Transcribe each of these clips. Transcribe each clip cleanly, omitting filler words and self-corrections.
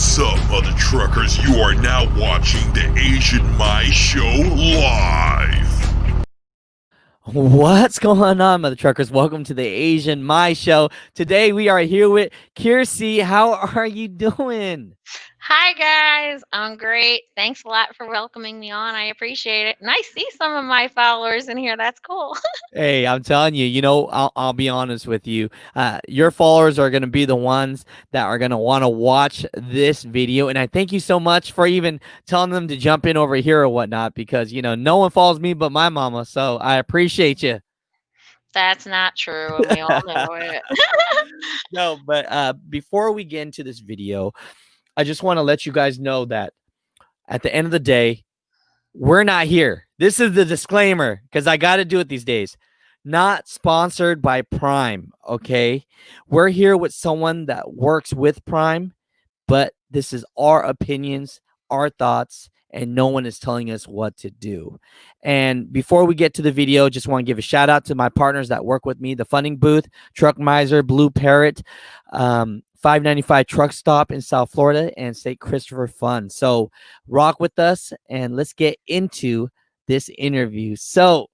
What's up, mother truckers? You are now watching the Asian Mai Show live. What's going on, mother truckers? Welcome to the Asian Mai Show. Today we are here with Kiersey. How are you doing? Hi, guys. I'm great. Thanks a lot for welcoming me on. I appreciate it. And I see some of my followers in here. That's cool. Hey, I'm telling you, I'll be honest with you. Your followers are going to be the ones that are going to want to watch this video. And I thank you so much for even telling them to jump in over here or whatnot, because, no one follows me but my mama. So I appreciate you. That's not true, and we all know it. No, but before we get into this video, I just want to let you guys know that at the end of the day, we're not here. This is the disclaimer, because I got to do it these days. Not sponsored by Prime, okay? We're here with someone that works with Prime, but this is our opinions, our thoughts, and no one is telling us what to do. And before we get to the video, just want to give a shout out to my partners that work with me, the Funding Booth, Truck Miser, Blue Parrot, 595 Truck Stop in South Florida, and St. Christopher Fund. So rock with us and let's get into this interview. So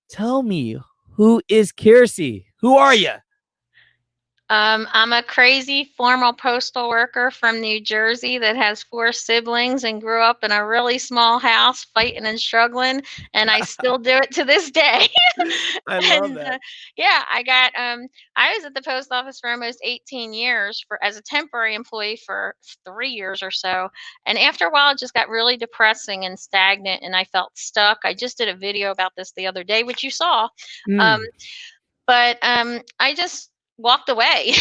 tell me, who is Kiersey? Who are you? I'm a crazy former postal worker from New Jersey that has 4 siblings and grew up in a really small house fighting and struggling, and I still do it to this day. I love And that. yeah, I was at the post office for almost 18 years as a temporary employee for 3 years or so. And after a while, it just got really depressing and stagnant, and I felt stuck. I just did a video about this the other day, which you saw. Um, Mm, but I just walked away.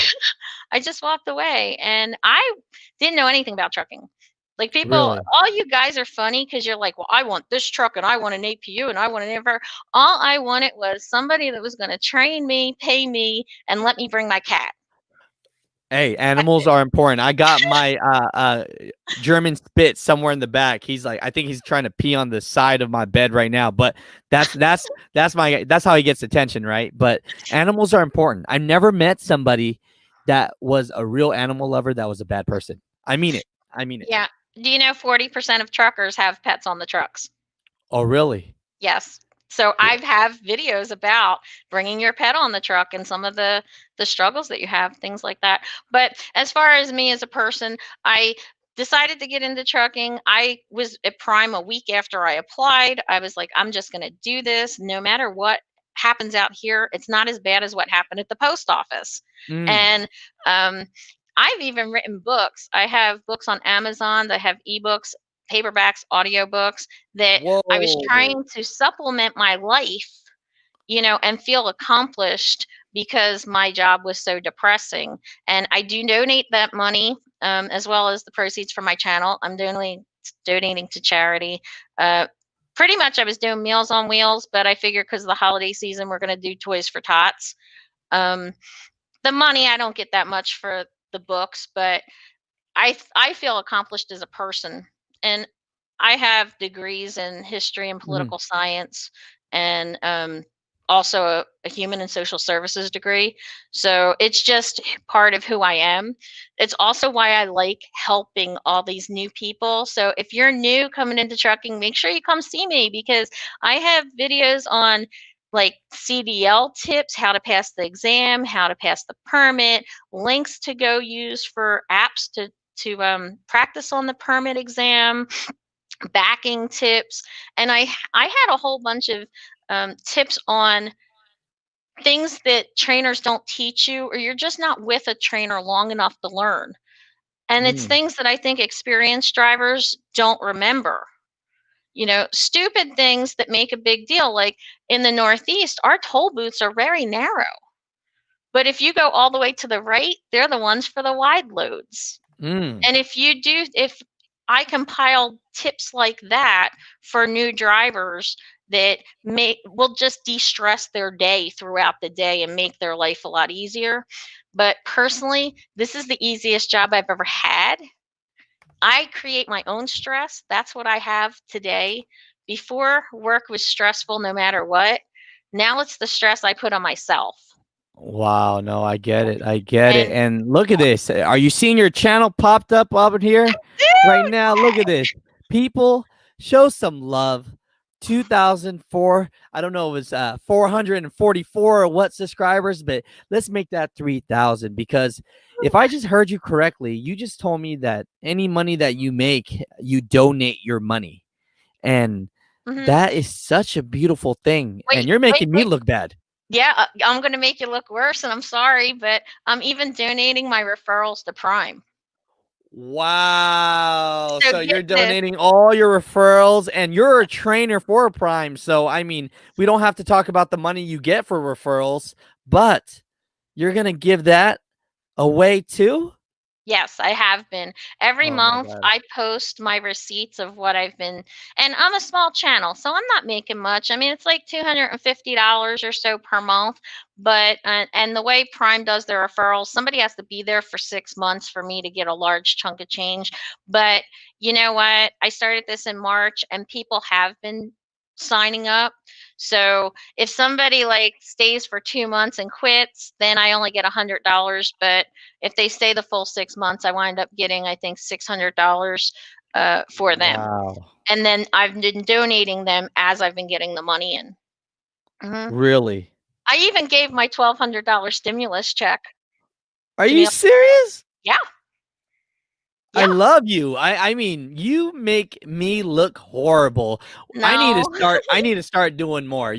I just walked away, and I didn't know anything about trucking. Like, people, really? all you guys are funny because you're like, well, I want this truck and I want an APU and I want an inverter. All I wanted was somebody that was going to train me, pay me, and let me bring my cat. Hey, That's animals it. are important. I got my German Spitz somewhere in the back. He's like, I think he's trying to pee on the side of my bed right now. But that's how he gets attention, right? But animals are important. I've never met somebody that was a real animal lover that was a bad person. I mean it. I mean it. Yeah. Do you know 40% of truckers have pets on the trucks? Oh, really? Yes. So Yeah. I have videos about bringing your pet on the truck and some of the struggles that you have, things like that. But as far as me as a person, I decided to get into trucking. I was at Prime a week after I applied. I was like, I'm just going to do this no matter what happens out here. It's not as bad as what happened at the post office. Mm. And um, I've even written books. I have books on Amazon. I have ebooks, paperbacks, audiobooks that I was Whoa. trying to supplement my life, and feel accomplished because my job was so depressing. And I do donate that money, as well as the proceeds from my channel. I'm donating to charity. Uh, Pretty much, I was doing Meals on Wheels, but I figured because of the holiday season, we're going to do Toys for Tots. Um, the money, I don't get that much for the books, but I feel accomplished as a person, and I have degrees in history and Mm. political science, and also a human and social services degree. So it's just part of who I am. It's also why I like helping all these new people. So if you're new coming into trucking, make sure you come see me, because I have videos on like CDL tips, how to pass the exam, how to pass the permit, links to go use for apps to practice on the permit exam, backing tips, and I had a whole bunch of tips on things that trainers don't teach you, or you're just not with a trainer long enough to learn. And it's Mm. things that I think experienced drivers don't remember. Stupid things that make a big deal. Like in the Northeast, our toll booths are very narrow. But if you go all the way to the right, they're the ones for the wide loads. Mm. And if I compile tips like that for new drivers that will just de-stress their day throughout the day and make their life a lot easier. But personally, this is the easiest job I've ever had. I create my own stress. That's what I have today. Before, work was stressful no matter what. Now it's the stress I put on myself. Wow, no, I get it. I get it. And And look at this. Are you seeing your channel popped up here right dude, now? Look at this. People, show some love. 2004, I don't know, it was 444 or what subscribers, but let's make that 3,000, because if I just heard you correctly, you just told me that any money that you make, you donate your money. And mhm. that is such a beautiful thing. And Wait, you're wait, making me wait. look bad. Yeah, I'm gonna make you look worse, and I'm sorry, but I'm even donating my referrals to Prime. Wow. So So get you're this. donating all your referrals, and you're a trainer for Prime. So, I mean, we don't have to talk about the money you get for referrals, but you're going to give that away too? Yes, I have been. Every Oh my month God. I post my receipts of what I've been, and I'm a small channel, so I'm not making much. I mean, it's like $250 or so per month, but and the way Prime does their referrals, somebody has to be there for 6 months for me to get a large chunk of change. But you know what? I started this in March and people have been signing up. So if somebody like stays for 2 months and quits, then I only get $100, but if they stay the full 6 months, I wind up getting, I think, $600 for them. Wow. And then I've been donating them as I've been getting the money in. Mhm. Really? I even gave my $1,200 stimulus check Are to you Neil. serious? Yeah, I yeah. love you. I mean, you make me look horrible. No. I need to start doing more.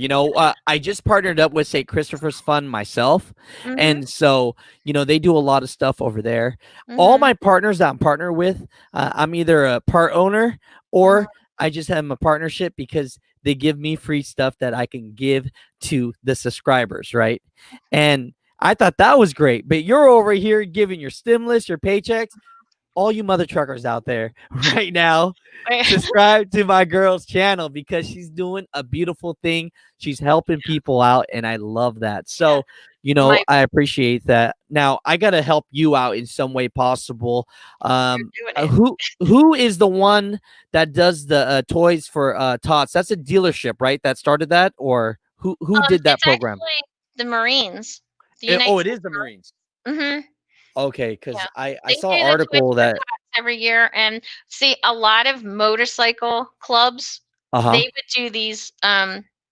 I just partnered up with St. Christopher's Fund myself. Mhm, And so, they do a lot of stuff over there. All mhm, my partners that I'm partnered with, I'm either a part owner mhm. or I just have a partnership because they give me free stuff that I can give to the subscribers, right? And I thought that was great, but you're over here giving your stimulus, your paychecks. All you mother truckers out there right now, subscribe to my girl's channel because she's doing a beautiful thing. She's helping people out, and I love that. Yeah, So, my I appreciate that. Now, I gotta help you out in some way possible. you're doing it. Who is the one that does the toys for Tots? That's a dealership, right? That started that, or who did that It's program? actually the Marines, the United Oh, it States is the Marines. Mhm. Okay, Yeah. because I They saw an do the Toys article for that. Tots every year, and see, a lot of motorcycle clubs, Uh huh. they would do these,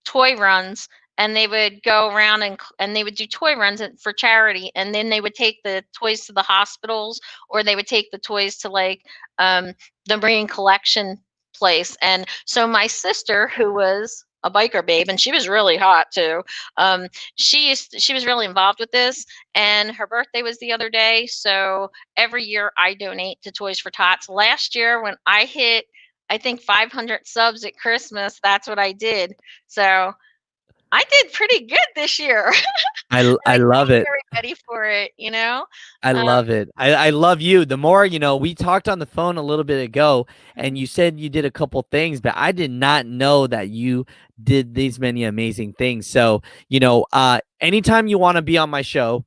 toy runs, and they would go around and they would do toy runs for charity, and then they would take the toys to the hospitals, or they would take the toys to, like, the Marine collection place, and so my sister, who was a biker babe, and she was really hot too, she was really involved with this, and her birthday was the other day. So every year I donate to Toys for Tots. Last year, when I hit, I think 500 subs at Christmas, that's what I did. So I did pretty good this year. And I I love thank it. everybody for it, you know? I Um, love it. I love you. The more, we talked on the phone a little bit ago, and you said you did a couple things, but I did not know that you did these many amazing things. So, anytime you want to be on my show,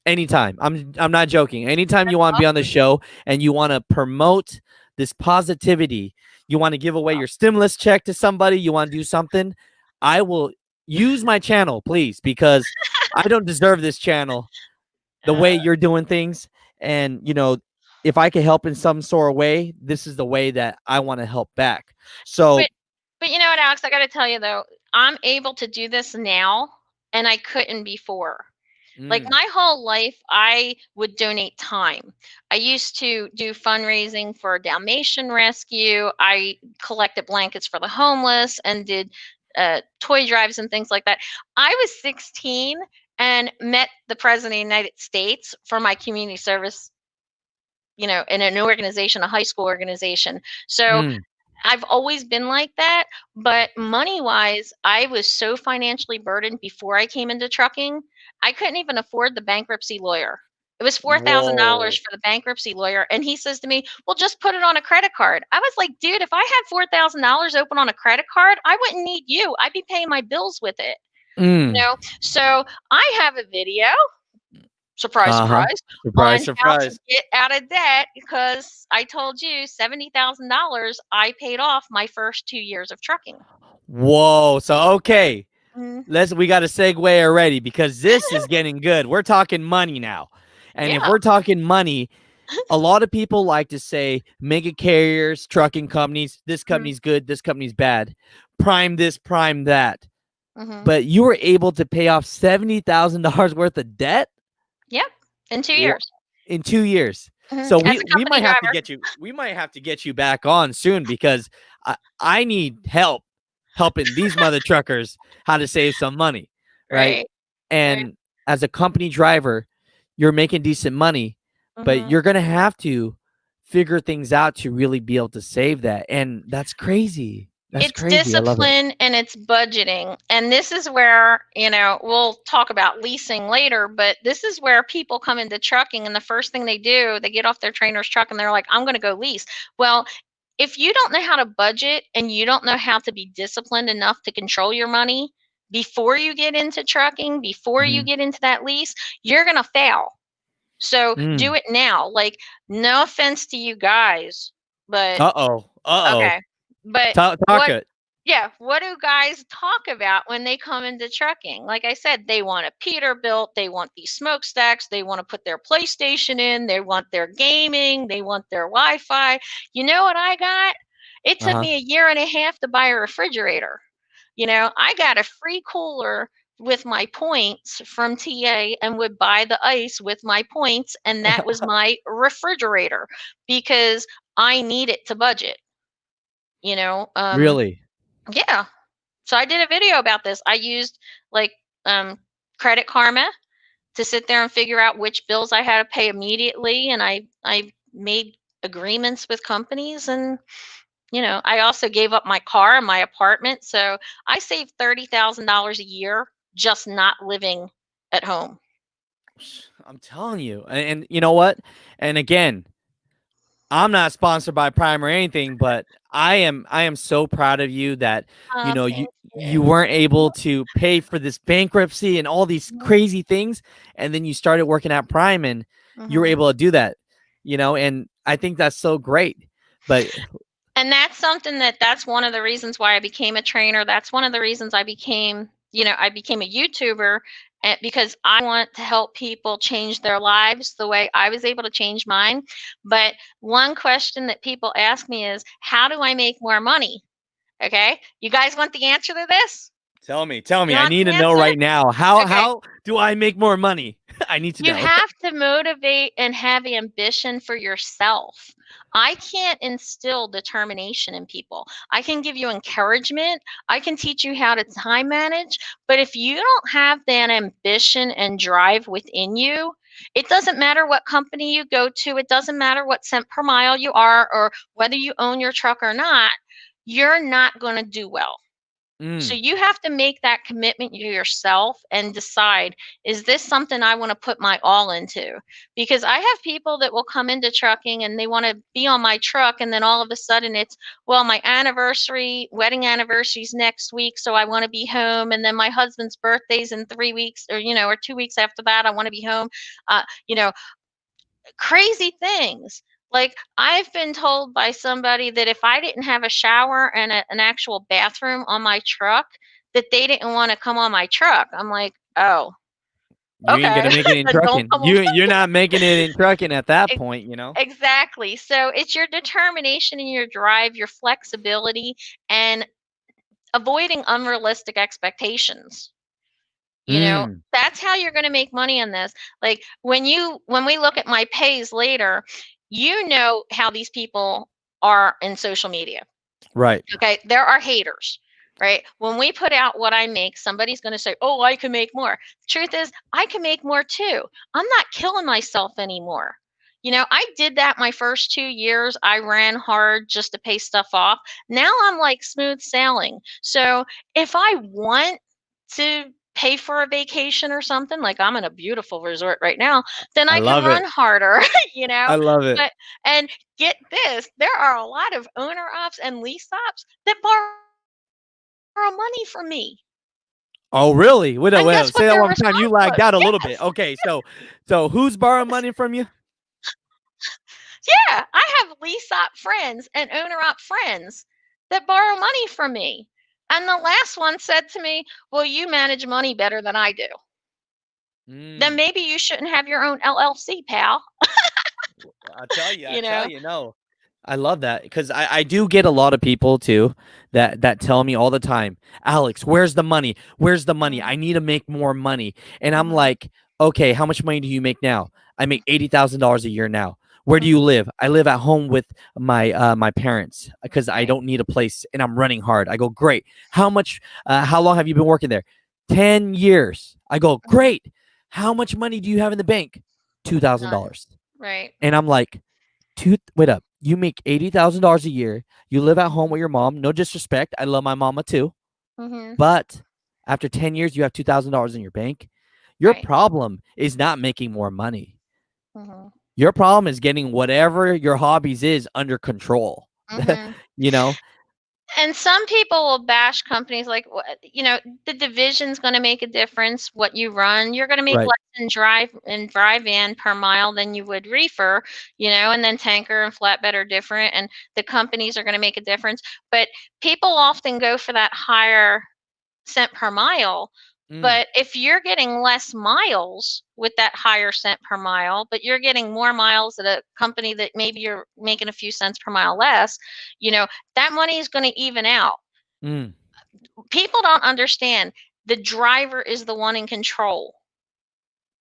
anytime. I'm not joking. Anytime you want to be on the show and you want to promote this positivity, you want to give away your stimulus check to somebody, you want to do something, I will use my channel, please, because I don't deserve this channel the way uh, you're doing things. And, if I can help in some sort of way, this is the way that I want to help back. So, but but you know what, Alex, I gotta tell you though, I'm able to do this now and I couldn't before. Like mm, my whole life, I would donate time. I used to do fundraising for Dalmatian Rescue. I collected blankets for the homeless and did toy drives and things like that. I was 16 and met the President of the United States for my community service, in an organization, a high school organization. So mm. I've always been like that, but money-wise, I was so financially burdened before I came into trucking, I couldn't even afford the bankruptcy lawyer. It was $4,000 Whoa. for the bankruptcy lawyer, and he says to me, "Well, just put it on a credit card." I was like, "Dude, if I had $4,000 open on a credit card, I wouldn't need you. I'd be paying my bills with it." Mm. So I have a video, surprise, Uh-huh. surprise, Surprise, on how to surprise. get out of debt because I told you $70,000 I paid off my first 2 years of trucking. Whoa. So, okay. we got to segue already because this is getting good. We're talking money now. And if Yeah. we're talking money, a lot of people like to say mega carriers, trucking companies, this company's good, this company's bad, prime this, prime that. But you were able to pay off $70,000 worth of debt. Yep. In 2 years. In 2 years. So As a we might company have to driver. get you. We might have to get you back on soon because I need help helping these mother truckers how to save some money, right? Right. And as a company driver, you're making decent money, but you're gonna have to figure things out to really be able to save that, and that's crazy. That's It's crazy. I love it. discipline and it's budgeting. And this is where, we'll talk about leasing later, but this is where people come into trucking and the first thing they do, they get off their trainer's truck and they're like, I'm going to go lease. Well, if you don't know how to budget and you don't know how to be disciplined enough to control your money before you get into trucking, before you get into that lease, you're going to fail. So do it now. Like, no offense to you guys, but okay. But Talk what it. what do guys talk about when they come into trucking? Like I said, they want a Peterbilt, they want these smokestacks, they want to put their PlayStation in, they want their gaming, they want their Wi-Fi. You know what I got? It took me a year and a half to buy a refrigerator. I got a free cooler with my points from TA and would buy the ice with my points, and that was my refrigerator because I need it to budget. Really? Yeah. So I did a video about this. I used like Credit Karma to sit there and figure out which bills I had to pay immediately, and I made agreements with companies, and I also gave up my car and my apartment, so I saved $30,000 a year just not living at home. I'm telling you. And you know what? And again, I'm not sponsored by Prime or anything, but I am so proud of you that you weren't able to pay for this bankruptcy and all these crazy things, and then you started working at Prime and you were able to do that. And I think that's so great. And that's something that's one of the reasons why I became a trainer. That's one of the reasons I became a YouTuber, because I want to help people change their lives the way I was able to change mine. But one question that people ask me is, how do I make more money? Okay. You guys want the answer to this? Tell me. I need to know right now. How do I make more money? I need to know. You have to motivate and have ambition for yourself. I can't instill determination in people. I can give you encouragement. I can teach you how to time manage. But if you don't have that ambition and drive within you, it doesn't matter what company you go to. It doesn't matter what cent per mile you are or whether you own your truck or not. You're not going to do well. So you have to make that commitment to yourself and decide, is this something I want to put my all into? Because I have people that will come into trucking and they want to be on my truck, and then all of a sudden it's, well, my wedding anniversary's next week, so I want to be home, and then my husband's birthday's in 3 weeks, or 2 weeks after that, I want to be home. Crazy things. Like, I've been told by somebody that if I didn't have a shower and an actual bathroom on my truck, that they didn't want to come on my truck. I'm like, oh, you ain't gonna make it in trucking. You're not making it in trucking at that point, Exactly. So it's your determination and your drive, your flexibility, and avoiding unrealistic expectations. That's how you're going to make money on this. Like, when we look at my pays later, how these people are in social media. Right. Okay. There are haters, right? When we put out what I make, somebody's going to say, oh, I can make more. The truth is, I can make more too. I'm not killing myself anymore. I did that my first 2 years. I ran hard just to pay stuff off. Now I'm like smooth sailing. So if I want to pay for a vacation or something, like I'm in a beautiful resort right now, then I can run harder, I love it. And get this, there are a lot of owner ops and lease ops that borrow money from me. Oh, really? Wait, say that one more time. You lagged out a little Yes. bit. Okay, so who's borrowing money from you? Yeah, I have lease op friends and owner op friends that borrow money from me. And the last one said to me, well, you manage money better than I do. Then Mm. maybe you shouldn't have your own LLC, pal. I You tell know? you, no. I love that because I do get a lot of people too that tell me all the time, Alex, where's the money? Where's the money? Mhm, I need to make more money. And I'm mhm, like, okay, how much money do you make now? I make $80,000 a year now. Where do you mhm, live? I live at home with my parents because I right. don't need a place and I'm running hard. I go, great. How much? How long have you been working there? 10 years. I go, Mhm, great. How much money do you have in the bank? two thousand none. dollars. Right. And I'm like, wait up. You make $80,000 a year. You live at home Mhm, with your mom. No disrespect. I love my mama too. mhm, But after 10 years, you have $2,000 in your bank. Your right. problem is not making more money. Mhm, Your problem is getting whatever your hobbies is under control. mhm. you know? And some people will bash companies like, the division's going to make a difference. What you run, you're going to make Right. less in drive-in per mile than you would reefer, and then tanker and flatbed are different, and the companies are going to make a difference. But people often go for that higher cent per mile. Mm, But if you're getting less miles with that higher cent per mile, but you're getting more miles at a company that maybe you're making a few cents per mile less, you know, that money is going to even out. mm. People don't understand the driver is the one in control.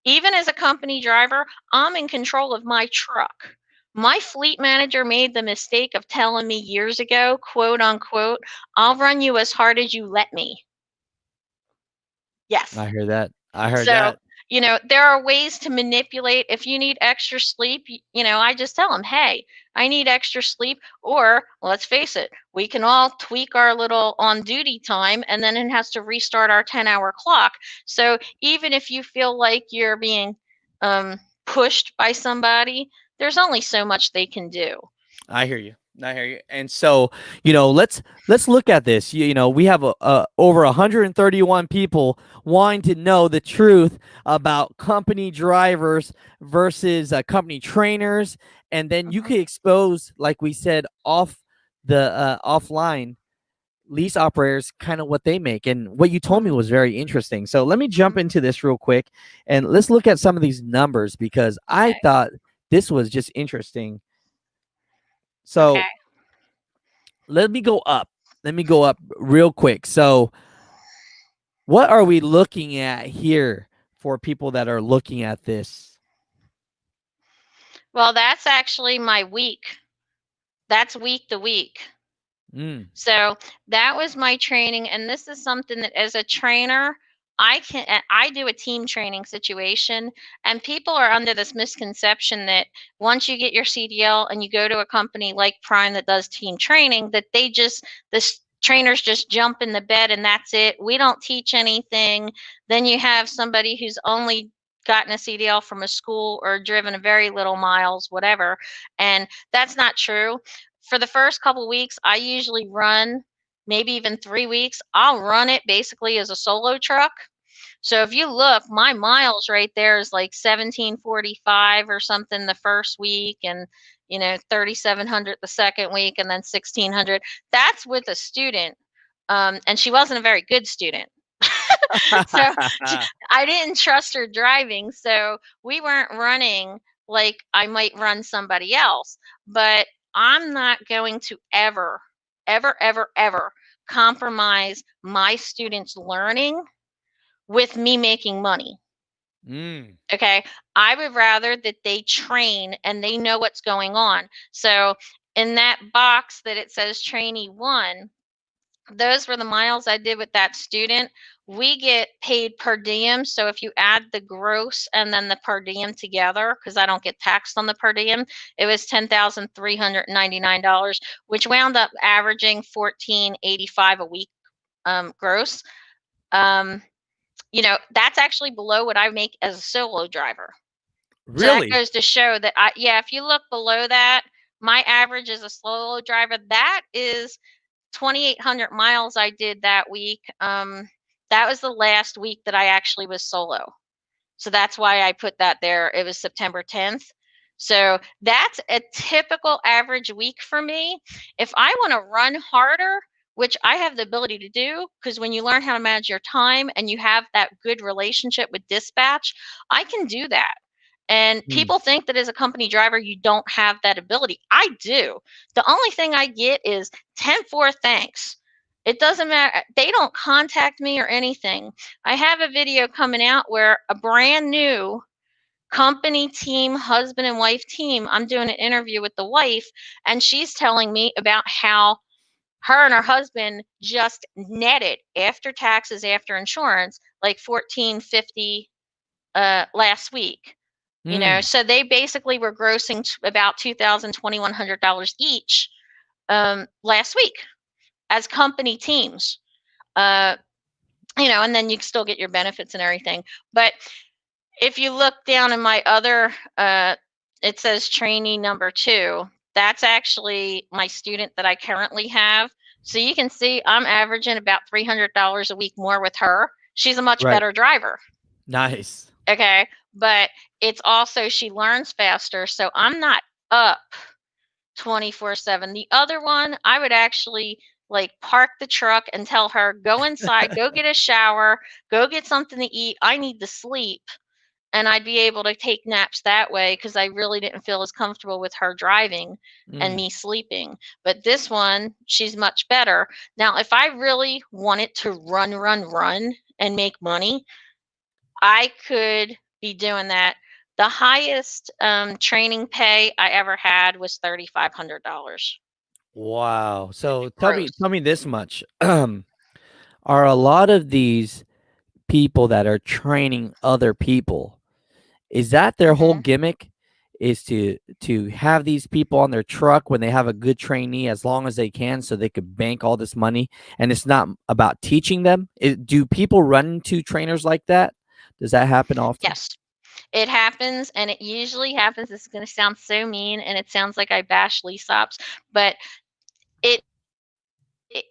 Even as a company driver, I'm in control of my truck. My fleet manager made the mistake of telling me years ago, quote unquote, I'll run you as hard as you let me. Yes. I heard that. I heard So, that. there are ways to manipulate. If you need extra sleep, I just tell them, hey, I need extra sleep. Or let's face it, we can all tweak our little on duty time and then it has to restart our 10-hour clock. So even if you feel like you're being pushed by somebody, there's only so much they can do. I hear you. I hear you. And so, let's look at this. We have over 131 people wanting to know the truth about company drivers versus company trainers, and then you Mhm, could expose, like we said, offline lease operators, kind of what they make. And what you told me mhm, was very interesting. So let me jump mhm. into this real quick, and let's look at some of these numbers because I Okay. thought this was just interesting. Okay. So let me go up. Let me go up real quick. So, what are we looking at here for people that are looking at this? Well, that's actually my week. That's week to week. Mm, So that was my training, and this is something that as a trainer, I do a team training situation, and people are under this misconception that once you get your CDL and you go to a company like Prime that does team training, that the trainers just jump in the bed and that's it. We don't teach anything. Then you have somebody who's only gotten a CDL from a school or driven a very little miles, whatever, and that's not true. For the first couple weeks, I usually run, maybe even 3 weeks. I'll run it basically as a solo truck. So if you look, my miles right there is like 1745 or something the first week, and 3700 the second week, and then 1600. That's with a student, and she wasn't a very good student. So I didn't trust her driving, so we weren't running like I might run somebody else. But I'm not going to ever, ever, ever, ever compromise my students' learning with me making money. mm, Okay. I would rather that they train and they know what's going on. So in that box that it says trainee one, those were the miles I did with that student. We get paid per diem. So if you add the gross and then the per diem together, because I don't get taxed on the per diem, it was $10,399, which wound up averaging 1485 a week gross. Um, that's actually below what I make as a solo driver. So that really? goes to show that yeah, if you look below that, my average as a solo driver, that is 2,800 miles I did that week. That was the last week that I actually was solo. So that's why I put that there. It was September 10th. So that's a typical average week for me. If I want to run harder, which I have the ability to do, because when you learn how to manage your time and you have that good relationship with dispatch, I can do that. And Mm. people think that as a company driver, you don't have that ability. I do. The only thing I get is 10-4 thanks. It doesn't matter. They don't contact me or anything. I have a video coming out where a brand new company team, husband and wife team, I'm doing an interview with the wife, and she's telling me about how her and her husband just netted after taxes, after insurance, like $1,450 last week. So they basically were grossing about $2,000, $2,100 each last week as company teams. And then you still get your benefits and everything. But if you look down in my other, it says trainee number 2. That's actually my student that I currently have. So you can see I'm averaging about $300 a week more with her. She's a much Right. better driver. Nice. Okay. But it's also, she learns faster. So I'm not up 24/7. The other one, I would actually like park the truck and tell her, go inside, go get a shower, go get something to eat. I need to sleep. And I'd be able to take naps that way, because I really didn't feel as comfortable with her driving and me sleeping. But this one, she's much better. Now, if I really wanted to run and make money, I could be doing that. The highest training pay I ever had was $3,500. Wow. So Gross. tell me this much. Are a lot of these people that are training other people, is that their whole Mhm. gimmick, is to have these people on their truck when they have a good trainee as long as they can so they could bank all this money, and it's not about teaching them? Do people run into trainers like that? Does that happen often? Yes, it happens, and it usually happens. This is going to sound so mean, and it sounds like I bash lease ops, but it it,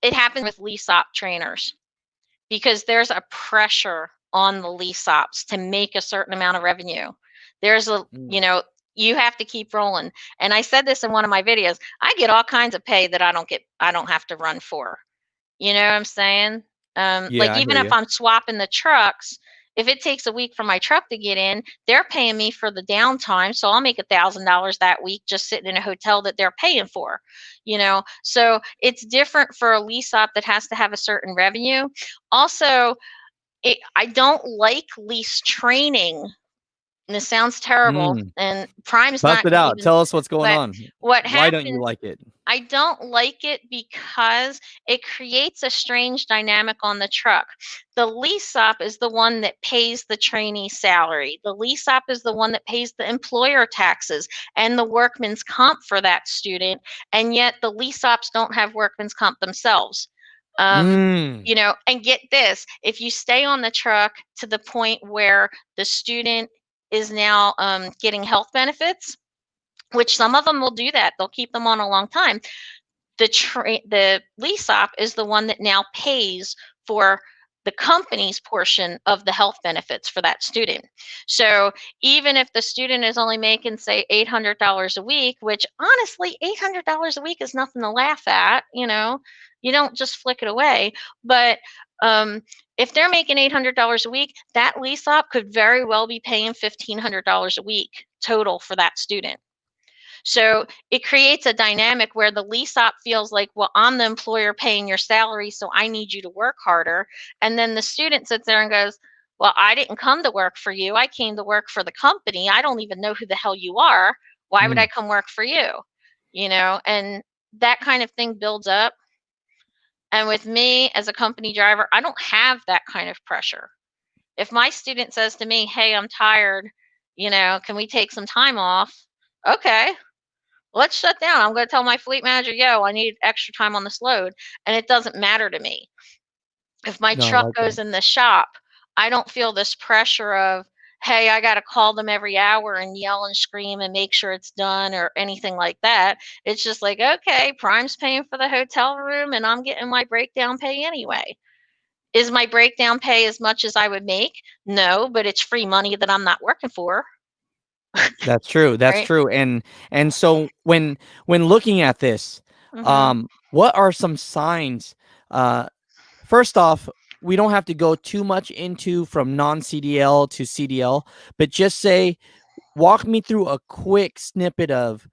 it happens with lease op trainers, because there's a pressure on the lease ops to make a certain amount of revenue. There's you have to keep rolling. And I said this in one of my videos. I get all kinds of pay that I don't have to run for. You know what I'm saying? Yeah, Like, I hear even if you. I'm swapping the trucks, if it takes a week for my truck to get in, they're paying me for the downtime. So I'll make $1,000 that week just sitting in a hotel that they're paying for. So it's different for a lease op that has to have a certain revenue. Also, I don't like lease training. And this sounds terrible. And Prime's Bust not it going to out. even, Tell us what's going but on. what Why don't you happens, like it? I don't like it because it creates a strange dynamic on the truck. The lease op is the one that pays the trainee salary. The lease op is the one that pays the employer taxes and the workman's comp for that student. And yet the lease ops don't have workman's comp themselves. And get this, if you stay on the truck to the point where the student is now getting health benefits, which some of them will do that, they'll keep them on a long time. The lease op is the one that now pays for the company's portion of the health benefits for that student. So even if the student is only making, say, $800 a week, which honestly, $800 a week is nothing to laugh at, you don't just flick it away. But if they're making $800 a week, that lease op could very well be paying $1,500 a week total for that student. So it creates a dynamic where the lease op feels like, well, I'm the employer paying your salary, so I need you to work harder. And then the student sits there and goes, well, I didn't come to work for you. I came to work for the company. I don't even know who the hell you are. Why would I come work for you? And that kind of thing builds up. And with me as a company driver, I don't have that kind of pressure. If my student says to me, hey, I'm tired, can we take some time off? Okay, let's shut down. I'm going to tell my fleet manager, yo, I need extra time on this load. And it doesn't matter to me. If my No, I truck like goes that. in the shop, I don't feel this pressure of, hey, I got to call them every hour and yell and scream and make sure it's done or anything like that. It's just like, okay, Prime's paying for the hotel room and I'm getting my breakdown pay anyway. Is my breakdown pay as much as I would make? No, but it's free money that I'm not working for. That's true. That's Right? true. And so when looking at this, What are some signs? First off, we don't have to go too much into from non-CDL to CDL, but just say, walk me through a quick snippet of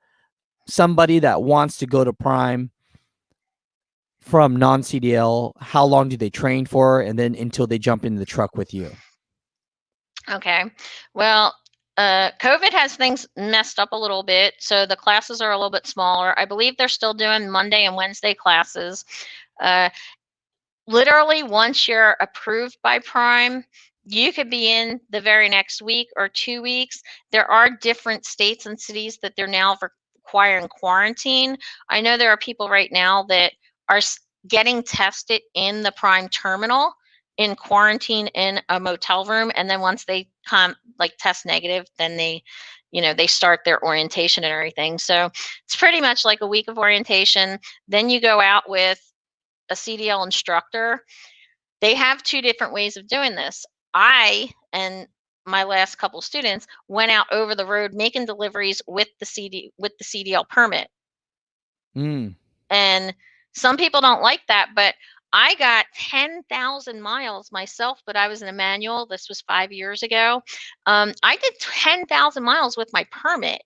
somebody that wants to go to Prime from non-CDL. How long do they train for, and then until they jump in the truck with you? Okay. Well, COVID has things messed up a little bit, so the classes are a little bit smaller. I believe they're still doing Monday and Wednesday classes. Literally, once you're approved by Prime, you could be in the very next week or 2 weeks. There are different states and cities that they're now requiring quarantine. I know there are people right now that are getting tested in the Prime terminal in quarantine in a motel room, and then once they come like test negative, then they start their orientation and everything. So it's pretty much like a week of orientation. Then you go out with a CDL instructor. They have two different ways of doing this. I and my last couple students went out over the road making deliveries with the CDL permit. And some people don't like that, but I got 10,000 miles myself, but I was in a manual. This was 5 years ago. I did 10,000 miles with my permit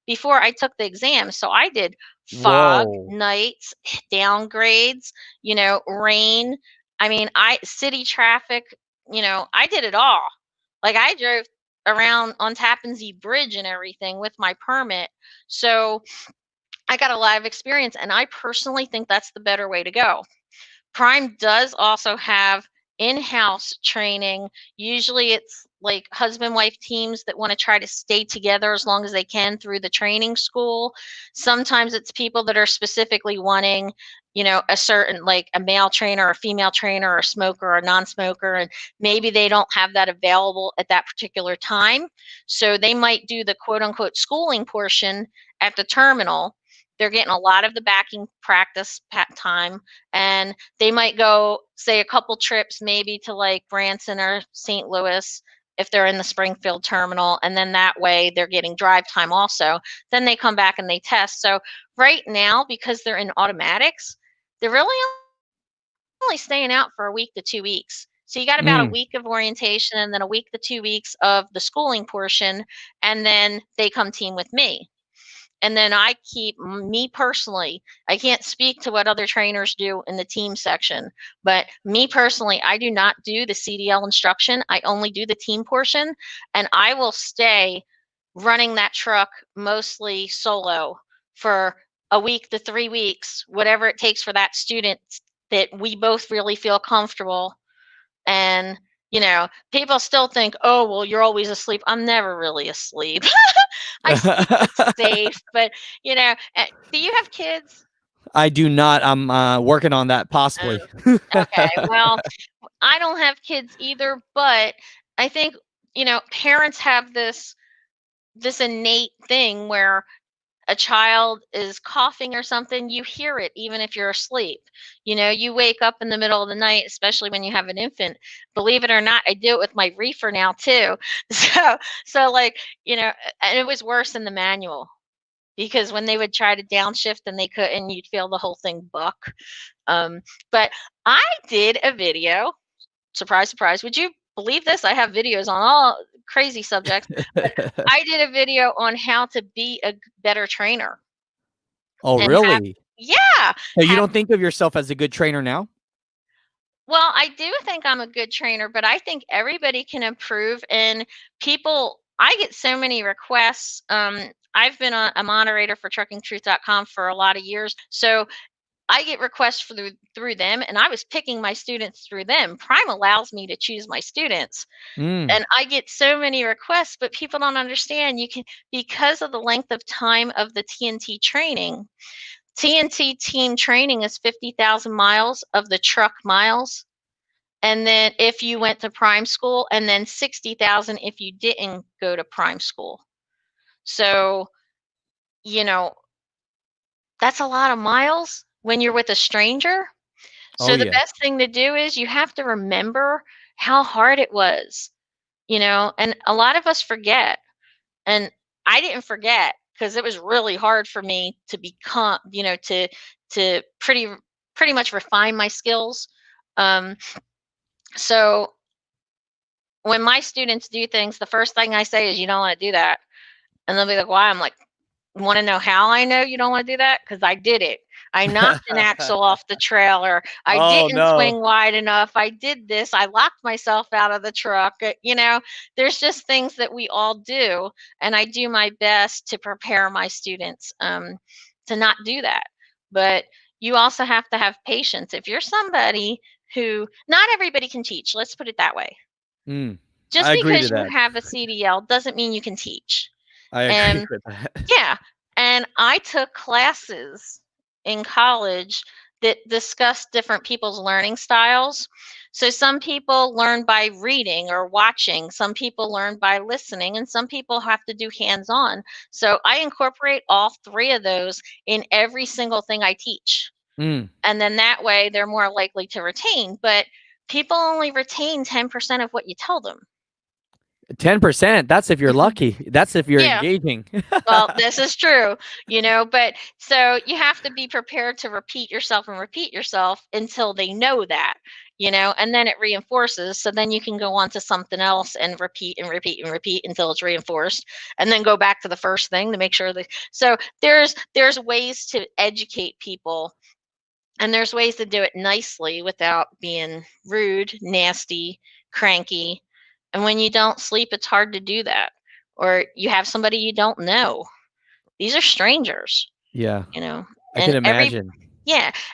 before I took the exam. So I did fog, nights, downgrades, rain. I mean, city traffic, I did it all. Like I drove around on Tappan Zee Bridge and everything with my permit. So I got a lot of experience, and I personally think that's the better way to go. Prime does also have in-house training. Usually it's like husband-wife teams that want to try to stay together as long as they can through the training school. Sometimes it's people that are specifically wanting, a certain, like a male trainer, or a female trainer, or a smoker, or a non-smoker, and maybe they don't have that available at that particular time. So they might do the quote-unquote schooling portion at the terminal. They're getting a lot of the backing practice time, and they might go, say, a couple trips maybe to like Branson or St. Louis if they're in the Springfield terminal, and then that way they're getting drive time also. Then they come back and they test. So right now, because they're in automatics, they're really only staying out for a week to 2 weeks. So you got about a week of orientation and then a week to 2 weeks of the schooling portion, and then they come team with me. And then I keep, me personally, I can't speak to what other trainers do in the team section, but me personally, I do not do the CDL instruction. I only do the team portion, and I will stay running that truck mostly solo for a week to 3 weeks, whatever it takes for that student that we both really feel comfortable. And people still think, oh, well, you're always asleep. I'm never really asleep. I sleep safe, but do you have kids? I do not. I'm working on that, possibly. Okay, well, I don't have kids either, but I think parents have this innate thing where a child is coughing or something, you hear it even if you're asleep. You wake up in the middle of the night, especially when you have an infant. Believe it or not, I do it with my reefer now too. So like, and it was worse in the manual, because when they would try to downshift and they couldn't, you'd feel the whole thing buck. But I did a video, surprise, surprise. Would you believe this? I have videos on all crazy subjects. But I did a video on how to be a better trainer. Oh, really? Yeah. So you don't think of yourself as a good trainer now? Well, I do think I'm a good trainer, but I think everybody can improve. And I get so many requests. I've been a moderator for truckingtruth.com for a lot of years. So I get requests through them, and I was picking my students through them. Prime allows me to choose my students. And I get so many requests, but people don't understand. Because of the length of time of the TNT training, TNT team training is 50,000 miles of the truck miles. And then if you went to Prime school, and then 60,000 if you didn't go to Prime school. So, that's a lot of miles when you're with a stranger. So the best thing to do is you have to remember how hard it was, and a lot of us forget. And I didn't forget, because it was really hard for me to become, to pretty much refine my skills. So when my students do things, the first thing I say is, you don't want to do that. And they'll be like, why? I'm like, want to know how I know you don't want to do that? Because I did it. I knocked an axle off the trailer. I Oh didn't no. swing wide enough. I did this. I locked myself out of the truck. There's just things that we all do. And I do my best to prepare my students to not do that. But you also have to have patience. If you're somebody who, not everybody can teach, let's put it that way. Just I agree to because you that. have a CDL doesn't mean you can teach. I agree And with that. yeah, and I took classes in college that discussed different people's learning styles. So some people learn by reading or watching, some people learn by listening, and some people have to do hands-on. So I incorporate all three of those in every single thing I teach. And then that way they're more likely to retain. But people only retain 10% of what you tell them. 10%. That's if you're lucky. That's if you're Yeah. engaging. Well, this is true, but so you have to be prepared to repeat yourself until they know that, and then it reinforces. So then you can go on to something else and repeat and repeat and repeat until it's reinforced, and then go back to the first thing to make sure that. So there's ways to educate people, and there's ways to do it nicely without being rude, nasty, cranky. And when you don't sleep, it's hard to do that. Or you have somebody you don't know. These are strangers, Yeah. I and can imagine.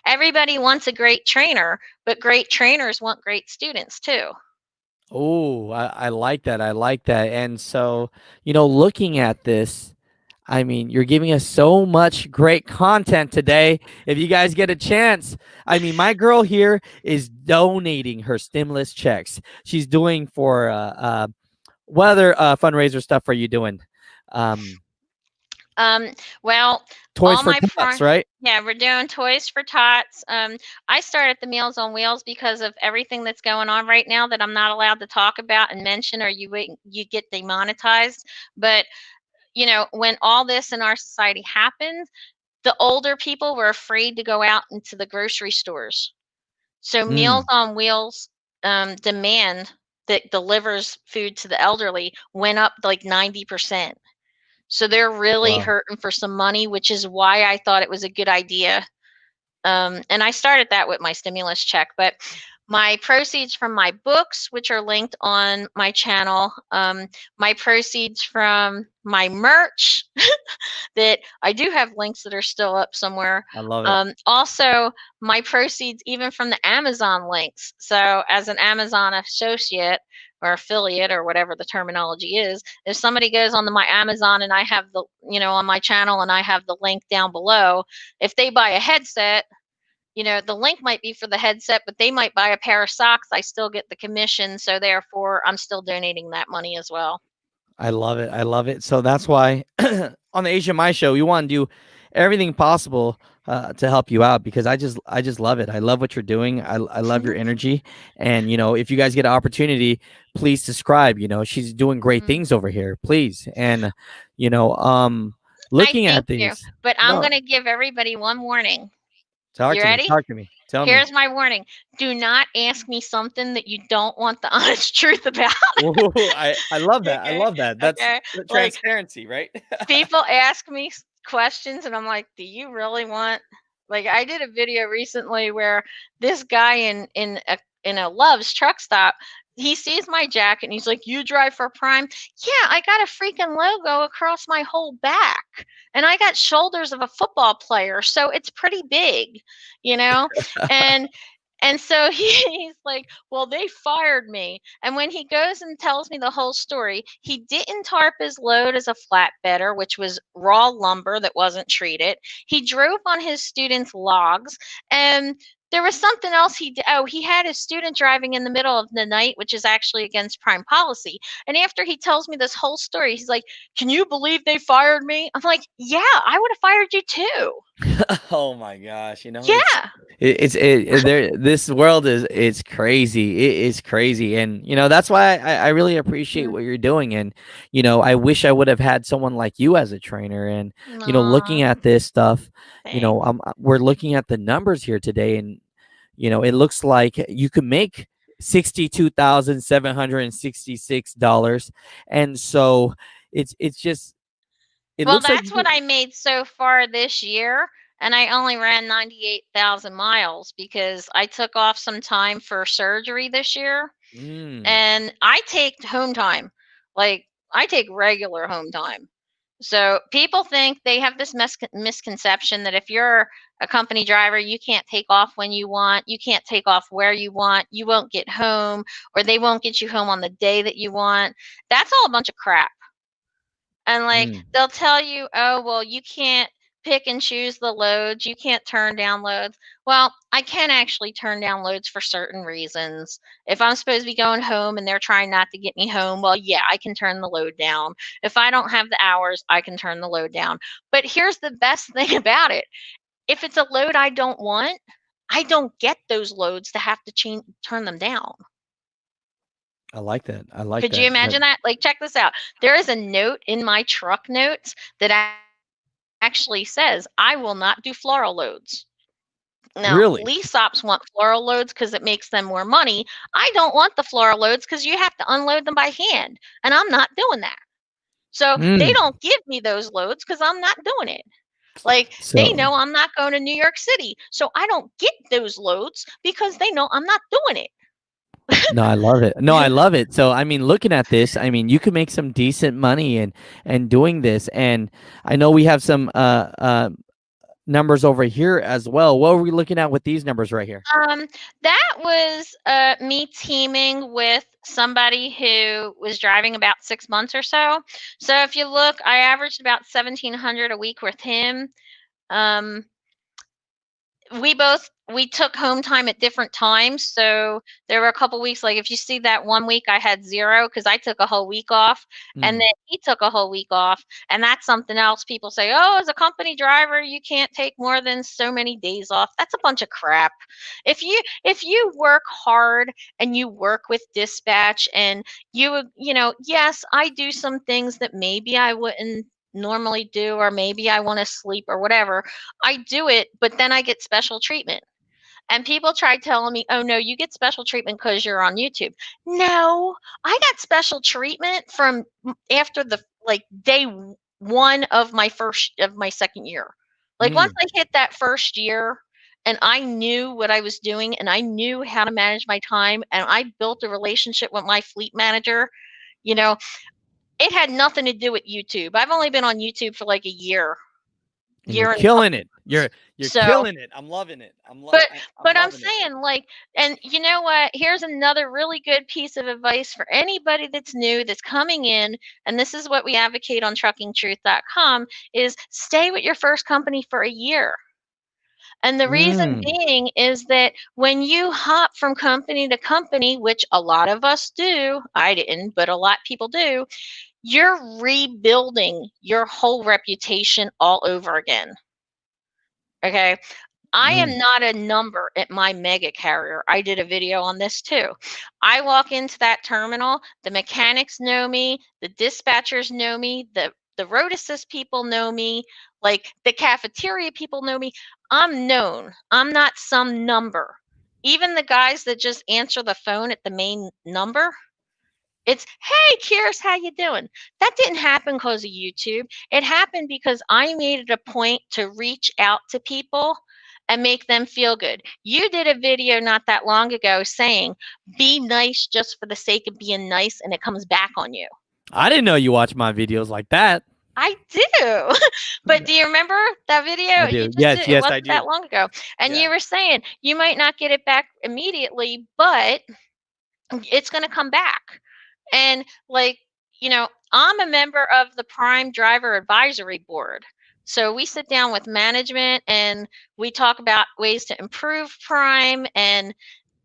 everybody wants a great trainer, but great trainers want great students too. Oh, I like that. I like that. And so, looking at this, I mean, you're giving us so much great content today. If you guys get a chance, I mean, my girl here is donating her stimulus checks. She's doing for what other fundraiser stuff are you doing? Well, Toys all for my Tots, right? Yeah, we're doing Toys for Tots. I started the Meals on Wheels because of everything that's going on right now that I'm not allowed to talk about and mention, or you get demonetized. But when all this in our society happened, the older people were afraid to go out into the grocery stores. So Meals on Wheels demand that delivers food to the elderly went up like 90%. So they're really Wow. hurting for some money, which is why I thought it was a good idea. And I started that with my stimulus check. But my proceeds from my books, which are linked on my channel, my proceeds from my merch, that I do have links that are still up somewhere. I love it. Also, my proceeds even from the Amazon links. So as an Amazon associate or affiliate or whatever the terminology is, if somebody goes on my Amazon and I have the, on my channel and I have the link down below, if they buy a headset, the link might be for the headset, but they might buy a pair of socks. I still get the commission. So therefore, I'm still donating that money as well. I love it. I love it. So that's why on the Asian Mai Show, we want to do everything possible to help you out, because I just love it. I love what you're doing. I love your energy. And, if you guys get an opportunity, please subscribe. She's doing great things over here, please. And, looking at these. But I'm going to give everybody one warning. You ready? Talk to me. Tell me. Here's my warning. Do not ask me something that you don't want the honest truth about. Ooh, I love that. Okay. I love that. That's the transparency, right? People ask me questions and I'm like, do you really want, I did a video recently where this guy in a Love's truck stop, he sees my jacket and he's like, you drive for Prime? Yeah, I got a freaking logo across my whole back. And I got shoulders of a football player. So it's pretty big, And so he's like, well, they fired me. And when he goes and tells me the whole story, he didn't tarp his load as a flatbedder, which was raw lumber that wasn't treated. He drove on his students' logs. And there was something else he did. Oh, he had his student driving in the middle of the night, which is actually against Prime policy. And after he tells me this whole story, he's like, can you believe they fired me? I'm like, yeah, I would have fired you too. Oh my gosh. Yeah. This world is crazy. It is crazy, and that's why I really appreciate Mm. what you're doing. And I wish I would have had someone like you as a trainer. And looking Aw, at this stuff, thanks. we're looking at the numbers here today, and it looks like you could make $62,766, and so it's just it Well, looks like that's what I made so far this year, and I only ran 98,000 miles because I took off some time for surgery this year, Mm, and I take home time. Like, I take regular home time. So people think they have this misconception that if you're a company driver, you can't take off when you want, you can't take off where you want, you won't get home, or they won't get you home on the day that you want. That's all a bunch of crap. And like mm. they'll tell you, oh, well, you can't pick and choose the loads, you can't turn down loads. Well, I can actually turn down loads for certain reasons. If I'm supposed to be going home and they're trying not to get me home, well, yeah, I can turn the load down. If I don't have the hours, I can turn the load down. But here's the best thing about it. If it's a load I don't want, I don't get those loads to have to turn them down. I like that. I like Could you that. imagine that? Like, check this out. There is a note in my truck notes that actually says, I will not do floral loads. Now, Really? lease ops want floral loads because it makes them more money. I don't want the floral loads because you have to unload them by hand, and I'm not doing that. So they Mm. don't give me those loads because I'm not doing it. Like, they So know I'm not going to New York City. So I don't get those loads because they know I'm not doing it. no, I love it. No, I love it. So I mean, looking at this, I mean, you could make some decent money and doing this. And I know we have some numbers over here as well. What are we looking at with these numbers right here? That was me teaming with somebody who was driving about 6 months or so. So if you look, I averaged about 1,700 a week with him. Um, we took home time at different times. So there were a couple weeks, like if you see that one week I had 0 because I took a whole week off, and Mm. then he took a whole week off. And that's something else people say, oh, as a company driver, you can't take more than so many days off. That's a bunch of crap. If you work hard and you work with dispatch and yes, I do some things that maybe I wouldn't normally do, or maybe I want to sleep or whatever. I do it, but then I get special treatment. And people tried telling me, oh, no, you get special treatment because you're on YouTube. No, I got special treatment from after the like day one of my second year. Like once Mm. I hit that first year and I knew what I was doing and I knew how to manage my time and I built a relationship with my fleet manager, you know, it had nothing to do with YouTube. I've only been on YouTube for like a year, And you're year and a killing couple it. months. You're So, killing it. I'm loving it. but I'm but I'm loving it. saying like, and you know what? Here's another really good piece of advice for anybody that's new, that's coming in, and this is what we advocate on truckingtruth.com is stay with your first company for a year. And the reason Mm. being is that when you hop from company to company, which a lot of us do, I didn't, but a lot of people do, you're rebuilding your whole reputation all over again. Okay. I am Mm. not a number at my mega carrier. I did a video on this too. I walk into that terminal, the mechanics know me, the dispatchers know me, the road assist people know me, like the cafeteria people know me. I'm known. I'm not some number. Even the guys that just answer the phone at the main number, it's, "Hey, Kiers, how you doing?" That didn't happen because of YouTube. It happened because I made it a point to reach out to people and make them feel good. You did a video not that long ago saying, "Be nice just for the sake of being nice," and it comes back on you. I didn't know you watch my videos like that. I do. But do you remember that video? I You do. just Yes, did. It yes, I wasn't do. that long ago. And Yeah. you were saying you might not get it back immediately, but it's going to come back. And like, I'm a member of the Prime Driver Advisory Board. So we sit down with management and we talk about ways to improve Prime and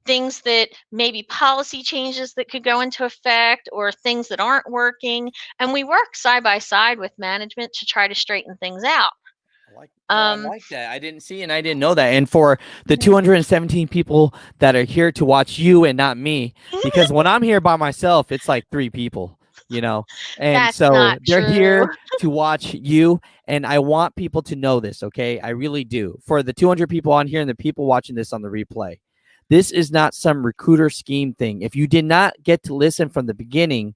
things that maybe policy changes that could go into effect or things that aren't working. And we work side by side with management to try to straighten things out. I like that. I didn't see and I didn't know that. And for the 217 people that are here to watch you and not me, because when I'm here by myself, it's like 3 people, and That's so not they're true. here to watch you. And I want people to know this, okay? I really do. For the 200 people on here and the people watching this on the replay, this is not some recruiter scheme thing. If you did not get to listen from the beginning,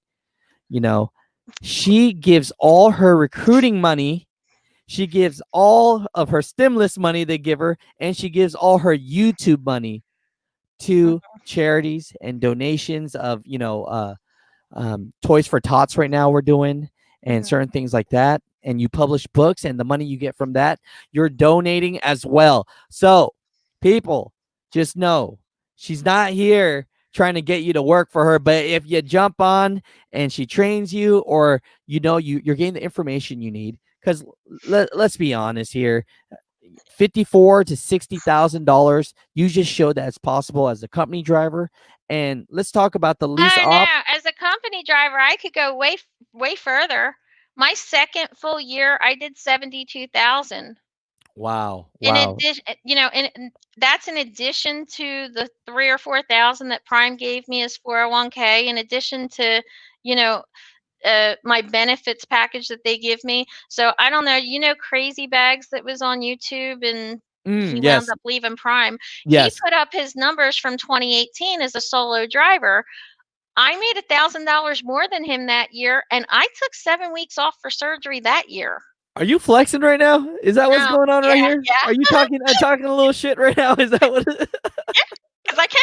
she gives all her recruiting money. She gives all of her stimulus money they give her, and she gives all her YouTube money to charities and donations of, Toys for Tots right now we're doing, and certain things like that. And you publish books, and the money you get from that, you're donating as well. So, people, just know she's not here trying to get you to work for her. But if you jump on and she trains you, or you're getting the information you need, because let's be honest here, $54,000 to $60,000. You just showed that it's possible as a company driver. And let's talk about the lease op. As a company driver, I could go way further. My second full year, I did 72,000. Wow. In addition, and that's in addition to the 3 or 4,000 that Prime gave me as 401k. In addition to, my benefits package that they give me. So I don't know, Crazy Bags that was on YouTube, and he wound up leaving Prime. He put up his numbers from 2018 as a solo driver. I made $1,000 more than him that year, and I took 7 weeks off for surgery that year. Are you flexing right now? Is that what's going on right here? Yeah. Are you talking a little shit right now? Is that what it is? Because I can.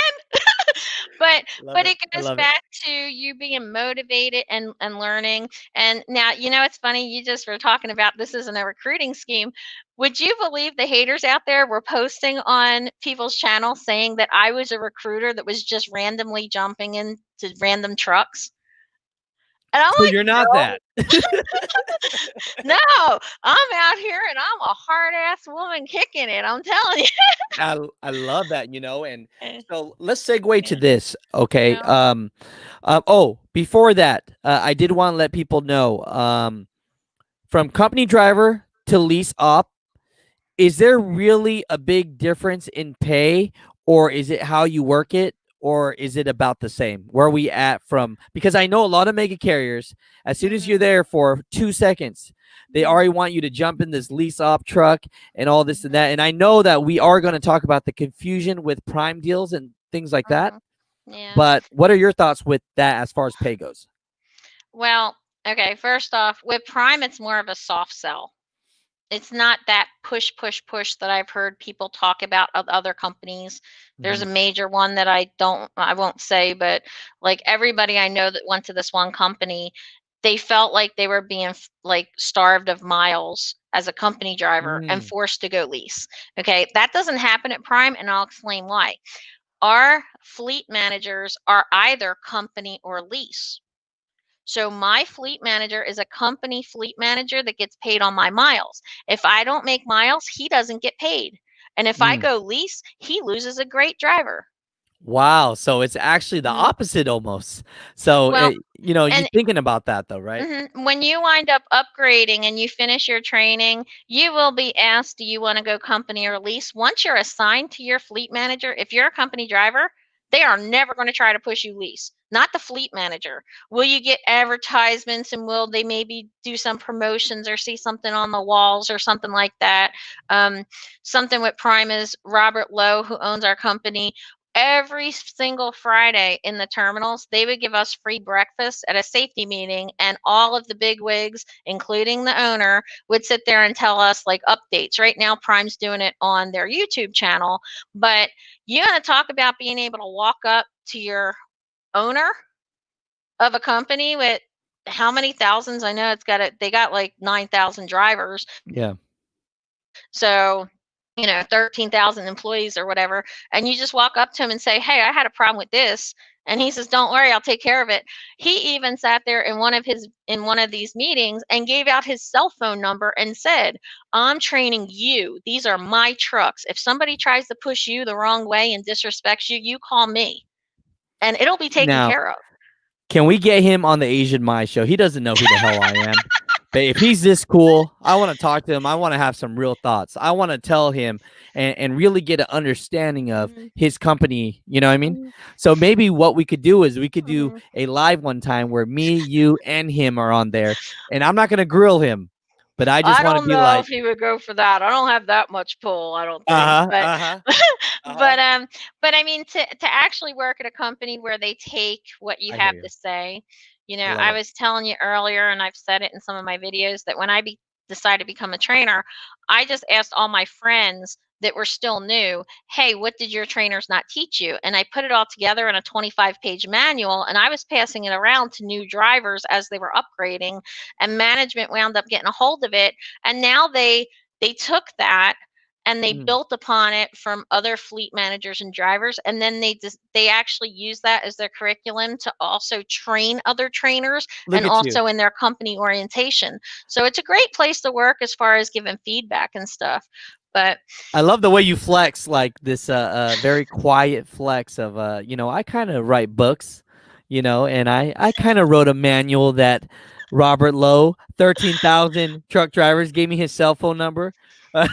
but it goes back to you being motivated and learning. And now, it's funny, you just were talking about this isn't a recruiting scheme. Would you believe the haters out there were posting on people's channels saying that I was a recruiter that was just randomly jumping into random trucks? And I'm So like, you're not that. No, I'm out here and I'm a hard ass woman kicking it. I'm telling you. I love that, and so let's segue to this, okay? Before that, I did want to let people know, from company driver to lease op, is there really a big difference in pay, or is it how you work it, or is it about the same? Where are we at from? Because I know a lot of mega carriers, as soon as you're there for 2 seconds, they already want you to jump in this lease op truck and all this and that. And I know that we are going to talk about the confusion with Prime deals and things like that. Yeah. But what are your thoughts with that as far as pay goes? Well, okay, first off, with Prime, it's more of a soft sell. It's not that push that I've heard people talk about of other companies. There's a major one that I won't say, but like everybody I know that went to this one company, they felt like they were being like starved of miles as a company driver and forced to go lease. Okay, that doesn't happen at Prime, and I'll explain why. Our fleet managers are either company or lease. So my fleet manager is a company fleet manager that gets paid on my miles. If I don't make miles, he doesn't get paid. And if I go lease, he loses a great driver. Wow. So it's actually the opposite almost. So, you're thinking about that though, right? When you wind up upgrading and you finish your training, you will be asked, do you want to go company or lease? Once you're assigned to your fleet manager, if you're a company driver, they are never going to try to push you lease, not the fleet manager. Will you get advertisements, and will they maybe do some promotions or see something on the walls or something like that? Something with Prime is Robert Lowe, who owns our company. Every single Friday in the terminals, they would give us free breakfast at a safety meeting, and all of the big wigs, including the owner, would sit there and tell us like updates. Right now, Prime's doing it on their YouTube channel, but you want to talk about being able to walk up to your owner of a company with how many thousands? I know they got like 9,000 drivers. Yeah. So 13,000 employees or whatever, and you just walk up to him and say, hey, I had a problem with this, and he says, don't worry, I'll take care of it. He even sat there in one of these meetings and gave out his cell phone number and said, I'm training you, these are my trucks, if somebody tries to push you the wrong way and disrespects you, you call me and it'll be taken care of. Can we get him on the Asian Mai Show? He doesn't know who the hell I am. But if he's this cool, I want to talk to him. I want to have some real thoughts. I want to tell him and really get an understanding of Mhm. his company. You know what I mean? Mhm. So maybe what we could do is we could do Mhm. a live one time where me, you, and him are on there. And I'm not going to grill him, but I just I want to don't be know like, if he would go for that. I don't have that much pull, I don't think. uh huh, But uh huh, uh huh. but I mean to actually work at a company where they take what you I hear have you. to say. I love I it. was telling you earlier, and I've said it in some of my videos, that when decided to become a trainer, I just asked all my friends that were still new, hey, what did your trainers not teach you? And I put it all together in a 25-page manual, and I was passing it around to new drivers as they were upgrading, and management wound up getting a hold of it, and now they took that and they Mm. built upon it from other fleet managers and drivers, and then they actually use that as their curriculum to also train other trainers, Look and at you. also in their company orientation. So it's a great place to work as far as giving feedback and stuff. But I love the way you flex, like this very quiet flex of I kind of write books, and I kind of wrote a manual that Robert Lowe, 13,000 truck drivers, gave me his cell phone number. well,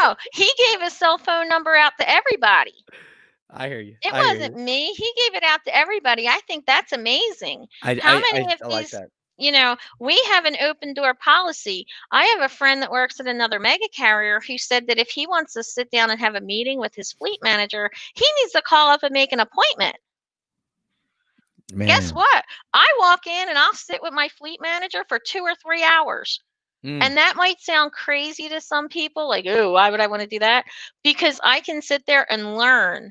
no, he gave his cell phone number out to everybody. I hear you. It I hear wasn't you. me. He gave it out to everybody. I think that's amazing. I How I many I, of I like these, that. we have an open door policy. I have a friend that works at another mega carrier who said that if he wants to sit down and have a meeting with his fleet manager, he needs to call up and make an appointment. Guess Man. what? I walk in and I'll sit with my fleet manager for 2 or 3 hours. Mm. And that might sound crazy to some people, like, oh, why would I want to do that? Because I can sit there and learn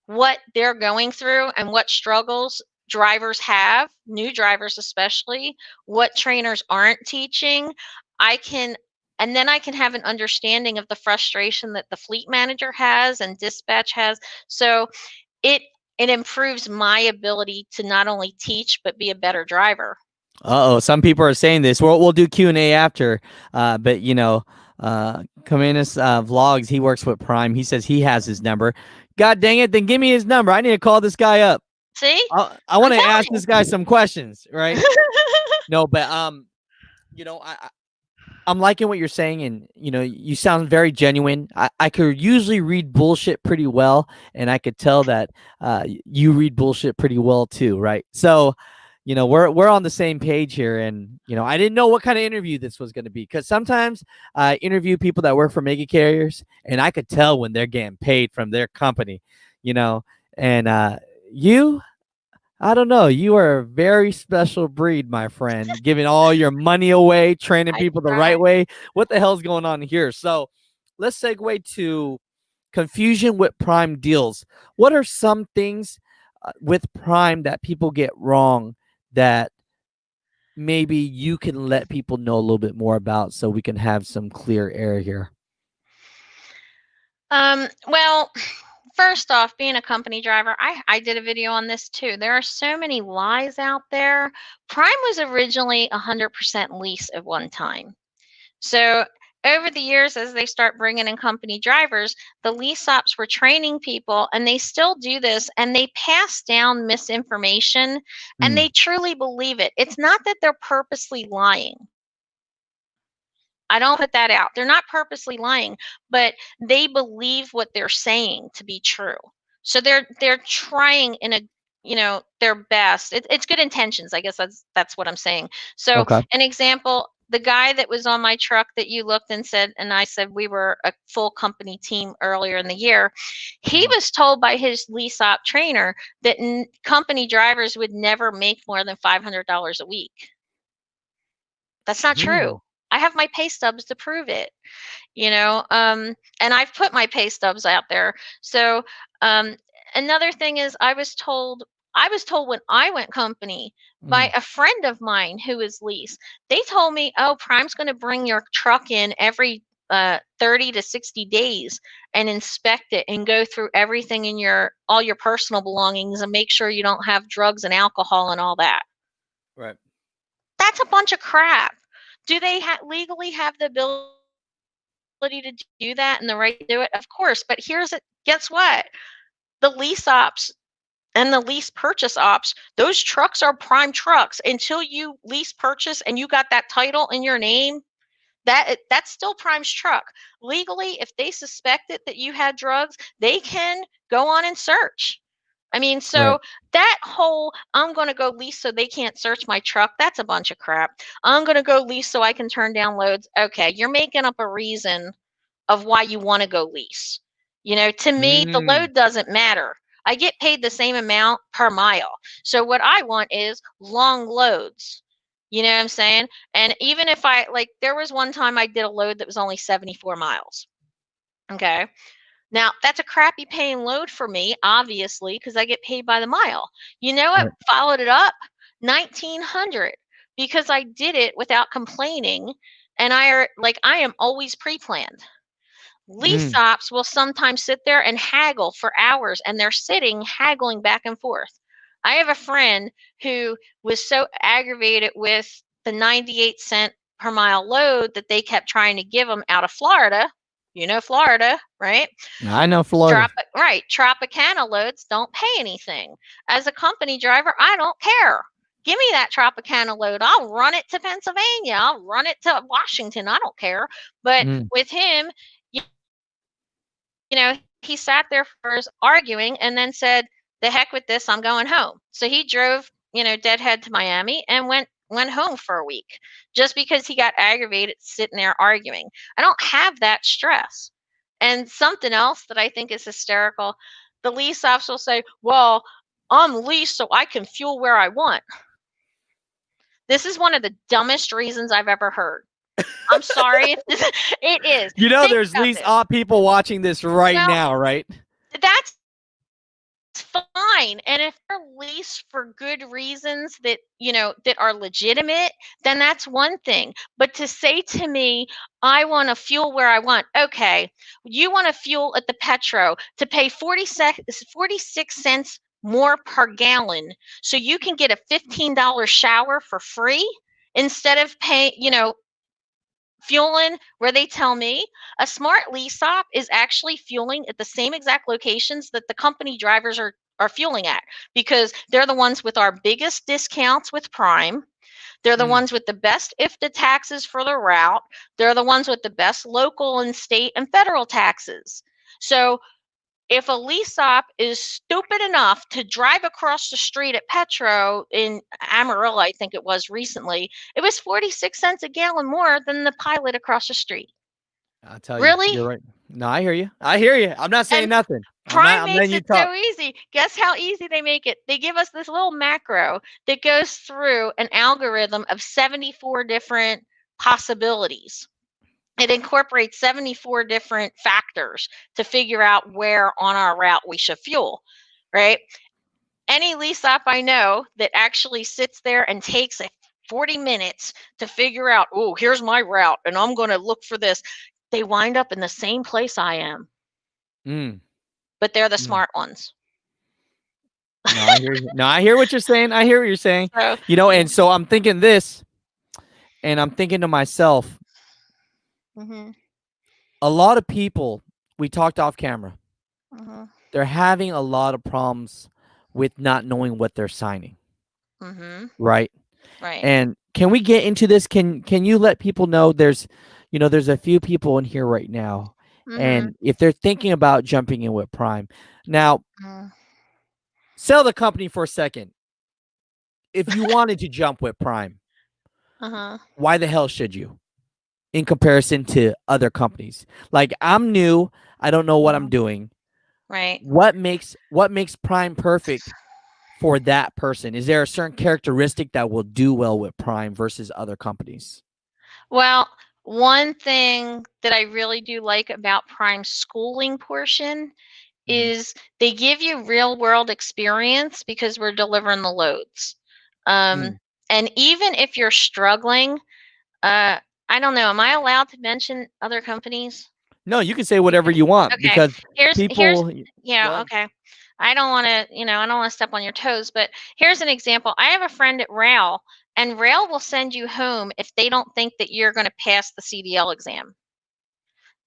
what they're going through and what struggles drivers have, new drivers especially, what trainers aren't teaching. I can and then I can have an understanding of the frustration that the fleet manager has and dispatch has. So it it improves my ability to not only teach but be a better driver. Uh-oh, some people are saying this. We'll do Q&A after. But Kamenis Vlogs, he works with Prime. He says he has his number. God dang it, then give me his number. I need to call this guy up. See? I I'm want to ask telling this guy some questions, right? you. No, but I'm liking what you're saying, and you sound very genuine. I could usually read bullshit pretty well, and I could tell that you read bullshit pretty well too, right? So, we're on the same page here, and I didn't know what kind of interview this was going to be, because sometimes I interview people that work for mega carriers, and I could tell when they're getting paid from their company, and you. I don't know. You are a very special breed, my friend, giving all your money away, training I people the right try. way. What the hell's going on here? So let's segue to confusion with Prime deals. What are some things with Prime that people get wrong that maybe you can let people know a little bit more about so we can have some clear air here? Well, first off, being a company driver, I did a video on this too. There are so many lies out there. Prime was originally 100% lease at one time. So over the years, as they start bringing in company drivers, the lease ops were training people, and they still do this, and they pass down misinformation, and Mm, they truly believe it. It's not that they're purposely lying. I don't put that out. They're not purposely lying, but they believe what they're saying to be true. So they're trying in a their best. It's good intentions. I guess that's what I'm saying. So okay. an example, the guy that was on my truck that you looked and said, and I said we were a full company team earlier in the year. He Mhm. was told by his lease op trainer that company drivers would never make more than $500 a week. That's not Mm, true. I have my pay stubs to prove it, and I've put my pay stubs out there. So um, another thing is I was told when I went company by mm. a friend of mine who is lease. They told me, oh, Prime's going to bring your truck in every 30 to 60 days and inspect it and go through everything in all your personal belongings and make sure you don't have drugs and alcohol and all that. Right. That's a bunch of crap. Do they legally have the ability to do that and the right to do it? Of course, but guess what? The lease ops and the lease purchase ops, those trucks are prime trucks until you lease purchase and you got that title in your name. That's still Prime's truck. Legally, if they suspected that you had drugs, they can go on and search. I mean, so Right. that whole I'm going to go lease so they can't search my truck, that's a bunch of crap. I'm going to go lease so I can turn down loads. Okay, you're making up a reason of why you want to go lease. To me, the Mm. load doesn't matter. I get paid the same amount per mile. So what I want is long loads. You know what I'm saying? And even if there was one time I did a load that was only 74 miles. Okay. Now, that's a crappy paying load for me, obviously, because I get paid by the mile. You know what? Right. Followed it up 1900 because I did it without complaining. And I am always pre-planned. Lease Mm. ops will sometimes sit there and haggle for hours, and they're sitting haggling back and forth. I have a friend who was so aggravated with the 98-cent per mile load that they kept trying to give them out of Florida. Florida, right? I know Florida. Tropicana loads don't pay anything. As a company driver, I don't care. Give me that Tropicana load. I'll run it to Pennsylvania. I'll run it to Washington. I don't care. But Mm. with him, he sat there for hours arguing and then said, the heck with this, I'm going home. So he drove, deadhead to Miami and went home for a week just because he got aggravated sitting there arguing. I don't have that stress. And something else that I think is hysterical, the lease officer will say, well, I'm leased so I can fuel where I want. This is one of the dumbest reasons I've ever heard. I'm sorry if it is. Think There's about lease this. op people watching this right Well, now, right? That's fine. And if they're leased for good reasons that are legitimate, then that's one thing. But to say to me, I want to fuel where I want. Okay, you want to fuel at the Petro to pay 46 cents more per gallon so you can get a $15 shower for free instead of paying, fueling where they tell me. A smart lease op is actually fueling at the same exact locations that the company drivers are fueling at, because they're the ones with our biggest discounts with Prime. They're the Mm. ones with the best IFTA taxes for the route. They're the ones with the best local and state and federal taxes. So if a lease op is stupid enough to drive across the street at Petro in Amarillo, I think it was recently, it was 46 cents a gallon more than the Pilot across the street. I'll tell you, Really? you're right. No, I hear you. I hear you. I'm not saying And nothing. Prime I'm makes letting you it talk. so easy. Guess how easy they make it? They give us this little macro that goes through an algorithm of 74 different possibilities. It incorporates 74 different factors to figure out where on our route we should fuel, right? Any lease op I know that actually sits there and takes 40 minutes to figure out, oh, here's my route and I'm going to look for this. They wind up in the same place I am, Mm. but they're the Mm. smart ones. No, I hear you. No, I hear what you're saying. I hear what you're saying. So, And so I'm thinking this, and I'm thinking to myself, mm-hmm, a lot of people, we talked off camera, mm-hmm, they're having a lot of problems with not knowing what they're signing, mm-hmm, right? right. And can we get into this? Can you let people know there's a few people in here right now, Mm-hmm, and if they're thinking about jumping in with Prime, now mm-hmm, sell the company for a second. If you wanted to jump with Prime, uh-huh, why the hell should you? In comparison to other companies, like I'm new, I don't know what I'm doing. right. What makes Prime perfect for that person? Is there a certain characteristic that will do well with Prime versus other companies? Well, one thing that I really do like about Prime's schooling portion Mhm. is they give you real world experience because we're delivering the loads. Mm. And even if you're struggling, I don't know, am I allowed to mention other companies? No, you can say whatever you want Okay. because Here's people. Go ahead. okay. I don't want to, I don't want to step on your toes, but here's an example. I have a friend at Rail, and Rail will send you home if they don't think that you're going to pass the CDL exam.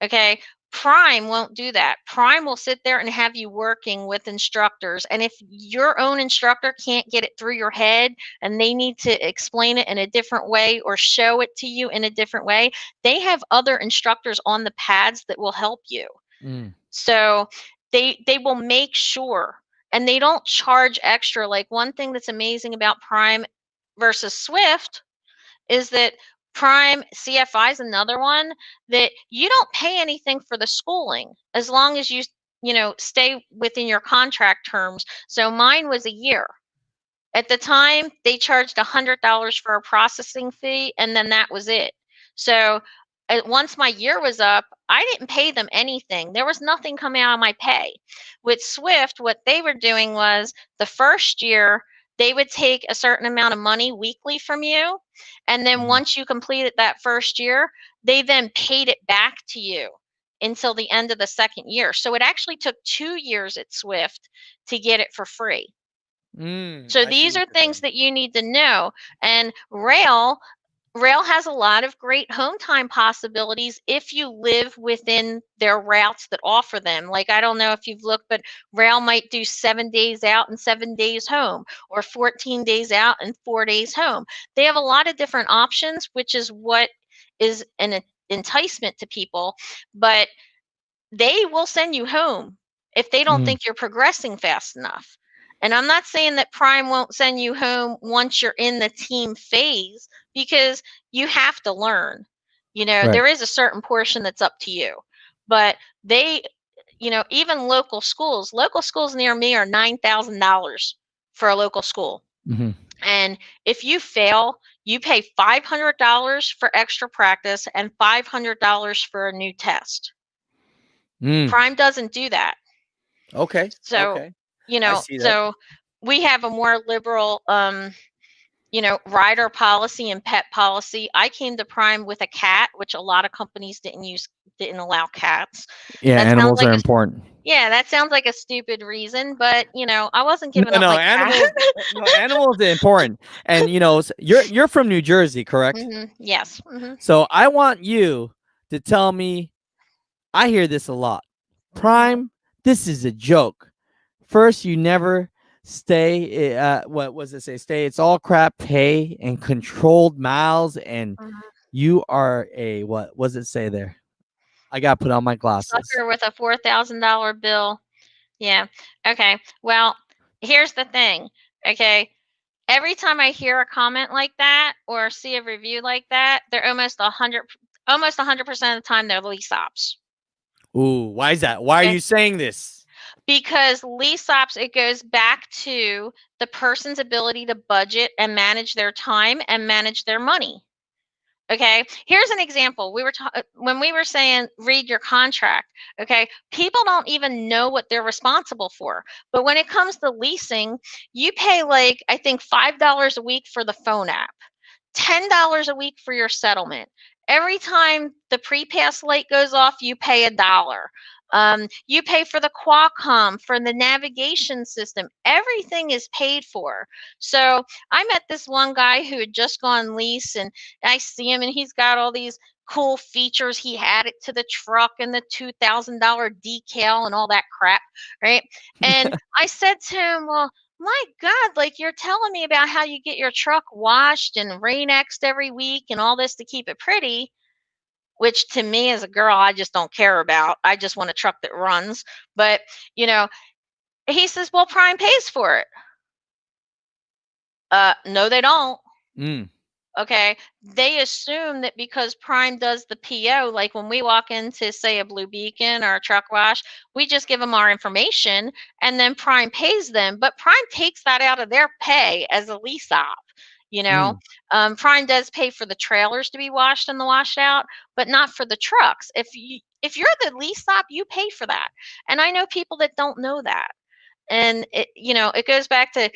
Okay. Prime won't do that. Prime will sit there and have you working with instructors. And if your own instructor can't get it through your head and they need to explain it in a different way or show it to you in a different way, they have other instructors on the pads that will help you. So they will make sure, and they don't charge extra. Like, one thing that's amazing about Prime versus Swift is that Prime CFI is another one that you don't pay anything for the schooling as long as you stay within your contract terms. So mine was a year. At the time, they charged $100 for a processing fee, and then that was it. So once my year was up, I didn't pay them anything. There was nothing coming out of my pay. With Swift, what they were doing was the first year, they would take a certain amount of money weekly from you. And then once you completed that first year, they then paid it back to you until the end of the second year. So it actually took 2 years at Swift to get it for free. So these are things that you need to know. And Rail has a lot of great home time possibilities if you live within their routes that offer them. Like, I don't know if you've looked, but Rail might do 7 days out and 7 days home, or 14 days out and 4 days home. They have a lot of different options, which is what is an enticement to people, but they will send you home if they don't think you're progressing fast enough. And I'm not saying that Prime won't send you home once you're in the team phase, because you have to learn. There is a certain portion that's up to you. But they, even local schools near me are $9,000 for a local school. And if you fail, you pay $500 for extra practice and $500 for a new test. Prime doesn't do that. Okay. So, okay. I see that. so we have a more liberal, rider policy and pet policy. I came to Prime with a cat, which a lot of companies didn't allow cats. Yeah, That animals sounds are like important. Yeah, that sounds like a stupid reason, but I wasn't giving up my cat. Animals are important. And you're from New Jersey, correct? Yes. So I want you to tell me, I hear this a lot. Prime, this is a joke. First, you never stay. What was it say? Stay. It's all crap. Pay and controlled miles, and you are a what? Was it say there? I got to put on my glasses. Sucker with a $4,000 bill. Yeah. Okay. Well, here's the thing. Okay. Every time I hear a comment like that or see a review like that, they're almost 100% of the time they're lease ops. Ooh, why is that? Why are you saying this? Because lease ops, it goes back to the person's ability to budget and manage their time and manage their money. Okay, here's an example. When we were saying read your contract. Okay, people don't even know what they're responsible for. But when it comes to leasing, you pay I think $5 a week for the phone app, $10 a week for your settlement. Every time the pre-pass light goes off, you pay $1. You pay for the Qualcomm, for the navigation system. Everything is paid for. So I met this one guy who had just gone lease, and I see him, and he's got all these cool features. He had it to the truck and the $2,000 decal and all that crap, right? And I said to him, well, my God, you're telling me about how you get your truck washed and rain-xed every week and all this to keep it pretty, which to me as a girl, I just don't care about. I just want a truck that runs. But, he says, well, Prime pays for it. No, they don't. Okay. They assume that because Prime does the PO, like when we walk into, say, a Blue Beacon or a truck wash, we just give them our information and then Prime pays them. But Prime takes that out of their pay as a lease op. Prime does pay for the trailers to be washed and the washed out, but not for the trucks. If you're the lease op, you pay for that. And I know people that don't know that. And it goes back to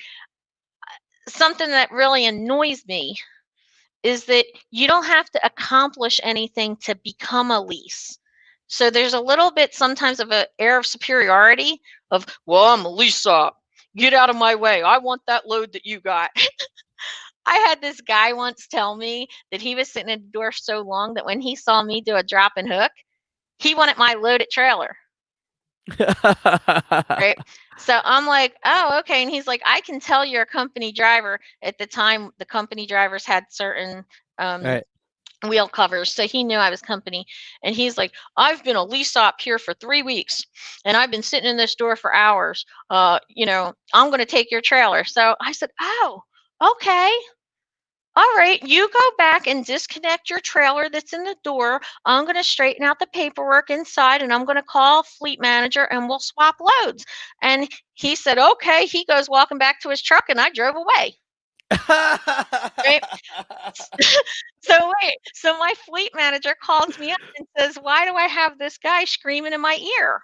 something that really annoys me is that you don't have to accomplish anything to become a lease. So there's a little bit sometimes of an air of superiority of, well, I'm a lease op. Get out of my way. I want that load that you got. I had this guy once tell me that he was sitting at the door so long that when he saw me do a drop and hook, He wanted my loaded trailer. Right. So I'm like, oh, okay. And he's like, I can tell you're a company driver. At the time, the company drivers had certain Right. wheel covers. So he knew I was company. And he's like, I've been a lease op here for 3 weeks and I've been sitting in this door for hours. I'm going to take your trailer. So I said, oh, okay. All right, you go back and disconnect your trailer that's in the door. I'm going to straighten out the paperwork inside and I'm going to call fleet manager and we'll swap loads. And he said, okay. He goes walking back to his truck and I drove away. Right. So my fleet manager calls me up and says, why do I have this guy screaming in my ear?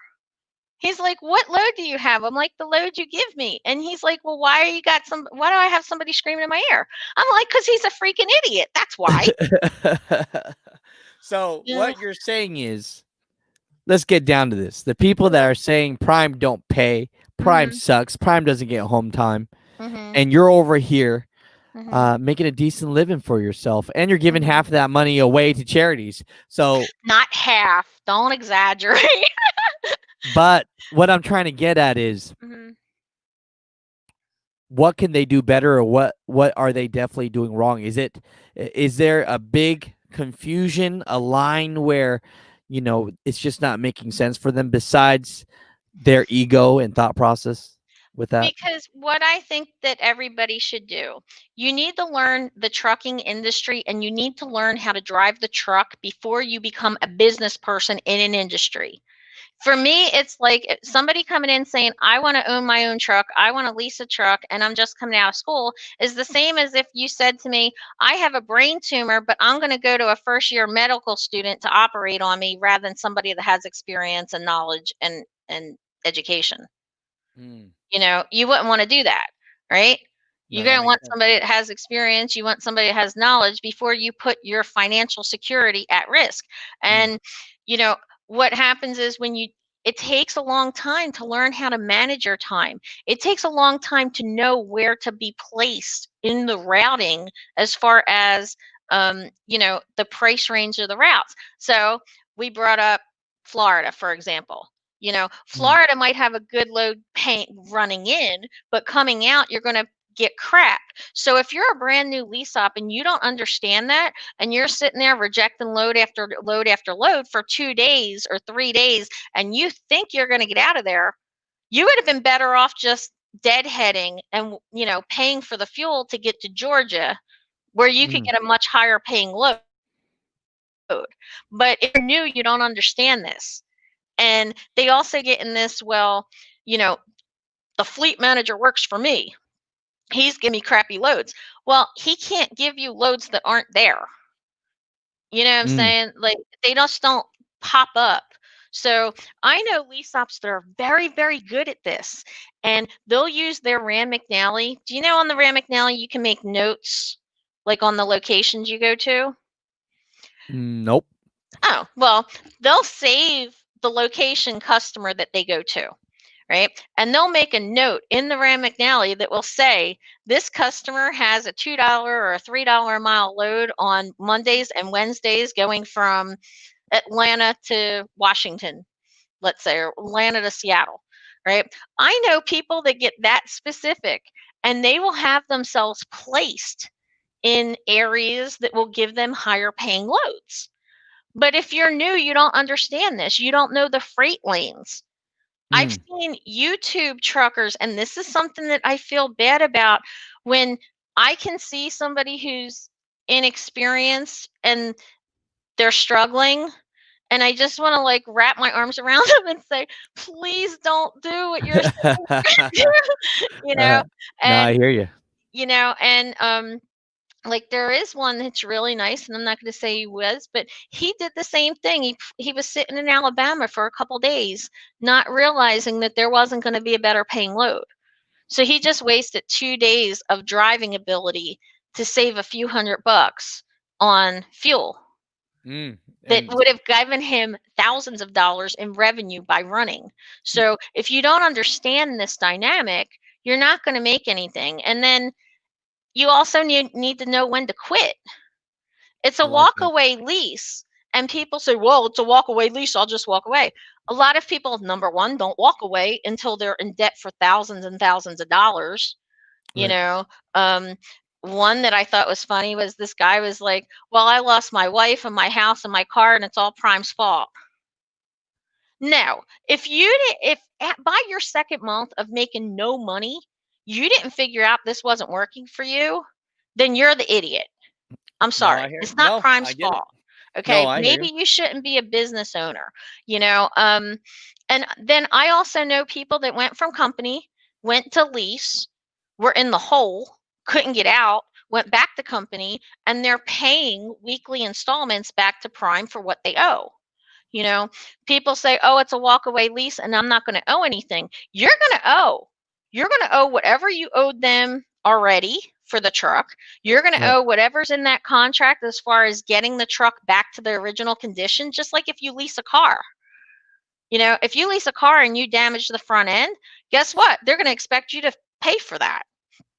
He's like, what load do you have? I'm like, the load you give me. And he's like, well, why do I have somebody screaming in my ear? I'm like, because he's a freaking idiot. That's why. So what you're saying is, let's get down to this. The people that are saying Prime don't pay, Prime sucks, Prime doesn't get home time, and you're over here making a decent living for yourself, and you're giving half of that money away to charities. So not half. Don't exaggerate. But what I'm trying to get at is, what can they do better, or what are they definitely doing wrong? Is there a big confusion, a line where, it's just not making sense for them besides their ego and thought process with that? Because what I think that everybody should do, you need to learn the trucking industry and you need to learn how to drive the truck before you become a business person in an industry. For me, it's like somebody coming in saying, I want to own my own truck, I want to lease a truck, and I'm just coming out of school, is the same as if you said to me, I have a brain tumor, but I'm going to go to a first-year medical student to operate on me rather than somebody that has experience and knowledge and education. You wouldn't want to do that, right? You're going to want somebody that has experience. You want somebody that has knowledge before you put your financial security at risk. And, what happens is it takes a long time to learn how to manage your time. It takes a long time to know where to be placed in the routing as far as, the price range of the routes. So we brought up Florida, for example. Florida might have a good load running in, but coming out, you're going to get crap. So if you're a brand new lease op and you don't understand that, and you're sitting there rejecting load after load after load for 2 days or 3 days, and you think you're going to get out of there, you would have been better off just deadheading and, paying for the fuel to get to Georgia, where you could get a much higher paying load. But if you're new, you don't understand this. And they also get in this, well, the fleet manager works for me. He's giving me crappy loads. Well, he can't give you loads that aren't there. You know what I'm saying? Like, they just don't pop up. So I know lease ops that are very, very good at this, and they'll use their Rand McNally. Do you know on the Rand McNally you can make notes, like on the locations you go to? Nope. Oh, well, they'll save the location customer that they go to, right? And they'll make a note in the Rand McNally that will say, this customer has a $2 or a $3 a mile load on Mondays and Wednesdays going from Atlanta to Washington, let's say, or Atlanta to Seattle, right? I know people that get that specific, and they will have themselves placed in areas that will give them higher paying loads. But if you're new, you don't understand this. You don't know the freight lanes. I've seen YouTube truckers, and this is something that I feel bad about, when I can see somebody who's inexperienced and they're struggling, and I just want to wrap my arms around them and say, please don't do what you're saying. No, I hear you. There is one that's really nice, and I'm not going to say he was, but he did the same thing. He was sitting in Alabama for a couple days, not realizing that there wasn't going to be a better paying load. So he just wasted 2 days of driving ability to save a few $100 on fuel that would have given him thousands of dollars in revenue by running. So if you don't understand this dynamic, you're not going to make anything. And then you also need to know when to quit. It's a walk away lease. And people say, well, it's a walk away lease, I'll just walk away. A lot of people, number one, don't walk away until they're in debt for thousands and thousands of dollars. You Right. know, one that I thought was funny was this guy was like, well, I lost my wife and my house and my car, and it's all Prime's fault. No, if by your second month of making no money, you didn't figure out this wasn't working for you, then you're the idiot. I'm No, I sorry. hear. It's not No, Prime's I get it. fault. No, Okay, I hear you. maybe you shouldn't be a business owner, you know. And then I also know people that went from company, went to lease, were in the hole, couldn't get out, went back to company, and they're paying weekly installments back to Prime for what they owe. You know, people say, oh, it's a walk away lease and I'm not going to owe anything. You're going to owe. You're going to owe whatever you owed them already for the truck. You're going to Right. owe whatever's in that contract as far as getting the truck back to the original condition, just like if you lease a car. You know, if you lease a car and you damage the front end, guess what? They're going to expect you to pay for that.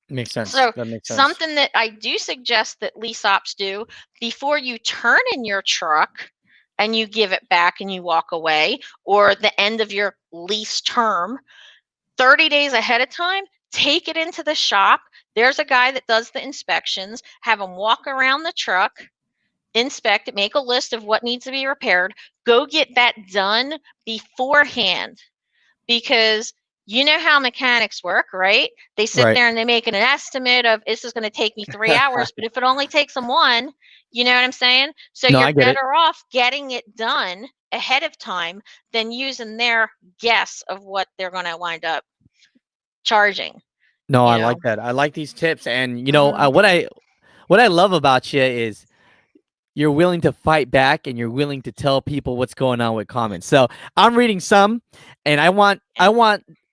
Makes sense. So That makes sense. something that I do suggest that lease ops do before you turn in your truck and you give it back and you walk away, or the end of your lease term, 30 days ahead of time, take it into the shop. There's a guy that does the inspections. Have him walk around the truck, inspect it, make a list of what needs to be repaired. Go get that done beforehand, because you know how mechanics work, right? They sit Right. there and they make an estimate of this is going to take me 3 hours, but if it only takes them one, you know what I'm saying? So No, you're I get it. better off getting it done ahead of time than using their guess of what they're going to wind up charging, No, you I know? like that. I like these tips, and Hmm. what I love about you is you're willing to fight back and you're willing to tell people what's going on with comments. So I'm reading some, and I want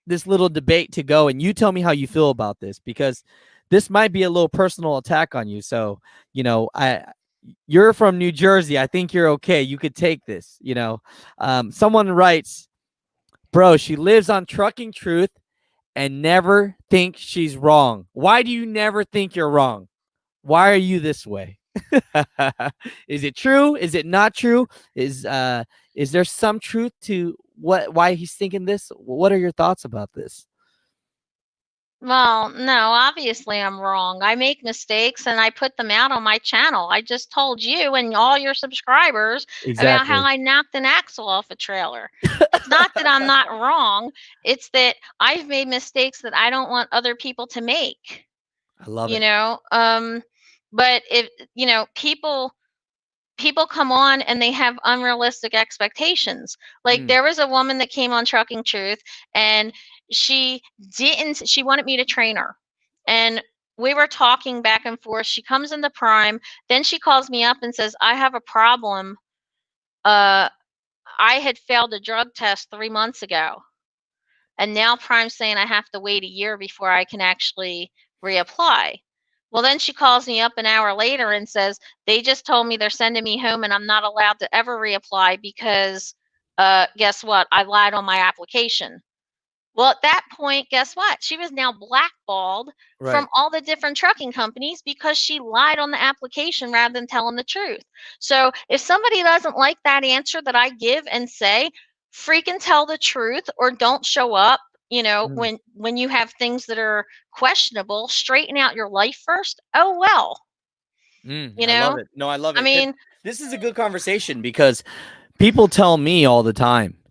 this little debate to go, and you tell me how you feel about this, because this might be a little personal attack on you. So you're from New Jersey. I think you're okay. You could take this. Someone writes, "Bro, she lives on Trucking Truth and never thinks she's wrong. Why do you never think you're wrong? Why are you this way?" Is it true? Is it not true? Is there some truth to why he's thinking this? What are your thoughts about this? Well, no, obviously I'm wrong. I make mistakes and I put them out on my channel. I just told you and all your subscribers about how Exactly. I knocked an axle off a trailer. It's not that I'm not wrong, it's that I've made mistakes that I don't want other people to make, I love you it. know? But if, people come on and they have unrealistic expectations. Like Mm, there was a woman that came on Trucking Truth, and she wanted me to train her. And we were talking back and forth. She comes into Prime, then she calls me up and says, I have a problem. Uh I had failed a drug test 3 months ago. And now Prime's saying I have to wait a year before I can actually reapply. Well, then she calls me up an hour later and says, they just told me they're sending me home and I'm not allowed to ever reapply because guess what? I lied on my application. Well, at that point, guess what? She was now blackballed from right. all the different trucking companies because she lied on the application rather than telling the truth. So if somebody doesn't like that answer that I give and say, freaking tell the truth or don't show up, Mm, when you have things that are questionable, straighten out your life first. Oh well, you I love know? it. No, I love I it. 'Cause mean, this is a good conversation, because people tell me all the time,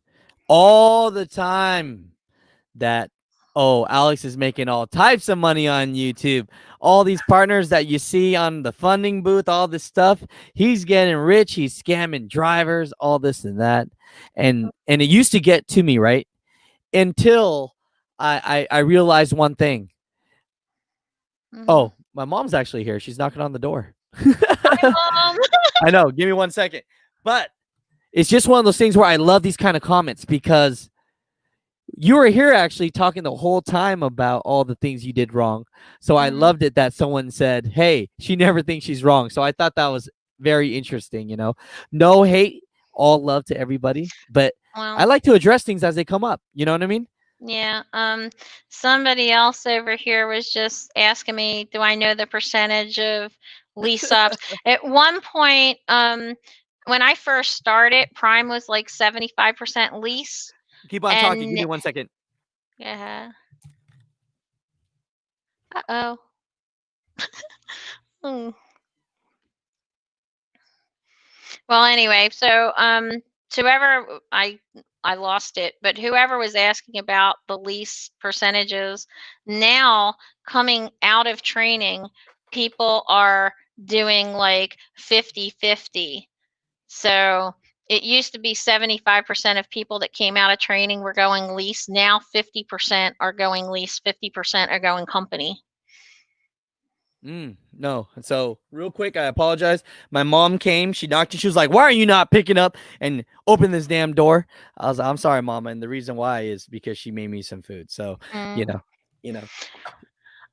that, oh, Alex is making all types of money on YouTube. All these partners that you see on the funding booth, all this stuff, he's getting rich, he's scamming drivers, all this and that. And it used to get to me, right? Until I realized one thing. mhm. Oh, my mom's actually here. She's knocking on the door. um, I know. Give me 1 second. But it's just one of those things where I love these kind of comments, because you were here actually talking the whole time about all the things you did wrong. So I mhm. loved it that someone said, "Hey, she never thinks she's wrong." So I thought that was very interesting. No hate, all love to everybody. But I Well, like to address things as they come up. You know what I mean? yeah, somebody else over here was just asking me, do I know the percentage of lease ups? At one point, when I first started, Prime was like 75% lease. Keep on talking. Give me 1 second. Yeah. Uh-oh. Hmm. Well, anyway, so whoever I lost it, but whoever was asking about the lease percentages, now coming out of training, people are doing like 50-50. So it used to be 75% of people that came out of training were going lease. Now 50% are going lease, 50% are going company. No. So real quick, I apologize. My mom came. She knocked and she was like, "Why are you not picking up and open this damn door?" I was like, "I'm sorry, Mama." And the reason why is because she made me some food. So you know,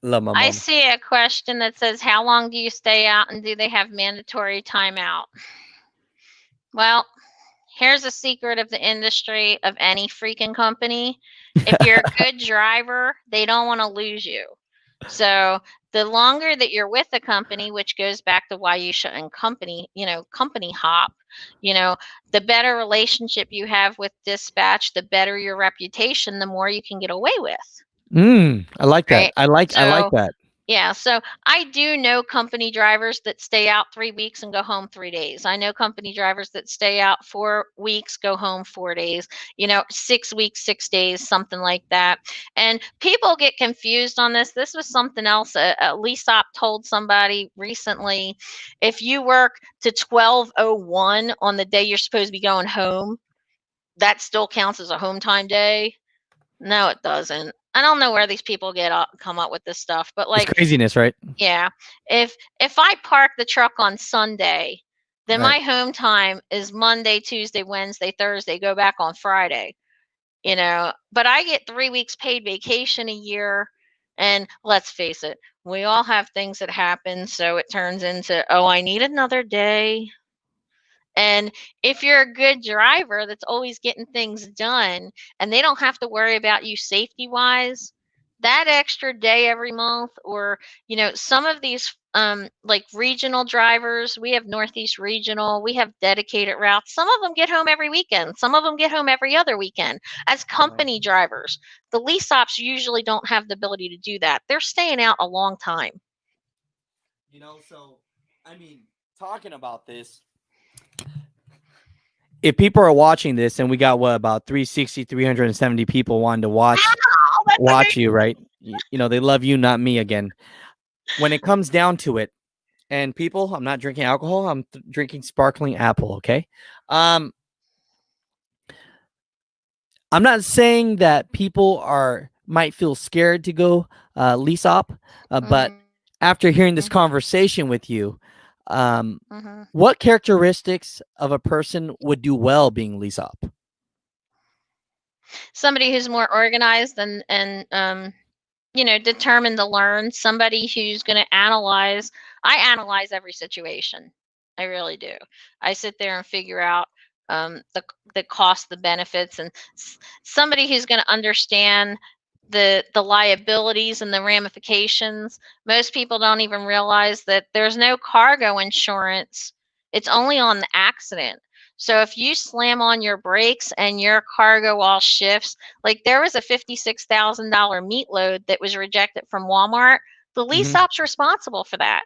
love my I mom. see a question that says, how long do you stay out and do they have mandatory timeout? Well, here's a secret of the industry of any freaking company. If you're a good driver, they don't want to lose you. So the longer that you're with the company, which goes back to why you shouldn't company hop, the better relationship you have with dispatch, the better your reputation, the more you can get away with. I like that. Right. I like So that. yeah, so I do know company drivers that stay out 3 weeks and go home 3 days. I know company drivers that stay out 4 weeks, go home 4 days, 6 weeks, 6 days, something like that. And people get confused on this. This was something else. A lease op told somebody recently, if you work to 12:01 on the day you're supposed to be going home, that still counts as a home time day. No, it doesn't. I don't know where these people come up with this stuff, but It's like, craziness, right? yeah, if I park the truck on Sunday, then Right. my home time is Monday, Tuesday, Wednesday, Thursday, go back on Friday, but I get 3 weeks paid vacation a year. And let's face it, we all have things that happen. So it turns into, oh, I need another day. And if you're a good driver that's always getting things done and they don't have to worry about you safety wise, that extra day every month, or, some of these like regional drivers, we have Northeast Regional, we have dedicated routes. Some of them get home every weekend, some of them get home every other weekend as company drivers. The lease ops usually don't have the ability to do that. They're staying out a long time. So I mean, talking about this, if people are watching this and we got about 370 people wanting to watch you, right? They love you, not me again. When it comes down to it, and people, I'm not drinking alcohol, I'm drinking sparkling apple, okay? I'm not saying that people might feel scared to go lease op, but after hearing this conversation with you, what characteristics of a person would do well being lease op? Somebody who's more organized and determined to learn. Somebody who's going to analyze. I analyze every situation. I really do. I sit there and figure out the cost, the benefits, and somebody who's going to understand the liabilities and the ramifications. Most people don't even realize that there's no cargo insurance. It's only on the accident. So if you slam on your brakes and your cargo all shifts, like there was a $56,000 meat load that was rejected from Walmart, the lease op's responsible for that.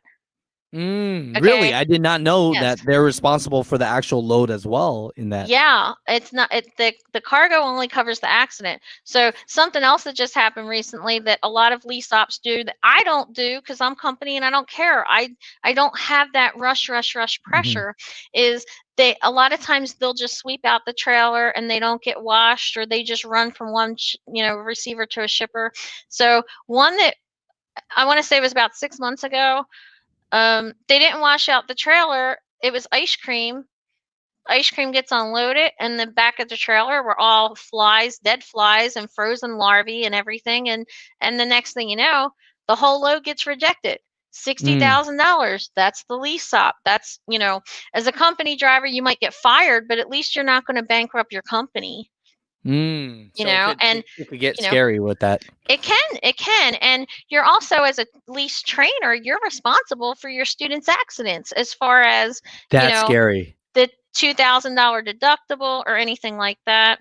Really? I did not know Yes. that they're responsible for the actual load as well in that. Yeah, it's not the cargo only covers the accident. So something else that just happened recently that a lot of lease ops do that I don't do because I'm company and I don't care. I don't have that rush pressure. Is a lot of times they'll just sweep out the trailer and they don't get washed, or they just run from one receiver to a shipper. So one that I want to say was about 6 months ago, they didn't wash out the trailer. It was ice cream. Ice cream gets unloaded, and the back of the trailer were all flies, dead flies, and frozen larvae and everything. And the next thing you know, the whole load gets rejected. $60,000. That's the lease op. That's, as a company driver, you might get fired, but at least you're not going to bankrupt your company. And it could get you know, scary with that. It can. And you're also, as a lease trainer, you're responsible for your students' accidents as far as, That's scary. The $2,000 deductible or anything like that.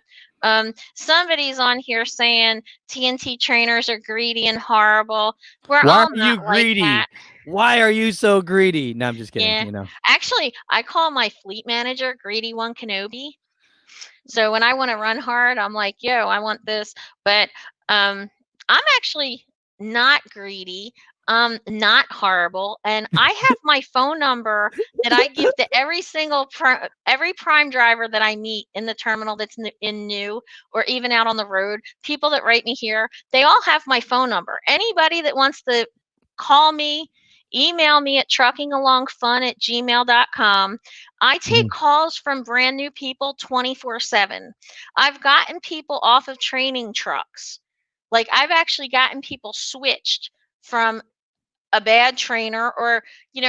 Somebody's on here saying TNT trainers are greedy and horrible. We're Why all are you not like that. greedy? Why are you so greedy? No, I'm just kidding. Yeah. Actually, I call my fleet manager Greedy One Kenobi. So when I want to run hard, I'm like, yo, I want this. But I'm actually not greedy. Not horrible. And I have my phone number that I give to every single every prime driver that I meet in the terminal that's in new or even out on the road. People that write me here, they all have my phone number. Anybody that wants to call me, email me at truckingalongfun@gmail.com. I take calls from brand new people 24/7. I've gotten people off of training trucks. Like I've actually gotten people switched from a bad trainer, or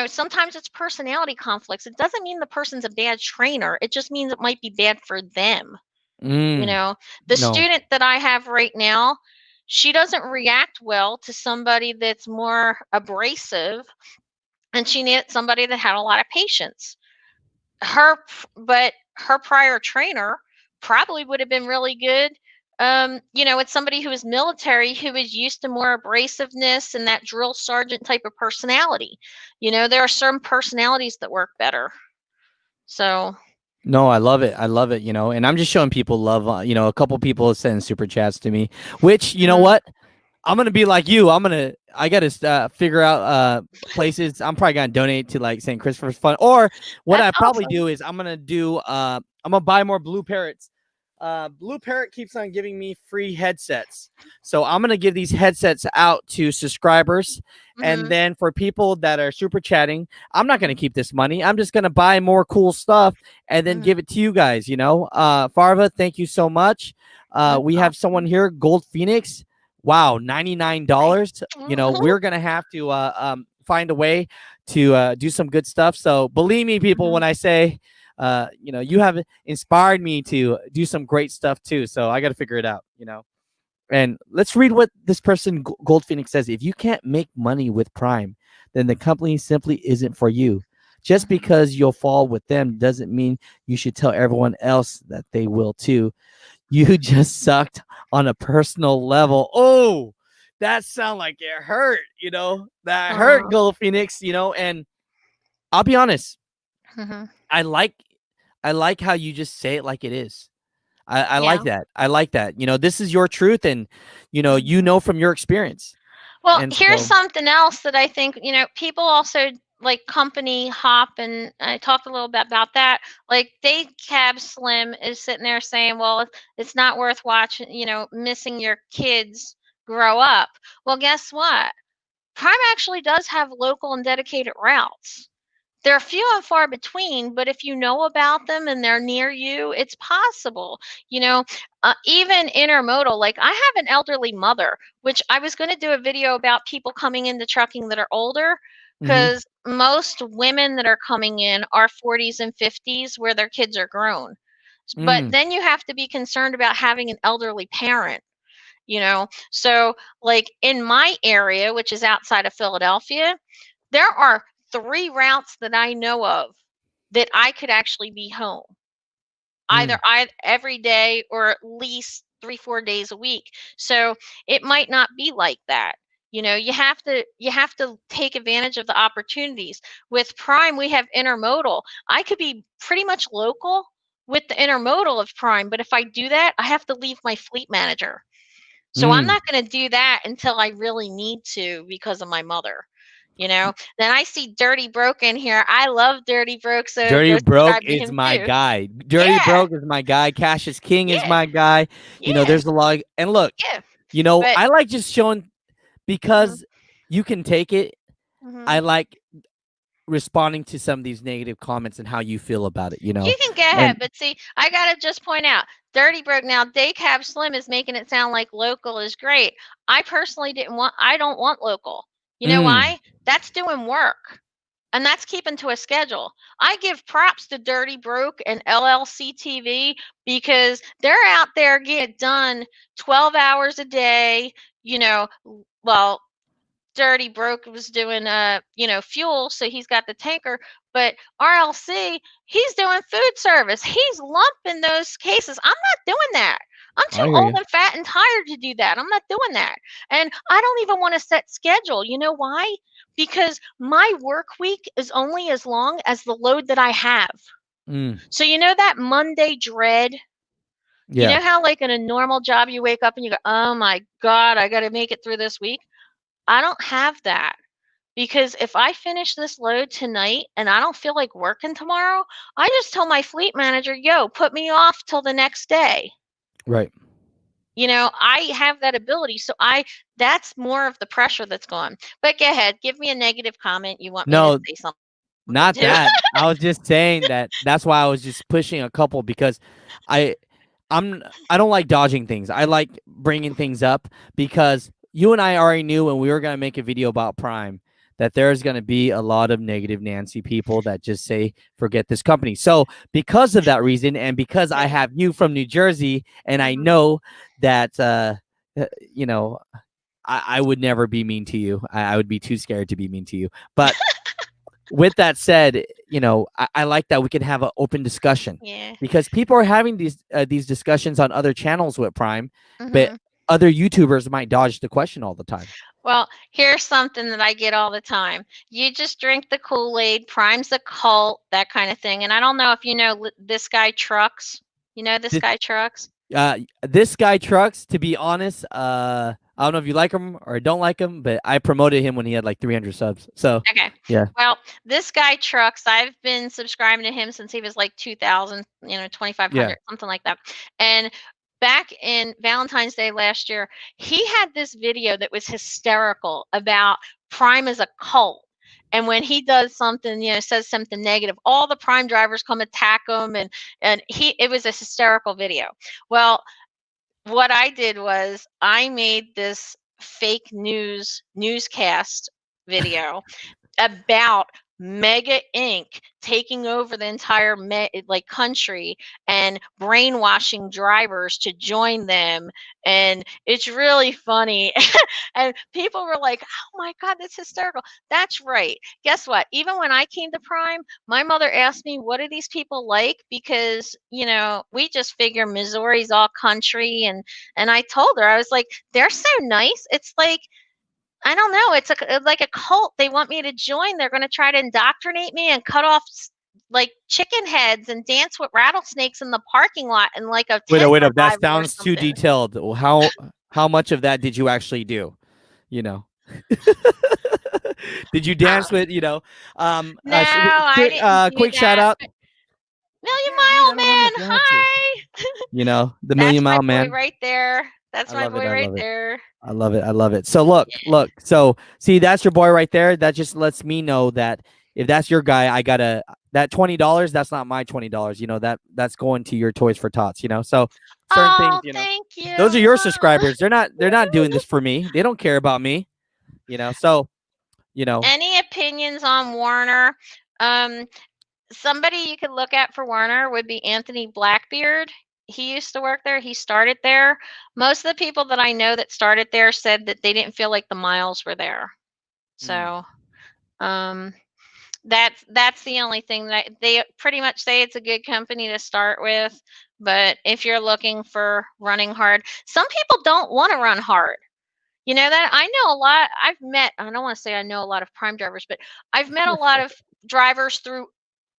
sometimes it's personality conflicts. It doesn't mean the person's a bad trainer. It just means it might be bad for them. The No. student that I have right now, she doesn't react well to somebody that's more abrasive, and she needed somebody that had a lot of patience. But her prior trainer probably would have been really good. It's somebody who is military, who is used to more abrasiveness and that drill sergeant type of personality. There are certain personalities that work better. So. No, I love it. I love it. And I'm just showing people love. A couple people send super chats to me, which, you know what? I'm going to be like you. I got to figure out places. I'm probably going to donate to like St. Christopher's Fund, or what I probably do is I'm going to buy more Blue Parrots. Blue Parrot keeps on giving me free headsets. So I'm going to give these headsets out to subscribers. And then for people that are super chatting, I'm not going to keep this money. I'm just going to buy more cool stuff and then give it to you guys. Farva, thank you so much. We have someone here, Gold Phoenix. Wow, $99. We're going to have to find a way to do some good stuff. So believe me, people, when I say, you have inspired me to do some great stuff too. So I got to figure it out, And let's read what this person, Gold Phoenix, says. If you can't make money with Prime, then the company simply isn't for you. Just because you'll fall with them doesn't mean you should tell everyone else that they will too. You just sucked on a personal level. Oh, that sound like it hurt, that hurt, Gold Phoenix, and I'll be honest. I like how you just say it like it is. I like that. I like that. This is your truth, and from your experience. Well, and here's something else that I think, people also like company hop, and I talked a little bit about that. Like Day Cab Slim is sitting there saying, well, it's not worth watching, missing your kids grow up. Well, guess what? Prime actually does have local and dedicated routes. They're few and far between, but if you know about them and they're near you, it's possible. Even intermodal, like I have an elderly mother, which I was going to do a video about people coming into trucking that are older, because most women that are coming in are 40s and 50s where their kids are grown. But then you have to be concerned about having an elderly parent. So like in my area, which is outside of Philadelphia, there are 3 routes that I know of that I could actually be home either every day or at least 3-4 days a week. So it might not be like that. You have to take advantage of the opportunities. With Prime, we have intermodal. I could be pretty much local with the intermodal of Prime, but if I do that, I have to leave my fleet manager. So I'm not going to do that until I really need to because of my mother. Then I see Dirty Broke in here. I love Dirty Broke. So Dirty Broke is my guy. Dirty Broke is my guy. Cassius King is my guy. There's a lot. And look, I like just showing, because you can take it. I like responding to some of these negative comments and how you feel about it. You can go ahead, but see, I gotta just point out, Dirty Broke. Now, Day Cab Slim is making it sound like local is great. I personally I don't want local. You know why? That's doing work, and that's keeping to a schedule. I give props to Dirty Broke and LLC TV because they're out there getting it done 12 hours a day, well, Dirty Broke was doing fuel, so he's got the tanker. But RLC, he's doing food service. He's lumping those cases. I'm not doing that. I'm too I hear old you. and fat and tired to do that. I'm not doing that. And I don't even want to set schedule. You know why? Because my work week is only as long as the load that I have. Mm, So you know that Monday dread? You yeah. know how like in a normal job you wake up and you go, "Oh my God, I got to make it through this week." I don't have that. Because if I finish this load tonight and I don't feel like working tomorrow, I just tell my fleet manager, "Yo, put me off till the next day." Right. I have that ability. So that's more of the pressure that's gone. But go ahead, give me a negative comment. You want me to No, say something not too? that. I was just saying that's why I was just pushing a couple because I I don't like dodging things. I like bringing things up because you and I already knew when we were going to make a video about Prime that there's going to be a lot of negative Nancy people that just say forget this company. So, because of that reason and because I Yeah. have you from New Jersey and I Mhm. know that you know, I would never be mean to you. I would be too scared to be mean to you. But with that said, I like that we can have an open discussion Yeah. because people are having these discussions on other channels with Prime, but Mhm. other YouTubers might dodge the question all the time. Well, here's something that I get all the time. You just drink the Kool-Aid, Prime's a cult, that kind of thing. And I don't know if you know This Guy Trucks. You know This This, Guy Trucks? this guy Trucks, to be honest, I don't know if you like him or don't like him, but I promoted him when he had like 300 subs. So Okay. yeah, Well, This Guy Trucks, I've been subscribing to him since he was like 2000, yeah, 2500, something like that. And back in Valentine's Day last year, he had this video that was hysterical about Prime as a cult. And when he does something, says something negative, all the Prime drivers come attack him, and it was a hysterical video. Well, what I did was I made this fake newscast video about Mega Inc. taking over the entire country and brainwashing drivers to join them, and it's really funny. And people were like, "Oh my God, that's hysterical!" That's right. Guess what? Even when I came to Prime, my mother asked me, "What are these people like?" Because we just figure Missouri's all country, and I told her, I was like, "They're so nice. It's like." I don't know. It's like a cult. They want me to join. They're going to try to indoctrinate me and cut off like chicken heads and dance with rattlesnakes in the parking lot and like a wait tent up, wait up. That revival or sounds too something. detailed. How much of that did you actually do? You know, did you dance with No, I didn't do quick shout that. out. But You Million can, dude. Mile I don't mind Man, if you want to. hi. The That's Million my Mile boy Man. right there. That's I my love it. boy I right love it. there. I love it. I love it. So look. So see, that's your boy right there. That just lets me know that if that's your guy, I gotta that $20. That's not my $20. That's going to your Toys for Tots. So certain things. Oh, thank you. Those are your subscribers. They're not doing this for me. They don't care about me. So Any opinions on Warner? Somebody you could look at for Warner would be Anthony Blackbeard. He used to work there. He started there. Most of the people that I know that started there said that they didn't feel like the miles were there. So, um, that's the only thing that they pretty much say it's a good company to start with. But if you're looking for running hard, some people don't want to run hard. You know that I know a lot. I don't want to say I know a lot of Prime drivers, but I've met a lot of drivers through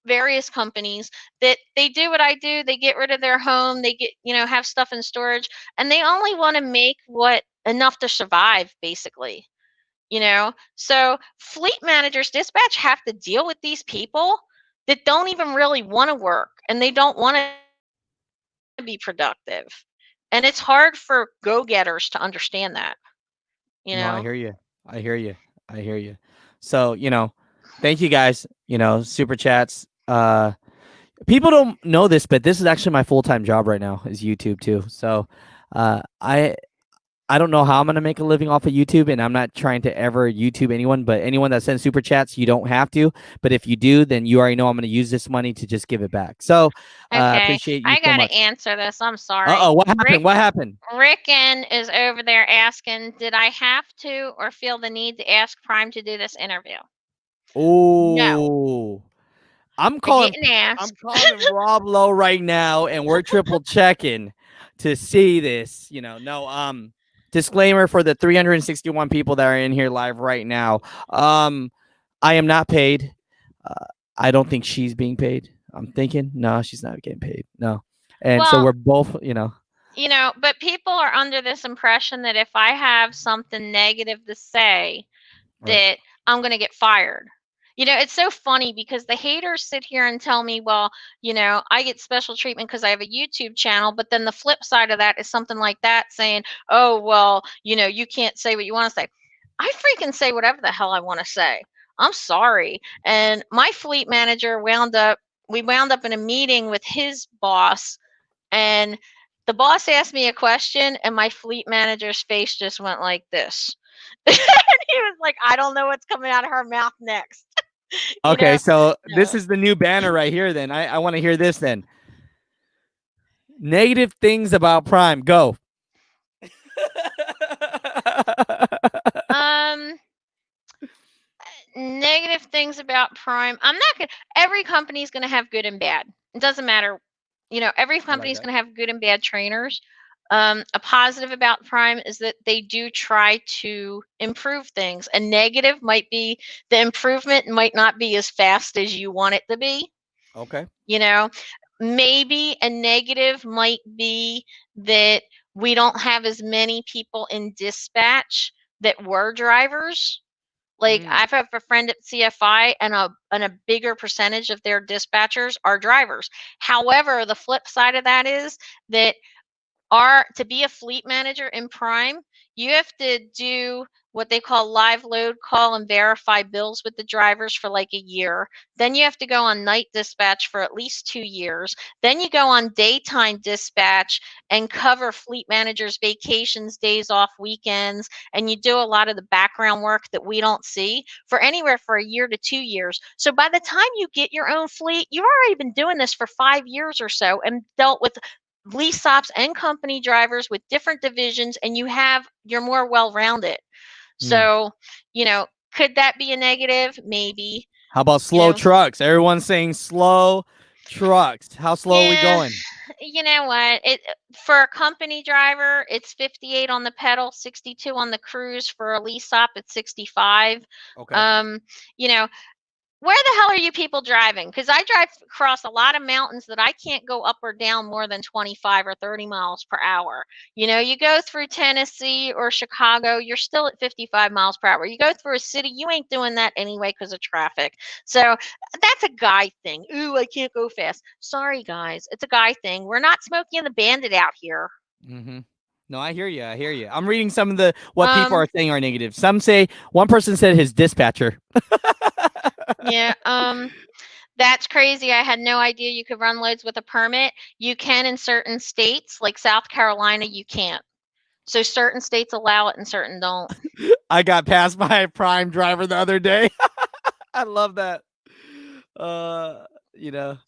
various companies that they do what I do. They get rid of their home, they have stuff in storage, and they only want to make what enough to survive, basically. So fleet managers, dispatch have to deal with these people that don't even really want to work and they don't want to be productive. And it's hard for go-getters to understand that, you No, I know. hear you. I hear you. I hear you. So, thank you guys, super chats. People don't know this, but this is actually my full-time job right now is YouTube too. So, I I don't know how I'm gonna make a living off of YouTube, and I'm not trying to ever YouTube anyone, but anyone that sends super chats, you don't have to. But if you do, then you already know I'm gonna use this money to just give it back. So I Okay, appreciate you I so gotta much. answer this. I'm Uh-oh, sorry. what happened? What happened? Rickon is over there asking, did I have to or feel the need to ask Prime to do this interview? No, Oh, I'm I calling didn't ask. I'm calling Rob Lowe right now, and we're triple checking to see this. No, disclaimer for the 361 people that are in here live right now. I am not paid. Uh, I don't think she's being paid. I'm thinking, no, she's not getting paid. No. And so Well, we're both, but people are under this impression that if I have something negative to say, right. that I'm going to get fired. It's so funny because the haters sit here and tell me, well, I get special treatment because I have a YouTube channel. But then the flip side of that is something like that saying, oh, well, you can't say what you want to say. I freaking say whatever the hell I want to say. I'm sorry. And my fleet manager we wound up in a meeting with his boss, and the boss asked me a question, and my fleet manager's face just went like this. And he was like, I don't know what's coming out of her mouth next. you Okay, know, so this no. is the new banner right here then. I want to hear this then. Negative things about Prime. Go. Um, Negative things about Prime. I'm not gonna. Every company is gonna have good and bad. It doesn't matter. Every I company like is that. gonna have good and bad trainers. A positive about Prime is that they do try to improve things. A negative might be the improvement might not be as fast as you want it to be. Okay. You know, maybe a negative might be that we don't have as many people in dispatch that were drivers. Like Mm, I've a friend at CFI, and a bigger percentage of their dispatchers are drivers. However, the flip side of that is that to be a fleet manager in Prime, you have to do what they call live load call and verify bills with the drivers for like a year. Then you have to go on night dispatch for at least 2 years. Then you go on daytime dispatch and cover fleet managers' vacations, days off, weekends, and you do a lot of the background work that we don't see for anywhere for a year to 2 years. So by the time you get your own fleet, you've already been doing this for 5 years or so and dealt with lease ops and company drivers with different divisions, and you're more well-rounded. mm. So, could that be a negative? Maybe. How about You slow know, trucks? Everyone's saying slow trucks. How slow are we yeah, going? you know what? It For a company driver, it's 58 on the pedal, 62 on the cruise. For a lease op, it's 65. Okay. Um, you know, Where the hell are you people driving? Because I drive across a lot of mountains that I can't go up or down more than 25 or 30 miles per hour. You go through Tennessee or Chicago, you're still at 55 miles per hour. You go through a city, you ain't doing that anyway because of traffic. So that's a guy thing. Ooh, I can't go fast. Sorry, guys. It's a guy thing. We're not Smokey and the Bandit out here. Mm-hmm. No, I hear you. I hear you. I'm reading some of what people Um, are saying are negative. Some say one person said his dispatcher. yeah. That's crazy. I had no idea you could run loads with a permit. You can in certain states, like South Carolina, you can't. So certain states allow it and certain don't. I got passed by a Prime driver the other day. I love that. Uh, you know,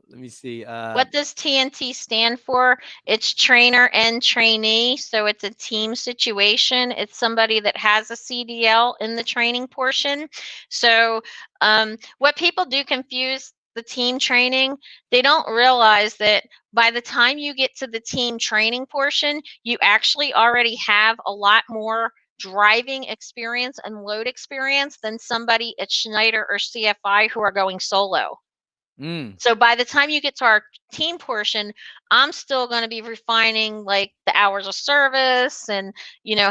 let me see. What does TNT stand for? It's trainer and trainee. So it's a team situation. It's somebody that has a CDL in the training portion. So what people do confuse the team training, they don't realize that by the time you get to the team training portion, you actually already have a lot more driving experience and load experience than somebody at Schneider or CFI who are going solo. Mm, So by the time you get to our team portion, I'm still going to be refining like the hours of service and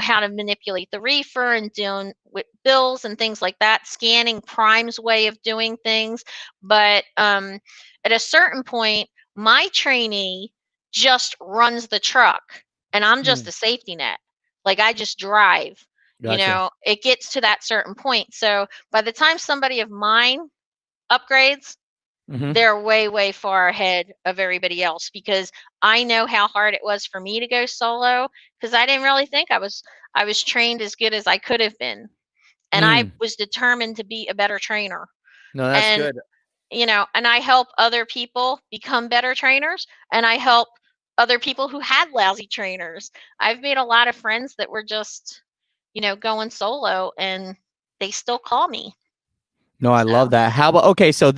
how to manipulate the reefer and dealing with bills and things like that, scanning Prime's way of doing things. But at a certain point, my trainee just runs the truck and I'm just mm. a safety net. Like I just drive. Gotcha. It gets to that certain point. So by the time somebody of mine upgrades, they're way, way far ahead of everybody else, because I know how hard it was for me to go solo, because I didn't really think I was trained as good as I could have been. And I was determined to be a better trainer. No, that's And, good. and I help other people become better trainers, and I help other people who had lousy trainers. I've made a lot of friends that were just, going solo, and they still call me. No, I love So, that. How about, okay, so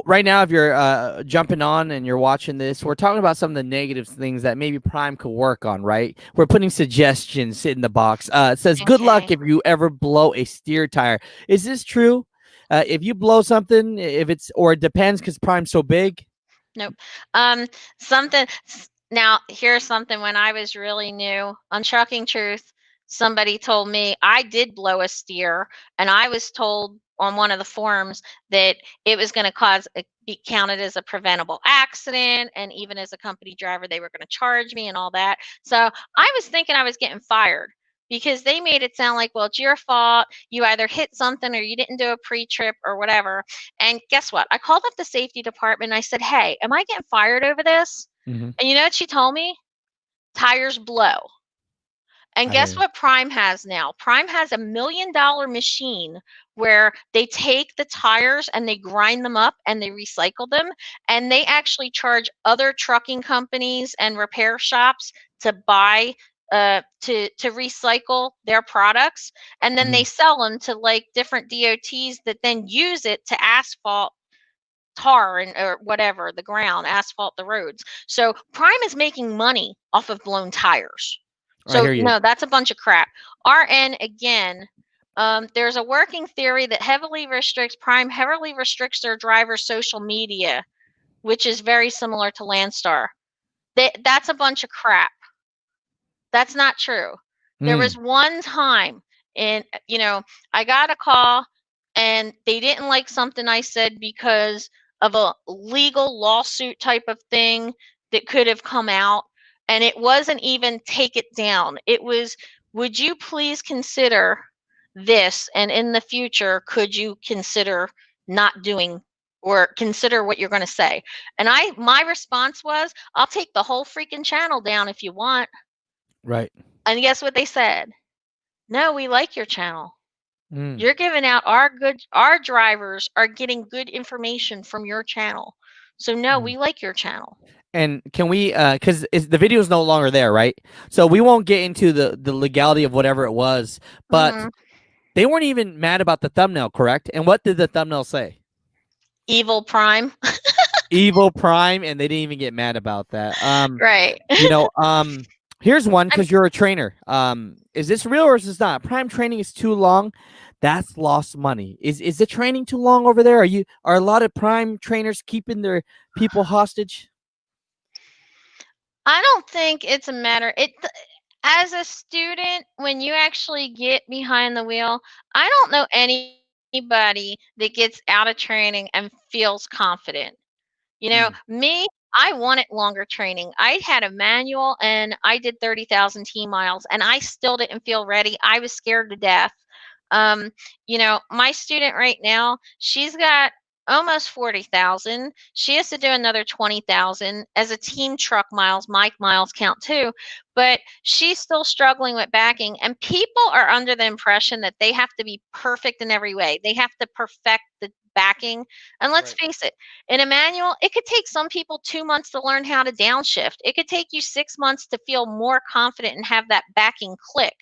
right now, if you're jumping on and you're watching this, we're talking about some of the negative things that maybe Prime could work on, right? We're putting suggestions in the box. It says, good luck okay. if you ever blow a steer tire. Is this true? If you blow something, or it depends because Prime's so big. Nope. Something now, here's something. When I was really new on Shocking Truth, somebody told me I did blow a steer, and I was told on one of the forums that it was going to be counted as a preventable accident, and even as a company driver, they were going to charge me and all that. So I was thinking I was getting fired, because they made it sound like, well, it's your fault. You either hit something or you didn't do a pre-trip or whatever. And guess what? I called up the safety department and I said, hey, am I getting fired over this? And you know what she told me? Tires blow. And guess what Prime has now? Prime has $1 million machine where they take the tires and they grind them up and they recycle them. And they actually charge other trucking companies and repair shops to buy to recycle their products. And then they sell them to like different DOTs that then use it to asphalt tar and or whatever, the ground, asphalt the roads. So Prime is making money off of blown tires. I hear So you. no, that's a bunch of crap. RN again. There's a working theory that Prime heavily restricts their drivers' social media, which is very similar to Landstar. That's a bunch of crap. That's not true. There was one time, and I got a call and they didn't like something I said because of a legal lawsuit type of thing that could have come out. And it wasn't even take it down. It was, would you please consider this? And in the future, could you consider not doing or consider what you're going to say? And my response was, I'll take the whole freaking channel down if you want. Right. And guess what they said? No, we like your channel. You're giving out our drivers are getting good information from your channel. So no, we like your channel. And can we, because the video is no longer there, right? So we won't get into the legality of whatever it was, but they weren't even mad about the thumbnail, correct? And what did the thumbnail say? Evil Prime. Evil Prime, and they didn't even get mad about that. Right. Here's one, because you're a trainer. Is this real or is this not? Prime training is too long. That's lost money. Is the training too long over there? Are a lot of Prime trainers keeping their people hostage? I don't think it's a matter. As a student, when you actually get behind the wheel, I don't know anybody that gets out of training and feels confident. Me, I wanted longer training. I had a manual and I did 30,000 T-miles and I still didn't feel ready. I was scared to death. My student right now, she's got almost 40,000. She has to do another 20,000 as a team truck miles. Mike miles count too, but she's still struggling with backing. And people are under the impression that they have to be perfect in every way. They have to perfect the backing. And let's face it, in a manual, it could take some people 2 months to learn how to downshift. It could take you 6 months to feel more confident and have that backing click.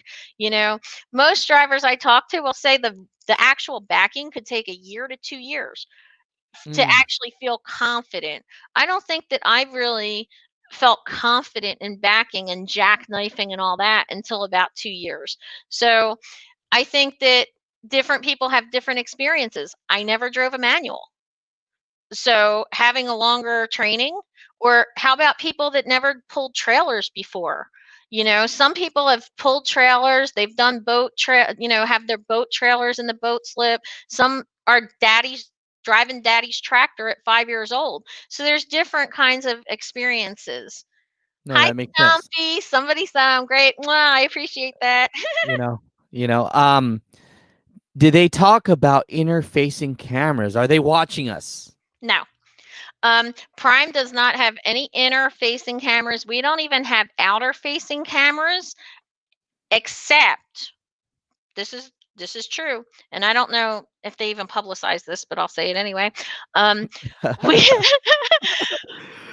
Most drivers I talk to will say the actual backing could take a year to 2 years to actually feel confident. I don't think that I really felt confident in backing and jackknifing and all that until about 2 years. So I think that different people have different experiences. I never drove a manual. So having a longer training, or how about people that never pulled trailers before? Some people have pulled trailers. They've done have their boat trailers in the boat slip. Some are driving daddy's tractor at 5 years old. So there's different kinds of experiences. No, Hi, that makes sense. Stumpy. Somebody sound great. Mwah, I appreciate that. Did they talk about interfacing cameras? Are they watching us? No. Prime does not have any inner facing cameras. We don't even have outer facing cameras, except this is true, and I don't know if they even publicize this, but I'll say it anyway.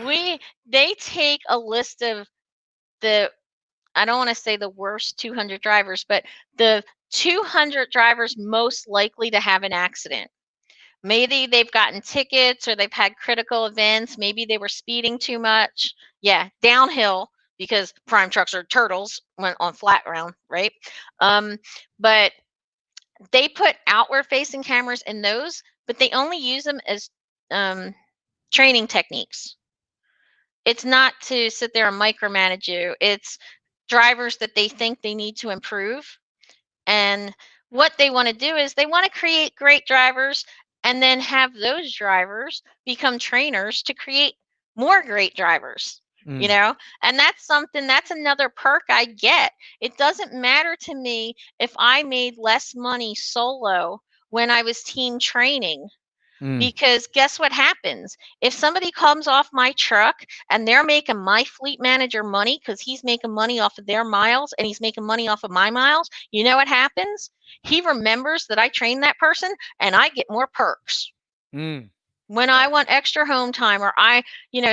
We they take a list of the, I don't want to say the worst 200 drivers, but the 200 drivers most likely to have an accident. Maybe they've gotten tickets or they've had critical events. Maybe they were speeding too much. Yeah, downhill, because prime trucks are turtles when on flat ground, right? But they put outward facing cameras in those, but they only use them as training techniques. It's not to sit there and micromanage you. It's drivers that they think they need to improve. And what they want to do is they want to create great drivers and then have those drivers become trainers to create more great drivers. You know, and that's something, that's another perk I get. It doesn't matter to me if I made less money solo when I was team training, because guess what happens? If somebody comes off my truck and they're making my fleet manager money because he's making money off of their miles and he's making money off of my miles, you know what happens? He remembers that I trained that person and I get more perks. When I want extra home time, or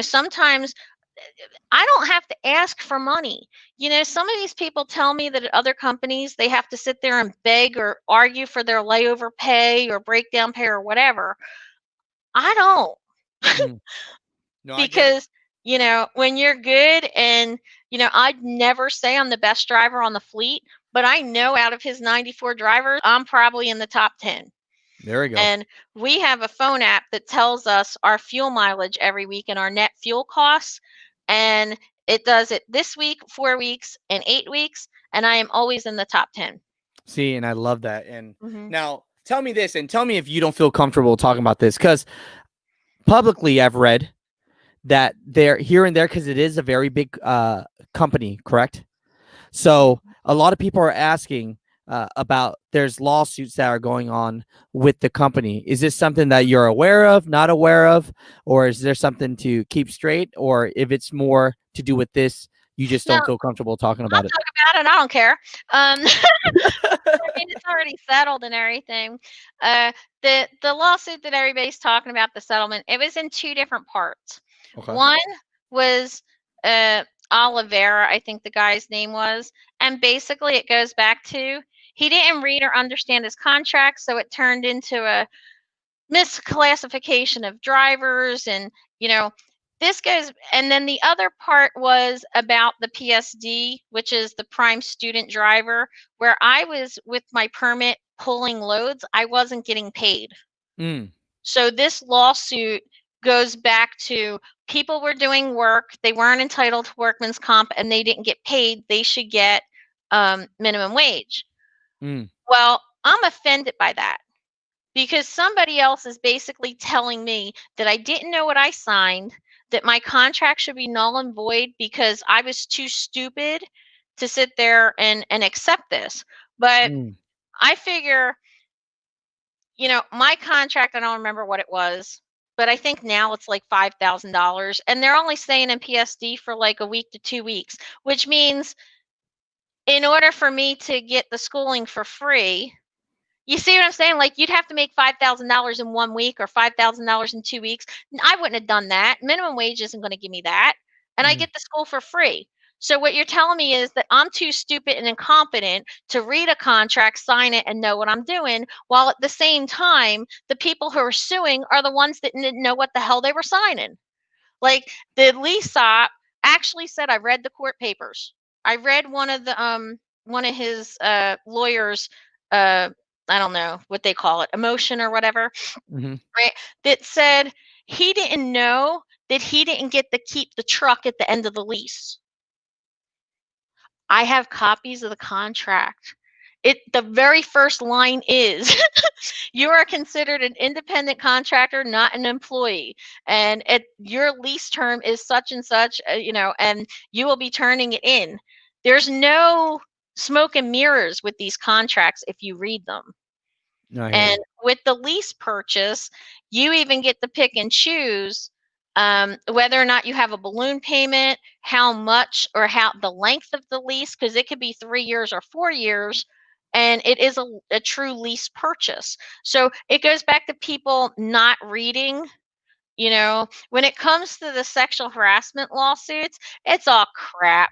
sometimes I don't have to ask for money. Some of these people tell me that at other companies, they have to sit there and beg or argue for their layover pay or breakdown pay or whatever. I don't. No, Because, when you're good, and, I'd never say I'm the best driver on the fleet, but I know out of his 94 drivers, I'm probably in the top 10. There we go. And we have a phone app that tells us our fuel mileage every week and our net fuel costs. And it does it this week, 4 weeks, and 8 weeks. And I am always in the top 10. See, and I love that. And now tell me this, and tell me if you don't feel comfortable talking about this, because publicly I've read that they're here and there, because it is a very big company, correct? So a lot of people are asking about, there's lawsuits that are going on with the company. Is this something that you're aware of, not aware of, or is there something to keep straight? Or if it's more to do with this, you just don't feel comfortable talking about it? I'll talk about it. I don't care. I mean, it's already settled and everything. The lawsuit that everybody's talking about, the settlement, it was in two different parts. Okay. One was Oliveira, I think the guy's name was, and basically it goes back to, he didn't read or understand his contract, so it turned into a misclassification of drivers, and this goes. And then the other part was about the PSD, which is the prime student driver, where I was with my permit pulling loads, I wasn't getting paid. So this lawsuit goes back to, people were doing work, they weren't entitled to workman's comp, and they didn't get paid. They should get minimum wage. Well, I'm offended by that, because somebody else is basically telling me that I didn't know what I signed, that my contract should be null and void because I was too stupid to sit there and accept this. But I figure, my contract, I don't remember what it was, but I think now it's like $5,000, and they're only staying in PSD for like a week to 2 weeks, which means in order for me to get the schooling for free, you see what I'm saying? Like, you'd have to make $5,000 in 1 week or $5,000 in 2 weeks. I wouldn't have done that. Minimum wage isn't going to give me that. And I get the school for free. So what you're telling me is that I'm too stupid and incompetent to read a contract, sign it, and know what I'm doing, while at the same time, the people who are suing are the ones that didn't know what the hell they were signing. Like, the lease op actually said, I read the court papers. I read one of his lawyers, I don't know what they call it, emotion or whatever, right? That said he didn't know that he didn't get to keep the truck at the end of the lease. I have copies of the contract. The very first line is, you are considered an independent contractor, not an employee. And your lease term is such and such, and you will be turning it in. There's no smoke and mirrors with these contracts if you read them. And with the lease purchase, You even get to pick and choose whether or not you have a balloon payment, how much, or how the length of the lease, because it could be 3 years or 4 years, and it is a true lease purchase. So it goes back to people not reading. When it comes to the sexual harassment lawsuits, it's all crap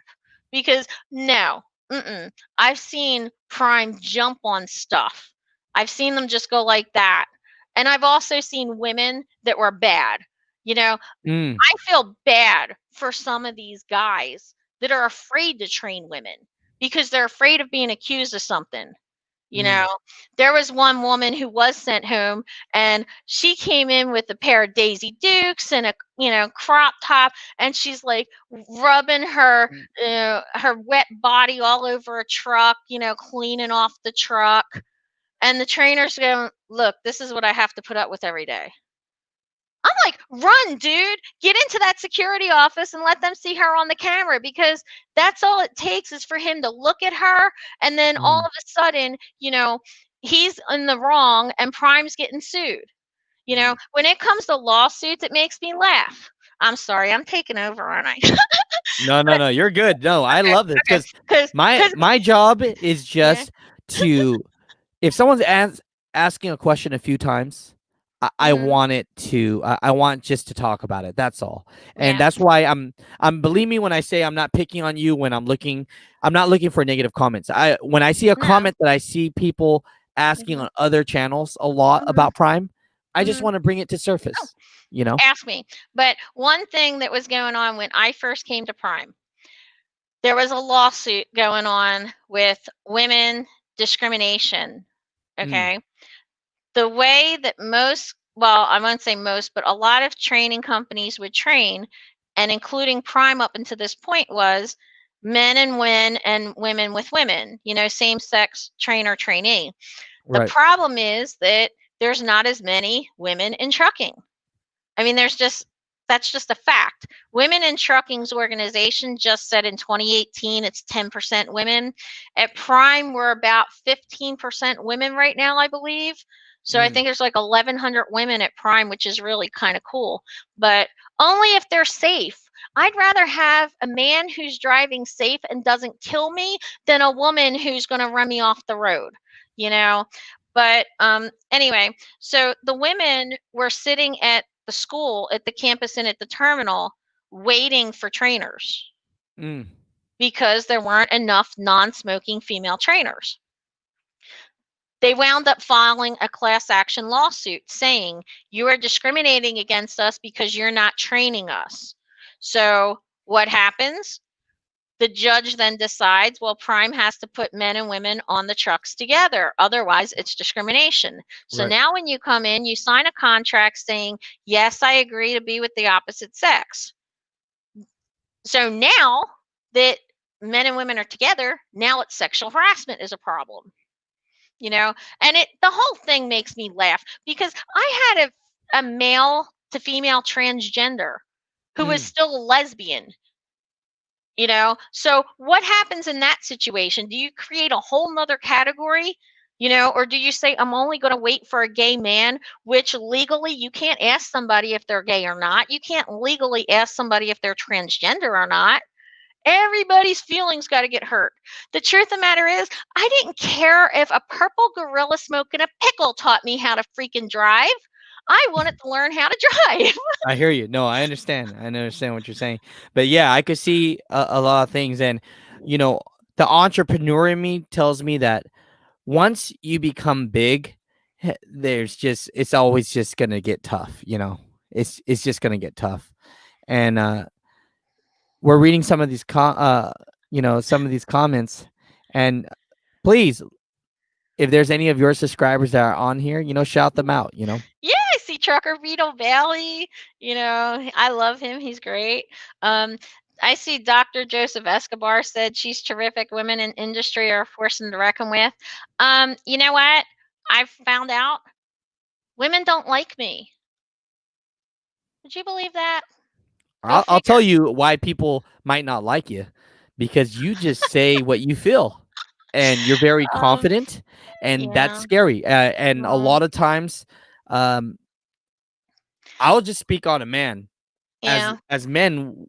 because no, I've seen Prime jump on stuff. I've seen them just go like that. And I've also seen women that were bad. Mm. I feel bad for some of these guys that are afraid to train women because they're afraid of being accused of something. There was one woman who was sent home and she came in with a pair of Daisy Dukes and a crop top, and she's like rubbing her wet body all over a truck, cleaning off the truck. And the trainer's going, "Look, this is what I have to put up with every day." I'm like, "Run, dude. Get into that security office and let them see her on the camera, because that's all it takes is for him to look at her, and then all of a sudden, he's in the wrong and Prime's getting sued." When it comes to lawsuits, it makes me laugh. I'm sorry, I'm taking over, aren't I? No, you're good. No, I Okay, love this because because my job is yeah, just to, if someone's asking a question a few times, I mhm, want it to I want just to talk about it. That's all. And yeah, that's why I'm believe me when I say I'm not picking on you. When I'm not looking for negative comments. When I see a no, comment that I see people asking mhm, on other channels a lot mhm, about Prime, I just mhm. want to bring it to Oh, surface, you know? ask me. But one thing that was going on when I first came to Prime, there was a lawsuit going on with women discrimination. Mm, Okay. The way that well, I won't say most, but a lot of training companies would train, and including Prime up until this point, was men and women with women, same sex trainer trainee. The right. problem is that there's not as many women in trucking. I mean, that's just a fact. Women in Trucking's organization just said in 2018 it's 10% women. At Prime, we're about 15% women right now, I believe. So I Mm, think there's like 1,100 women at Prime, which is really kind of cool, but only if they're safe. I'd rather have a man who's driving safe and doesn't kill me than a woman who's going to run me off the road, you know? But anyway, so the women were sitting at the school, at the campus, and at the terminal waiting for trainers mm, because there weren't enough non-smoking female trainers. They wound up filing a class action lawsuit saying, "You are discriminating against us because you're not training us." So what happens? The judge then decides, well, Prime has to put men and women on the trucks together. Otherwise, it's discrimination. So right. now when you come in, you sign a contract saying, "Yes, I agree to be with the opposite sex." So now that men and women are together, now it's sexual harassment is a problem, and the whole thing makes me laugh because I had a male to female transgender who was Mm, still a lesbian. So what happens in that situation? Do you create a whole nother category? Or do you say, "I'm only going to wait for a gay man," which legally you can't ask somebody if they're gay or not. You can't legally ask somebody if they're transgender or not. Everybody's feelings got to get hurt. The truth of the matter is, I didn't care if a purple gorilla smoking a pickle taught me how to freaking drive. I wanted to learn how to drive. I hear you. No, I understand. I understand what you're saying. But yeah, I could see a lot of things. And, you know, the entrepreneur in me tells me that once you become big, it's always just going to get tough. It's just going to get tough. And we're reading some of these, some of these comments. And please, if there's any of your subscribers that are on here, shout them out, Yeah, I see Trucker Vito Valley. I love him. He's great. Um, I see Dr. Joseph Escobar said she's terrific. Women in industry are forcing to reckon with. You know what? I've found out women don't like me. Would you believe that? Go I'll tell figure. you why people might not like you, because you just say what you feel, and you're very Um, confident, and that's yeah. scary. And a Well, lot of times, um, I'll just speak on a man. Yeah. As men,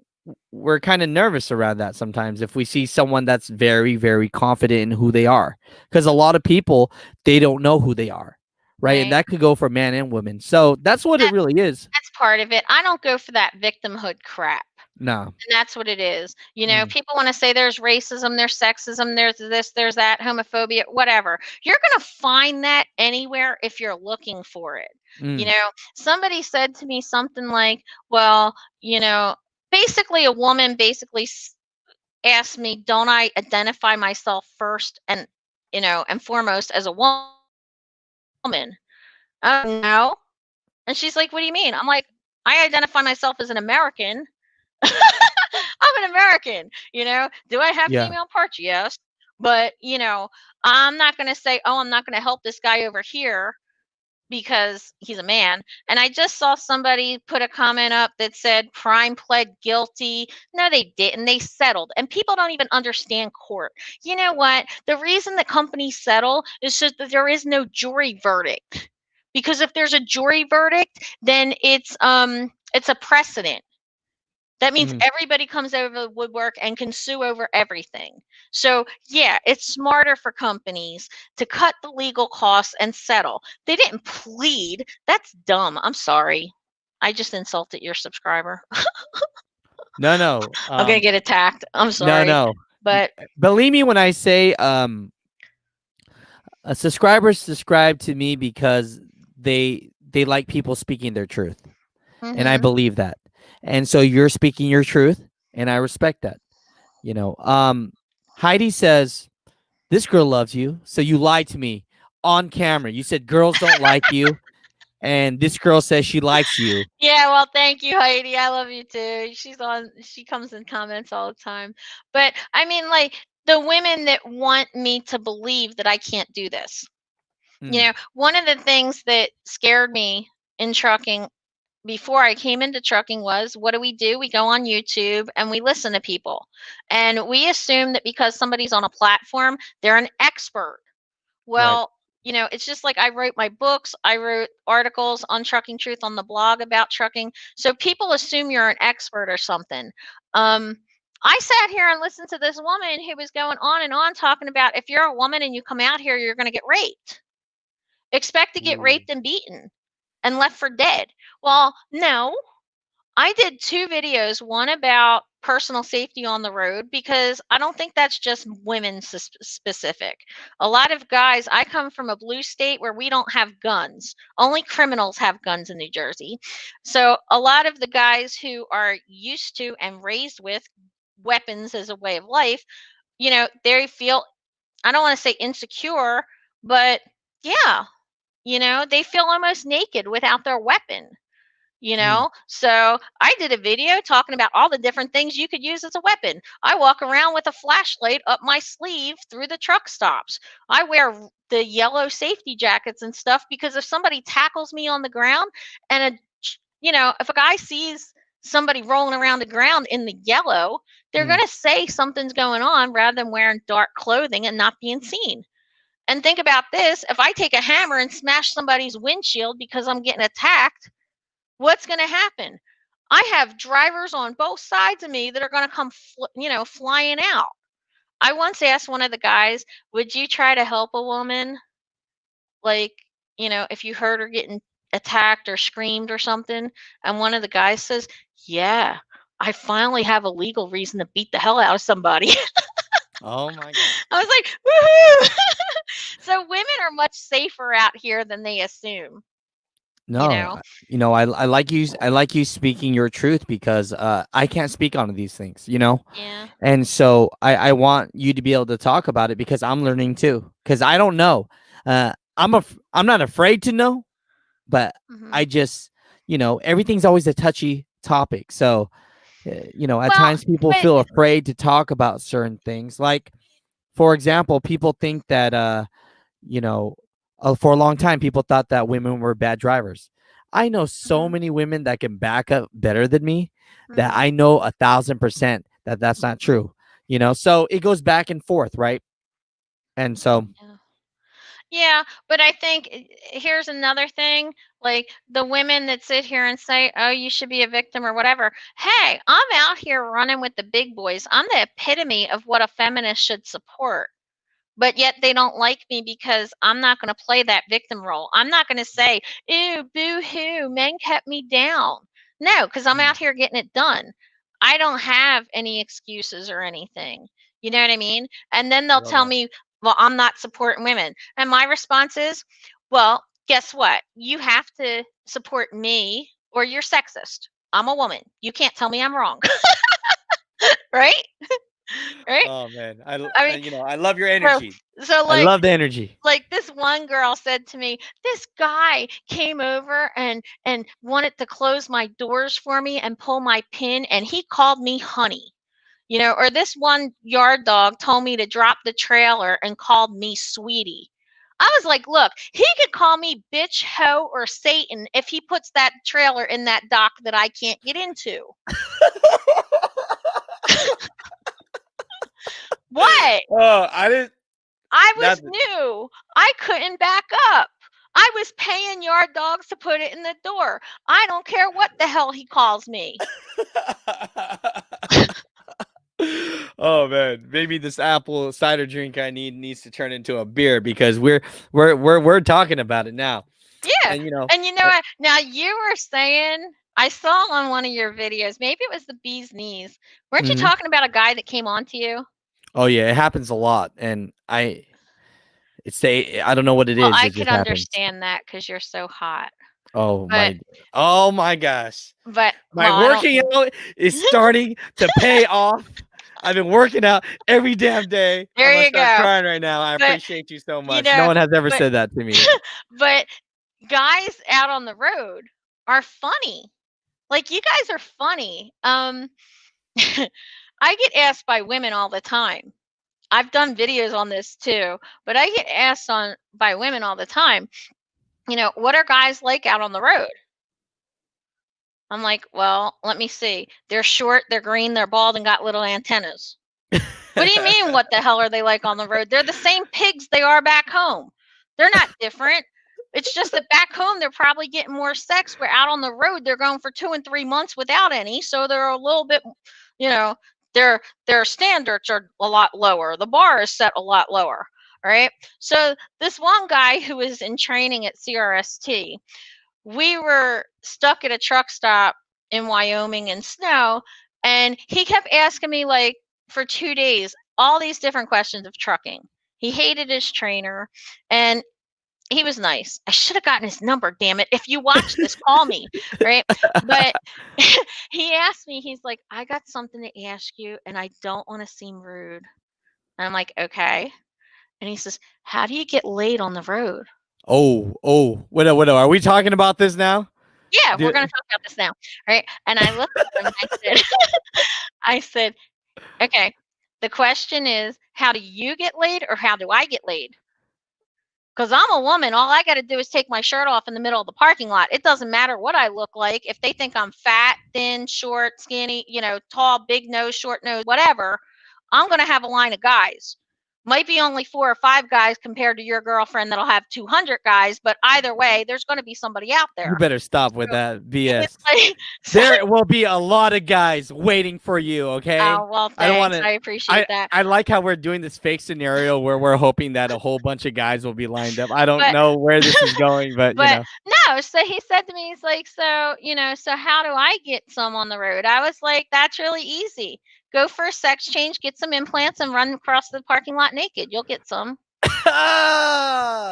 we're kind of nervous around that sometimes if we see someone that's very, very confident in who they are, because a lot of people, they don't know who they are, right? And Right. that could go for man and woman. So that's what it That, really is. that's part of it. I don't go for that victimhood crap. No. And that's what it is. People want to say there's racism, there's sexism, there's this, there's that, homophobia, whatever. You're going to find that anywhere if you're looking for it. Mm. Somebody said to me something like, well, basically a woman asked me, don't I identify myself first and foremost as a woman? No. And she's like, what do you mean? I'm like, I identify myself as an American. I'm an American, Do I have Yeah. female parts? Yes. But, I'm not going to say, oh, I'm not going to help this guy over here because he's a man. And I just saw somebody put a comment up that said Prime pled guilty. No, they didn't. They settled. And people don't even understand court. You know what? The reason that companies settle is so that there is no jury verdict. Because if there's a jury verdict, then it's a precedent. That means everybody comes over the woodwork and can sue over everything. So, yeah, it's smarter for companies to cut the legal costs and settle. They didn't plead. That's dumb. I'm sorry. I just insulted your subscriber. No. I'm going to get attacked. I'm sorry. No. But believe me when I say subscribers subscribe to me because they like people speaking their truth. And I believe that. And so you're speaking your truth, and I respect that. Heidi says, this girl loves you, so you lied to me on camera. You said girls don't like you, and this girl says she likes you. Yeah, well, thank you, Heidi. I love you too. She comes in comments all the time. But I mean, like, the women that want me to believe that I can't do this. One of the things that scared me in trucking before I came into trucking was, what do? We go on YouTube and we listen to people. And we assume that because somebody's on a platform, they're an expert. Well, it's just like I wrote my books, I wrote articles on Trucking Truth on the blog about trucking. So people assume you're an expert or something. I sat here and listened to this woman who was going on and on talking about, if you're a woman and you come out here, you're going to get raped. Expect to get raped and beaten and left for dead. Well, no. I did 2 videos, one about personal safety on the road, because I don't think that's just women specific. A lot of guys, I come from a blue state where we don't have guns. Only criminals have guns in New Jersey. So a lot of the guys who are used to and raised with weapons as a way of life, they feel, I don't want to say insecure, but yeah, they feel almost naked without their weapon. So I did a video talking about all the different things you could use as a weapon. I walk around with a flashlight up my sleeve through the truck stops. I wear the yellow safety jackets and stuff because if somebody tackles me on the ground and if a guy sees somebody rolling around the ground in the yellow, they're going to say something's going on rather than wearing dark clothing and not being seen. And think about this, if I take a hammer and smash somebody's windshield because I'm getting attacked, what's going to happen? I have drivers on both sides of me that are going to come, flying out. I once asked one of the guys, would you try to help a woman? Like, if you heard her getting attacked or screamed or something. And one of the guys says, yeah, I finally have a legal reason to beat the hell out of somebody. Oh my God. I was like, woohoo! So women are much safer out here than they assume. No, I like you. I like you speaking your truth because I can't speak on these things, Yeah. And so I want you to be able to talk about it because I'm learning too. Because I don't know. I'm not afraid to know, but I just, everything's always a touchy topic. So, at times people feel afraid to talk about certain things. Like, for example, people think that, for a long time, people thought that women were bad drivers. I know so many women that can back up better than me that I know 1,000% that that's not true. So it goes back and forth, right? And so, Yeah, but I think here's another thing, like the women that sit here and say, "Oh, you should be a victim or whatever." Hey, I'm out here running with the big boys. I'm the epitome of what a feminist should support. But yet they don't like me because I'm not going to play that victim role. I'm not going to say, "Ew, boo hoo, men kept me down." No, because I'm out here getting it done. I don't have any excuses or anything. You know what I mean? And then they'll Love tell that. me, "Well, I'm not supporting women." And my response is, "Well, guess what? You have to support me or you're sexist. I'm a woman. You can't tell me I'm wrong." Right? Right? Oh man, I mean, I love your so, energy. so I love the energy. like this one girl said to me, this guy came over and wanted to close my doors for me and pull my pin, and he called me honey. Or this one yard dog told me to drop the trailer and called me sweetie. I was like, look, he could call me bitch, hoe, or Satan if he puts that trailer in that dock that I can't get into. What? Oh, I didn't. I That. was new. I couldn't back up. I was paying yard dogs to put it in the door. I don't care what the hell he calls me. Oh man, maybe this apple cider drink I need needs to turn into a beer because we're talking about it now. Yeah. And And you know what? Now you were saying, I saw on one of your videos, maybe it was the bee's knees. Weren't you Mhm. talking about a guy that came on to you? Oh yeah, it happens a lot, and I don't know what it Well, is. I It could just happens. understand that because you're so hot. Oh But, my gosh. My well, I don't. working out is starting to pay off. I've been working out every damn day. I'm There gonna you start go. crying right now. I But, appreciate you so you much. No know, one has ever but, said that to me. but guys out on the road are funny. Like, you guys are funny. I get asked by women all the time. I've done videos on this too, but I get asked on by women all the time, what are guys like out on the road? I'm like, well, let me see. They're short, they're green, they're bald, and got little antennas. What do you mean, what the hell are they like on the road? They're the same pigs they are back home. They're not different. It's just that back home they're probably getting more sex. Where out on the road they're going for 2 and 3 months without any, so they're a little bit, you know, their standards are a lot lower. The bar is set a lot lower, right? So this one guy who was in training at CRST, we were stuck at a truck stop in Wyoming in snow, and he kept asking me like for 2 days all these different questions of trucking. He hated his trainer, and he was nice. I should have gotten his number, damn it. If you watch this, call me, right? But he asked me, he's like, "I got something to ask you, and I don't want to seem rude." And I'm like, "Okay." And he says, "How do you get laid on the road?" What? Are we talking about this now? Yeah, we're Do- gonna talk about this now, right? And I looked at him and I said, I said, "Okay, the question is, how do you get laid or how do I get laid? Because I'm a woman, all I got to do is take my shirt off in the middle of the parking lot. It doesn't matter what I look like. If they think I'm fat, thin, short, skinny, tall, big nose, short nose, whatever, I'm going to have a line of guys. Might be only 4 or 5 guys compared to your girlfriend that'll have 200 guys, but either way, there's going to be somebody out You there." better stop with So that it's BS. like, so, There will be a lot of guys waiting for you, okay? oh, well, I don't want thanks. to I appreciate that. I like how we're doing this fake scenario where we're hoping that a whole bunch of guys will be lined up. I don't But know where this is going, but But no, so he said to me, he's like, so how do I get some on the road? I was like, that's really easy. Go for a sex change, get some implants, and run across the parking lot naked. You'll get some.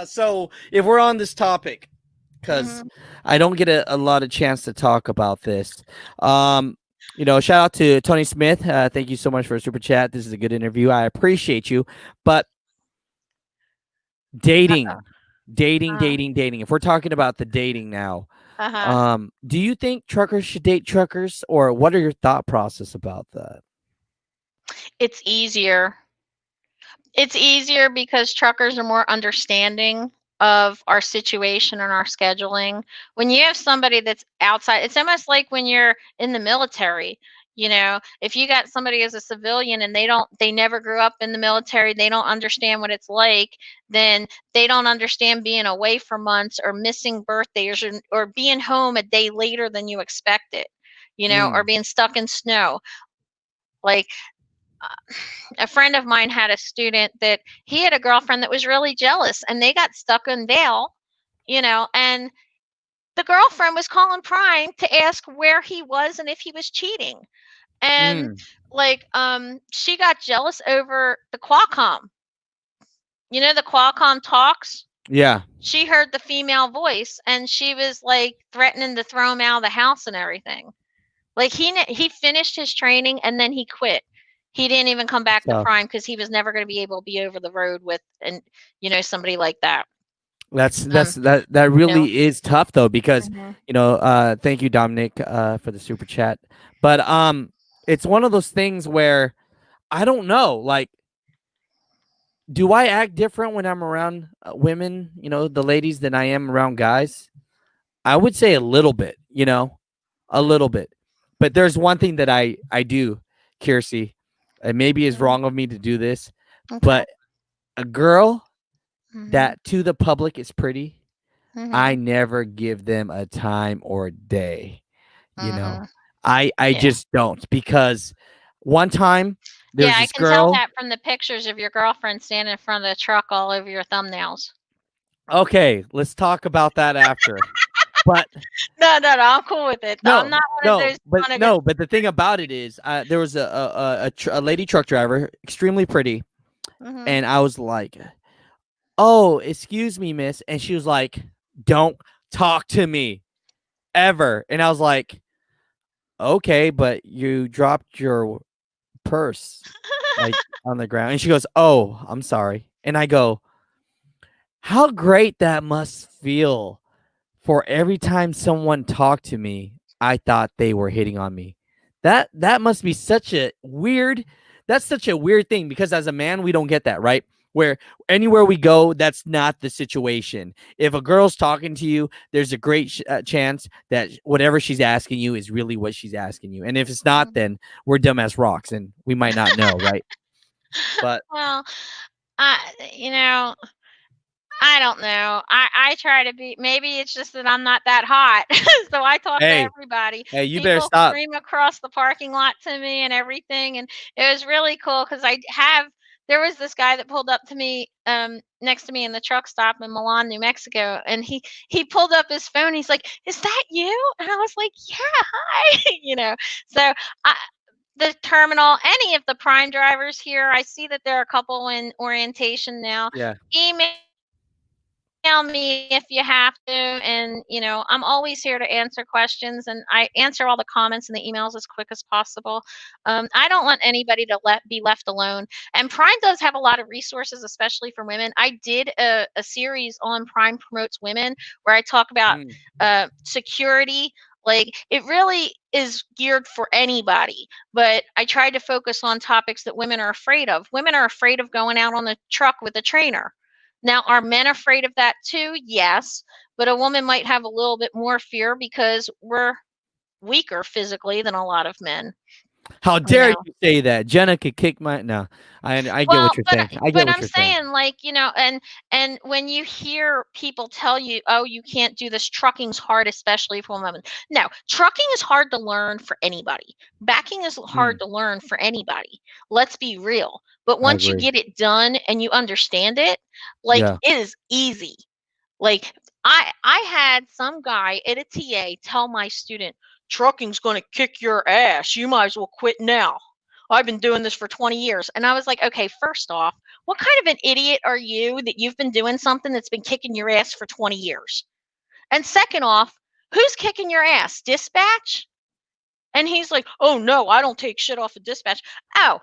So if we're on this topic, because Hmm. I don't get a lot of chance to talk about this. Shout out to Tony Smith. Thank you so much for a super chat. This is a good interview. I appreciate you. But dating, Uh-huh. dating. If we're talking about the dating now, Uh-huh. do you think truckers should date truckers, or what are your thought process about that? It's easier. It's easier because truckers are more understanding of our situation and our scheduling. When you have somebody that's outside, it's almost like when you're in the military. You know, if you got somebody as a civilian and they never grew up in the military, they don't understand what it's like, then they don't understand being away for months or missing birthdays or being home a day later than you expected, you know, or being stuck in snow. Like, a friend of mine had a student that he had a girlfriend that was really jealous, and they got stuck in Vail, you know, and the girlfriend was calling Prime to ask where he was and if he was cheating. And like, she got jealous over the Qualcomm. You know, the Qualcomm talks? Yeah. She heard the female voice, and she was like threatening to throw him out of the house and everything. Like, he finished his training and then he quit. He didn't even come back to Prime because he was never going to be able to be over the road with, and you know, somebody like that. That really is tough though, because you know, thank you, Dominic, for the super chat. But it's one of those things where I don't know, like, do I act different when I'm around women, you know, the ladies, than I am around guys? I would say a little bit, you know, a little bit. But there's one thing that I do, Kiersey, and maybe it's wrong of me to do this, but a girl that to the public is pretty, I never give them a time or a day. You know, I just don't, because one time there's I this can tell girl. that from the pictures of your girlfriend standing in front of the truck all over your thumbnails. Okay, let's talk about that after. But no, I'm cool with it. I'm not one of those. But the thing about it is, there was a lady truck driver, extremely pretty, and I was like, "Oh, excuse me, miss," and she was like, "Don't talk to me ever," and I was like, "Okay, but you dropped your purse like on the ground," and she goes, "Oh, I'm sorry," and I go, "How great that must feel." For every time someone talked to me, I thought they were hitting on me. That must be such a weird. That's such a weird thing, because as a man, we don't get that, right? Where anywhere we go, that's not the situation. If a girl's talking to you, there's a great chance that whatever she's asking you is really what she's asking you. And if it's not, then we're dumb as rocks and we might not know, right? But well, you know, I don't know. I try to be. Maybe it's just that I'm not that hot, so I talk to everybody. Hey, you People better stop. Scream across the parking lot to me and everything, and it was really cool because there was this guy that pulled up to me, next to me in the truck stop in Milan, New Mexico, and he pulled up his phone. He's like, "Is that you?" And I was like, "Yeah, hi." You know, so the terminal, any of the Prime drivers here, I see that there are a couple in orientation now. Yeah. Email me if you have to, and you know, I'm always here to answer questions, and I answer all the comments and the emails as quick as possible. I don't want anybody to be left alone, and Prime does have a lot of resources, especially for women. I did a series on Prime Promotes Women where I talk about security. Like, it really is geared for anybody, but I tried to focus on topics that women are afraid of. Women are afraid of going out on the truck with a trainer. Now, are men afraid of that too? Yes, but a woman might have a little bit more fear because we're weaker physically than a lot of men. How dare you say that? Jenna could kick my no. I get what you're saying. I get what I'm you're saying, like, you know, and when you hear people tell you, "Oh, you can't do this. Trucking's hard, especially for women." No, trucking is hard to learn for anybody. Backing is hard to learn for anybody. Let's be real. But once you get it done and you understand it, like, it is easy. Like, I had some guy at a TA tell my student, "Trucking's going to kick your ass. You might as well quit now. I've been doing this for 20 years." And I was like, okay, first off, what kind of an idiot are you that you've been doing something that's been kicking your ass for 20 years? And second off, who's kicking your ass? Dispatch? And he's like, "Oh, no, I don't take shit off of dispatch." Oh,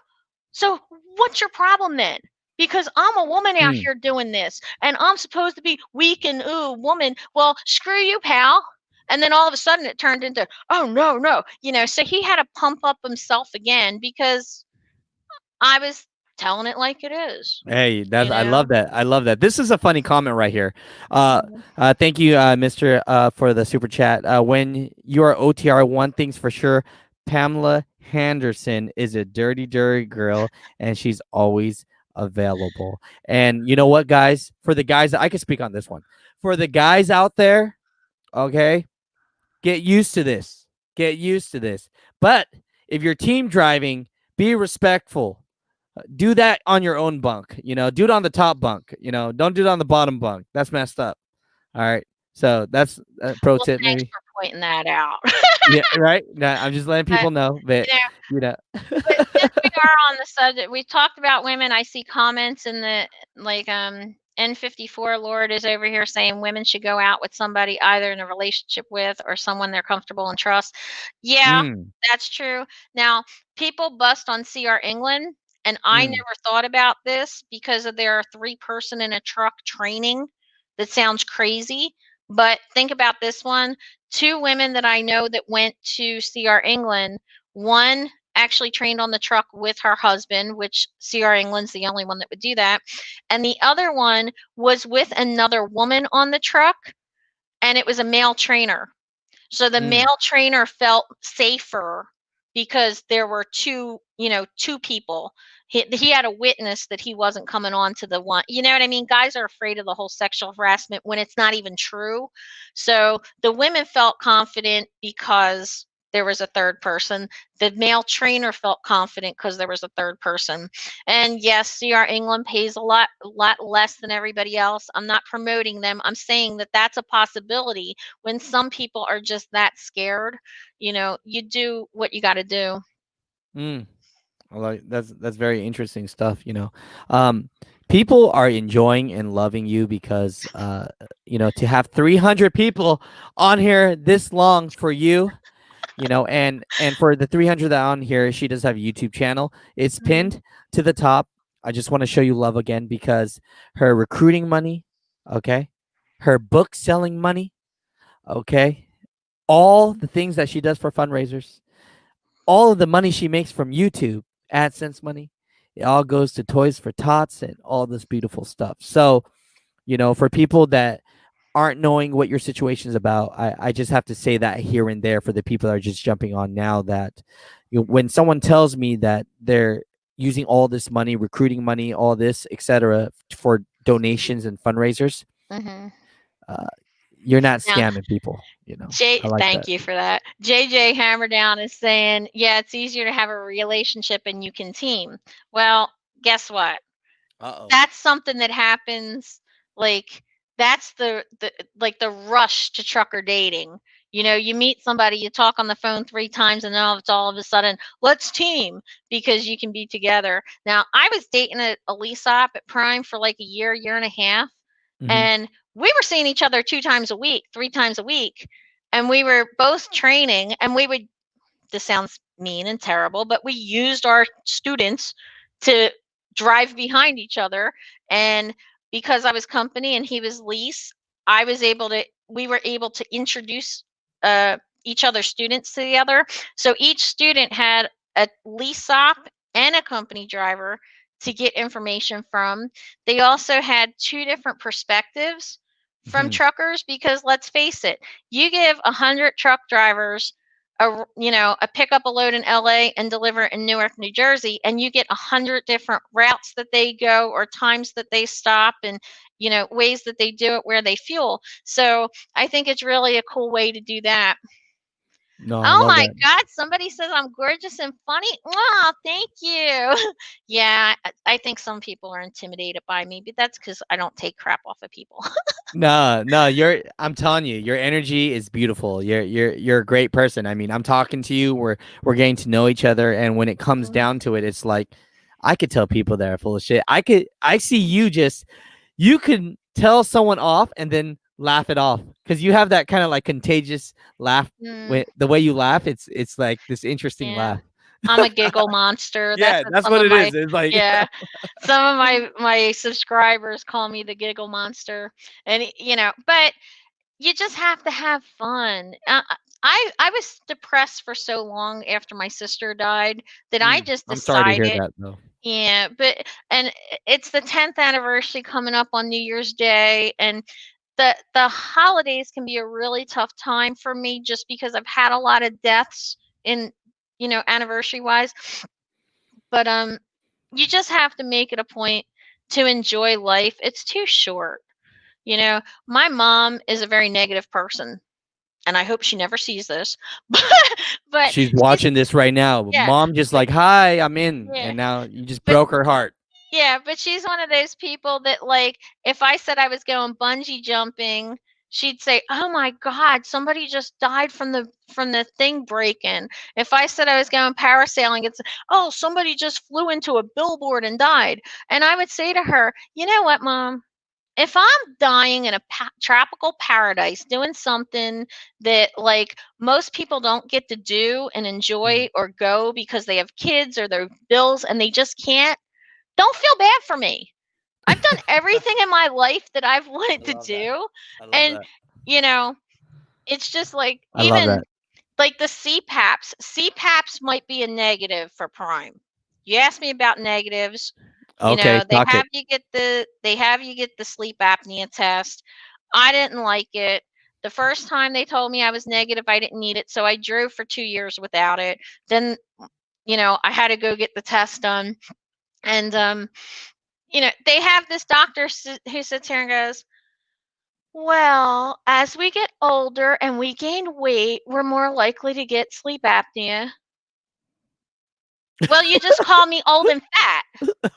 so what's your problem then? Because I'm a woman out here doing this, and I'm supposed to be weak and woman. Well, screw you, pal. And then all of a sudden it turned into, "Oh, no." You know, so he had to pump up himself again because I was telling it like it is. Hey, that's I love that. I love that. This is a funny comment right here. Thank you, Mr. For the super chat. When you are OTR, one thing's for sure, Pamela Henderson is a dirty, dirty girl, and she's always available. And you know what, guys? For the guys, I can speak on this one. For the guys out there, okay, get used to this. Get used to this. But if you're team driving, be respectful. Do that on your own bunk. Do it on the top bunk. Don't do it on the bottom bunk. That's messed up. All right. So that's a pro Well, tip, thanks maybe. for pointing that out. Yeah. Right. No, I'm just letting But, people know. But you know, you know. but since we are on the subject, we talked about women. I see comments in the N54 Lord is over here saying women should go out with somebody either in a relationship with or someone they're comfortable and trust. Yeah, Mm, that's true. Now, people bust on CR England, and I mm, never thought about this because of their 3-person in a truck training. That sounds crazy, but think about this one. 2 women that I know that went to CR England, one actually trained on the truck with her husband, which CR England's the only one that would do that. And the other one was with another woman on the truck, and it was a male trainer. So the mm, male trainer felt safer because there were 2 people. He had a witness that he wasn't coming on to the one. You know what I mean? Guys are afraid of the whole sexual harassment when it's not even true. So the women felt confident because there was a third person. The male trainer felt confident because there was a third person. And yes, CR England pays a lot less than everybody else. I'm not promoting them. I'm saying that that's a possibility when some people are just that scared. You do what you got to do. mm. I like that's very interesting stuff. People are enjoying and loving you because to have 300 people on here this long for you. And for the 300 that are on here, she does have a YouTube channel. It's Mhm. pinned to the top. I just want to show you love again because her recruiting money, okay, her book selling money, okay, all the things that she does for fundraisers, all of the money she makes from YouTube, AdSense money, it all goes to Toys for Tots and all this beautiful stuff. So, for people that aren't knowing what your situation is about, I just have to say that here and there for the people that are just jumping on now that when someone tells me that they're using all this money, recruiting money, all this, etc., for donations and fundraisers, Mhm. uh, you're not Now, scamming people. I like thank that. you for that. JJ Hammerdown is saying, yeah, it's easier to have a relationship and you can team. Well, guess what? Uh-oh. That's something that happens, like, that's the rush to trucker dating. You meet somebody, you talk on the phone 3 times, and now it's all of a sudden, let's team because you can be together. Now, I was dating a lease op at Prime for like a year and a half, Hmm. and we were seeing each other 2 times a week, 3 times a week, and we were both training, and we would this sounds mean and terrible, but we used our students to drive behind each other. And because I was company and he was lease, we were able to introduce each other's students together. So each student had a lease op and a company driver to get information from. They also had 2 different perspectives from Hmm. truckers because let's face it, you give 100 truck drivers a pick up a load in LA and deliver it in Newark, New Jersey, and you get 100 different routes that they go or times that they stop and ways that they do it where they fuel. So I think it's really a cool way to do that. No, I Oh love my that. God, somebody says I'm gorgeous and funny. Oh, thank you. Yeah, I think some people are intimidated by me, but that's because I don't take crap off of people. No, no, I'm telling you, your energy is beautiful. You're a great person. I mean, I'm talking to you, we're getting to know each other, and when it comes Mhm. down to it, it's like I could tell people that are full of shit. I see you can tell someone off and then laugh it off because you have that kind of like contagious laugh. Mm, With the way you laugh, it's like this interesting yeah. laugh. I'm a giggle monster. That's Yeah, what that's some what of it my is. It's like yeah, some of my subscribers call me the giggle monster. And but you just have to have fun. I was depressed for so long after my sister died that I just I'm sorry to hear decided, that though. yeah, and it's the 10th anniversary coming up on New Year's Day, and the holidays can be a really tough time for me just because I've had a lot of deaths in anniversary wise. But you just have to make it a point to enjoy life. It's too short. My mom is a very negative person, and I hope she never sees this. But She's she's watching this right now. yeah, Mom just but like, hi, I'm in. yeah, And now you just but broke her heart. yeah, but she's one of those people that, like, if I said I was going bungee jumping, she'd say, "Oh my God, somebody just died from the thing breaking." If I said I was going parasailing, it's, "Oh, somebody just flew into a billboard and died." And I would say to her, "You know what, Mom? If I'm dying in a tropical paradise doing something that, like, most people don't get to do and Mm. enjoy or go because they have kids or their bills and they just can't, don't feel bad for me. I've done everything in my life that I've I wanted to love that. do." I love And, that. you know, it's just like, I love even that. like the CPAPs might be a negative for Prime. You asked me about negatives. Okay, They talk have it. you get the sleep apnea test. I didn't like it. The first time they told me I was negative, I didn't need it, so I drove for 2 years without it. Then, I had to go get the test done. And they have this doctor who sits here and goes, "Well, as we get older and we gain weight, we're more likely to get sleep apnea." Well, you just call me old and fat.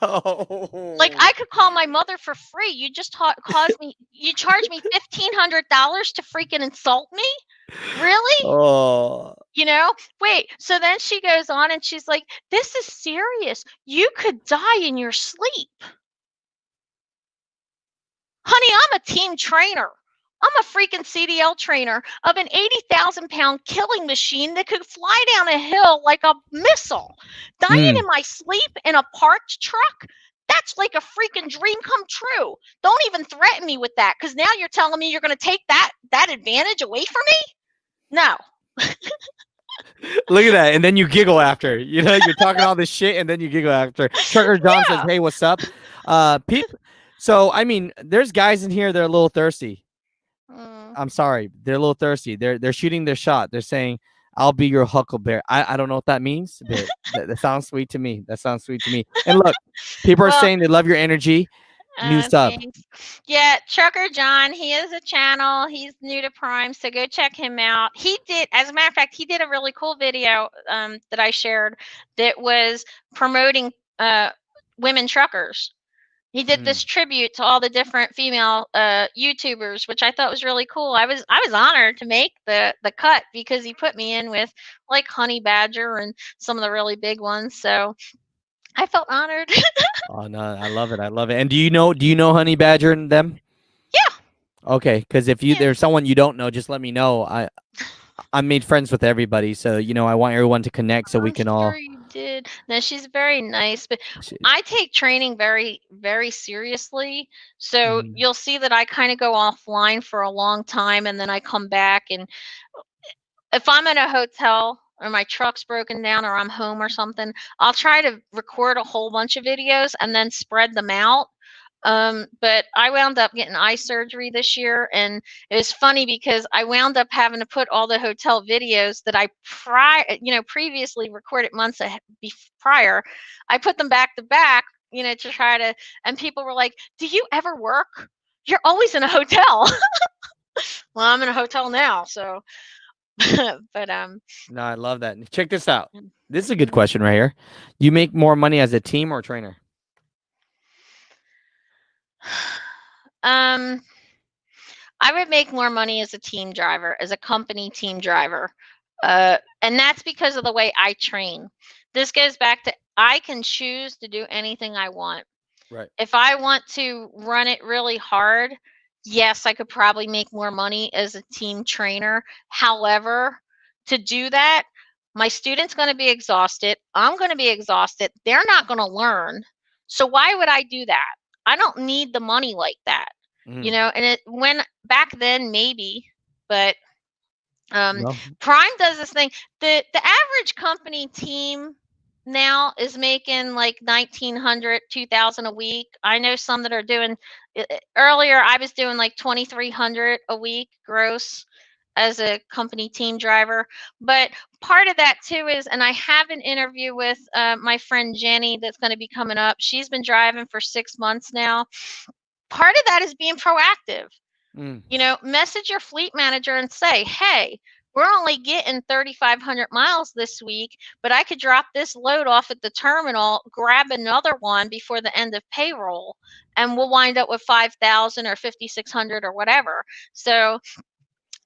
Like, Oh. I could call my mother for free. You charge me $1,500 to freaking insult me? Really? Oh. Wait, so then she goes on and she's like, "This is serious. You could die in your sleep." Honey, I'm a team trainer. I'm a freaking CDL trainer of an 80,000-pound killing machine that could fly down a hill like a missile. Dying Mm. in my sleep in a parked truck? That's like a freaking dream come true. Don't even threaten me with that, because now you're telling me you're going to take that advantage away from me? No. Look at that. And then you giggle after. You're talking all this shit and then you giggle after. Trucker John says, Yeah. "Hey, what's up?" Peep. So, I mean, there's guys in here that are a little thirsty. Mm. I'm sorry. They're a little thirsty. They're shooting their shot. They're saying, "I'll be your huckleberry." I don't know what that means, but that sounds sweet to me. That sounds sweet to me. And look, people are Well, saying they love your energy. New sub. thanks. Yeah, Trucker John, he has a channel. He's new to Prime, so go check him out. As a matter of fact, he did a really cool video that I shared that was promoting women truckers. He did Mm. this tribute to all the different female YouTubers, which I thought was really cool. I was honored to make the cut because he put me in with, like, Honey Badger and some of the really big ones. So I felt honored. Oh no, I love it. I love it. And do you know Honey Badger and them? Yeah, Okay, because if yeah. there's someone you don't know, just let me know. I made friends with everybody, so I want everyone to connect so we I'm can sure all. you did. No, she's very nice, but Shit. I take training very, very seriously. So Mhm. you'll see that I kind of go offline for a long time and then I come back. And if I'm in a hotel or my truck's broken down or I'm home or something, I'll try to record a whole bunch of videos and then spread them out. But I wound up getting eye surgery this year, and it was funny because I wound up having to put all the hotel videos that I previously recorded months prior. I put them back to back, to try to, and people were like, "Do you ever work? You're always in a hotel." Well, I'm in a hotel now, so, but No, I love that. Check this out. This is a good mhm. question right here. You make more money as a team or trainer? um, I would make more money as a team driver, as a company team driver. And that's because of the way I train. This goes back to, I can choose to do anything I want. Right. If I want to run it really hard, yes, I could probably make more money as a team trainer. However, to do that, my student's going to be exhausted. I'm going to be exhausted. They're not going to learn. So why would I do that? I don't need the money like that. Mhm. And when back then maybe, but No. Prime does this thing. The average company team now is making like 1,900, 2,000 a week. I know some that are doing, earlier I was doing like 2,300 a week gross. as a company team driver. But part of that too is, and I have an interview with my friend Jenny that's going to be coming up. She's been driving for 6 months now. Part of that is being proactive. Message your fleet manager and say, hey, we're only getting 3,500 miles this week, but I could drop this load off at the terminal, grab another one before the end of payroll, and we'll wind up with 5,000 or 5,600 or whatever. So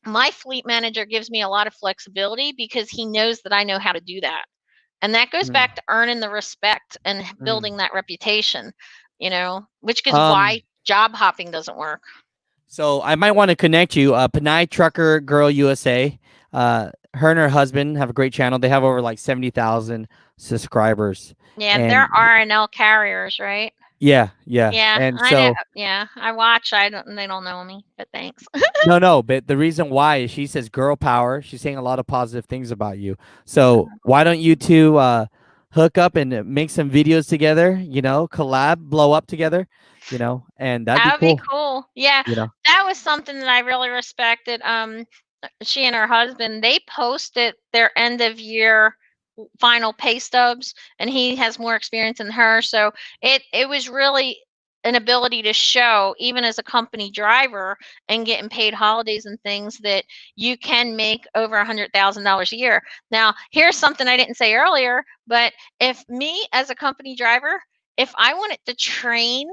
my fleet manager gives me a lot of flexibility because he knows that I know how to do that. And that goes back to earning the respect and building that reputation, which is why job hopping doesn't work. So I might want to connect you. Panay Trucker Girl USA. Her and her husband have a great channel. They have over like 70,000 subscribers. Yeah, and they're R&L carriers, right? Yeah. Yeah, And so I watch. They don't know me, but thanks. no. But the reason why is she says girl power. She's saying a lot of positive things about you. So why don't you two hook up and make some videos together? Collab, blow up together. And that'd be cool. cool. Yeah, that was something that I really respected. She and her husband, they posted their end of year final pay stubs, and he has more experience than her. So it was really an ability to show, even as a company driver and getting paid holidays and things, that you can make over $100,000 a year. Now, here's something I didn't say earlier, but if me as a company driver, if I wanted to train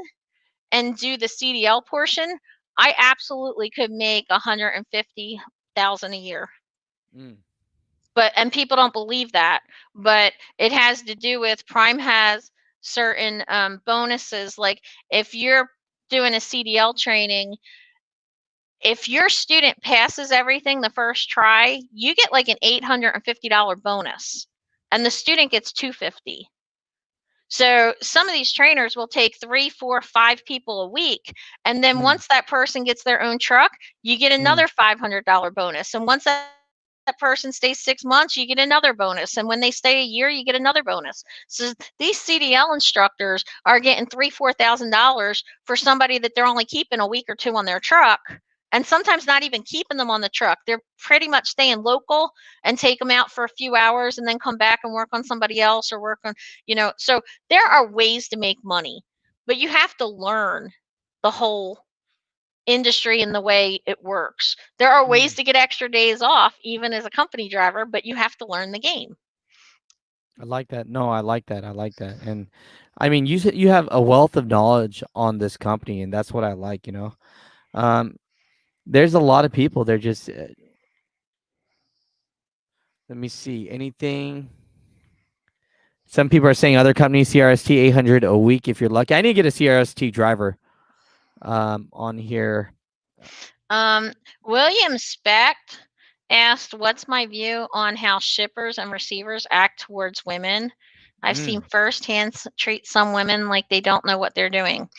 and do the CDL portion, I absolutely could make $150,000 a year. And people don't believe that, but it has to do with Prime has certain bonuses. Like if you're doing a CDL training, if your student passes everything the first try, you get like an $850 bonus, and the student gets $250. So some of these trainers will take 3, 4, 5 people a week. And then once that person gets their own truck, you get another $500 bonus. And once that person stays 6 months, you get another bonus. And when they stay a year, you get another bonus. So these CDL instructors are getting $3,000, $4,000 for somebody that they're only keeping a week or two on their truck. And sometimes not even keeping them on the truck. They're pretty much staying local and take them out for a few hours and then come back and work on somebody else or work on, so there are ways to make money, but you have to learn the whole industry and the way it works. There are ways to get extra days off, even as a company driver, but you have to learn the game. I like that. No, I like that. And I mean, you have a wealth of knowledge on this company, and that's what I like, There's a lot of people. They're just, let me see, anything. Some people are saying other companies, CRST 800 a week if you're lucky. I need to get a CRST driver on here. William Specht asked, what's my view on how shippers and receivers act towards women? I've seen firsthand treat some women like they don't know what they're doing.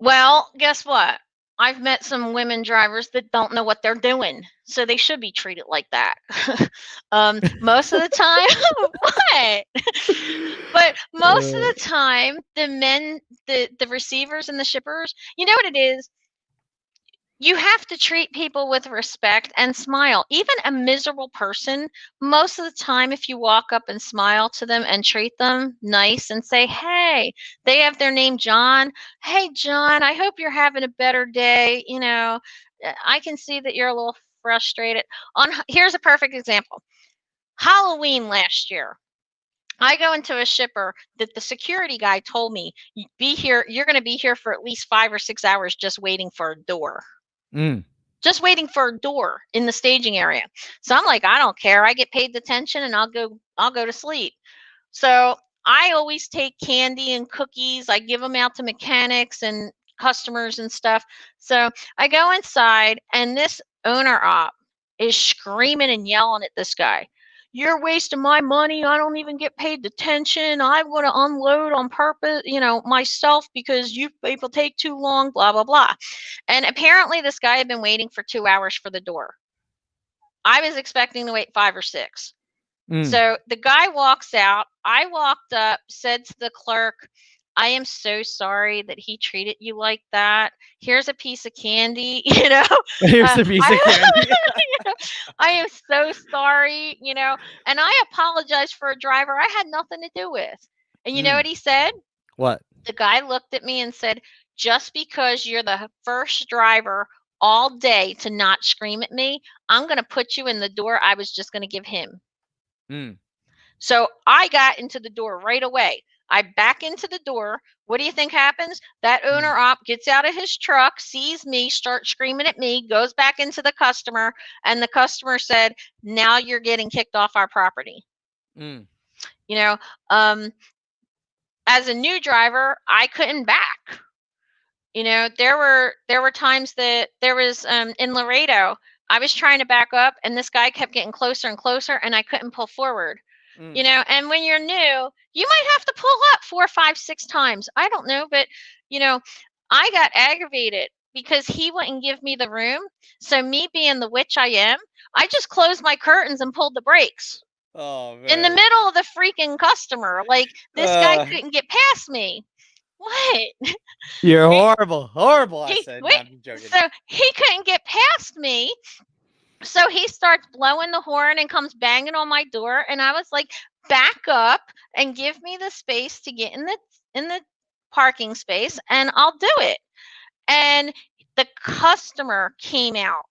Well, guess what? I've met some women drivers that don't know what they're doing, so they should be treated like that. Most of the time, what? But most of the time, the men, the receivers and the shippers, you know what it is? You have to treat people with respect and smile. Even a miserable person, most of the time, if you walk up and smile to them and treat them nice and say, hey, they have their name John. Hey, John, I hope you're having a better day. I can see that you're a little frustrated. Here's a perfect example. Halloween last year, I go into a shipper that the security guy told me, you're going to be here for at least 5 or 6 hours just waiting for a door. Just waiting for a door in the staging area. So I'm like, I don't care. I get paid detention and I'll go to sleep. So I always take candy and cookies. I give them out to mechanics and customers and stuff. So I go inside and this owner op is screaming and yelling at this guy. You're wasting my money. I don't even get paid detention. I want to unload on purpose, myself, because you people take too long, blah, blah, blah. And apparently this guy had been waiting for 2 hours for the door. I was expecting to wait 5 or 6. So the guy walks out. I walked up, said to the clerk, I am so sorry that he treated you like that. Here's a piece of candy, you know. Here's a piece of candy. You know, I am so sorry, you know, and I apologize for a driver I had nothing to do with. And you know what he said? What? The guy looked at me and said, just because you're the first driver all day to not scream at me, I'm going to put you in the door I was just going to give him. So I got into the door right away. I back into the door. What do you think happens? That owner op gets out of his truck, sees me, starts screaming at me, goes back into the customer, and the customer said, now you're getting kicked off our property. You know, as a new driver, I couldn't back. You know, there were times that there was in Laredo, I was trying to back up and this guy kept getting closer and closer and I couldn't pull forward. You know, and when you're new, you might have to pull up 4, 5, 6 times. I don't know, but you know, I got aggravated because he wouldn't give me the room. So me being the witch I am, I just closed my curtains and pulled the brakes. Oh man. In the middle of the freaking customer. Like this guy couldn't get past me. What? You're horrible. Horrible, I said. Wait, no, I'm joking. so he couldn't get past me. So he starts blowing the horn and comes banging on my door. And I was like, back up and give me the space to get in the parking space and I'll do it. And the customer came out.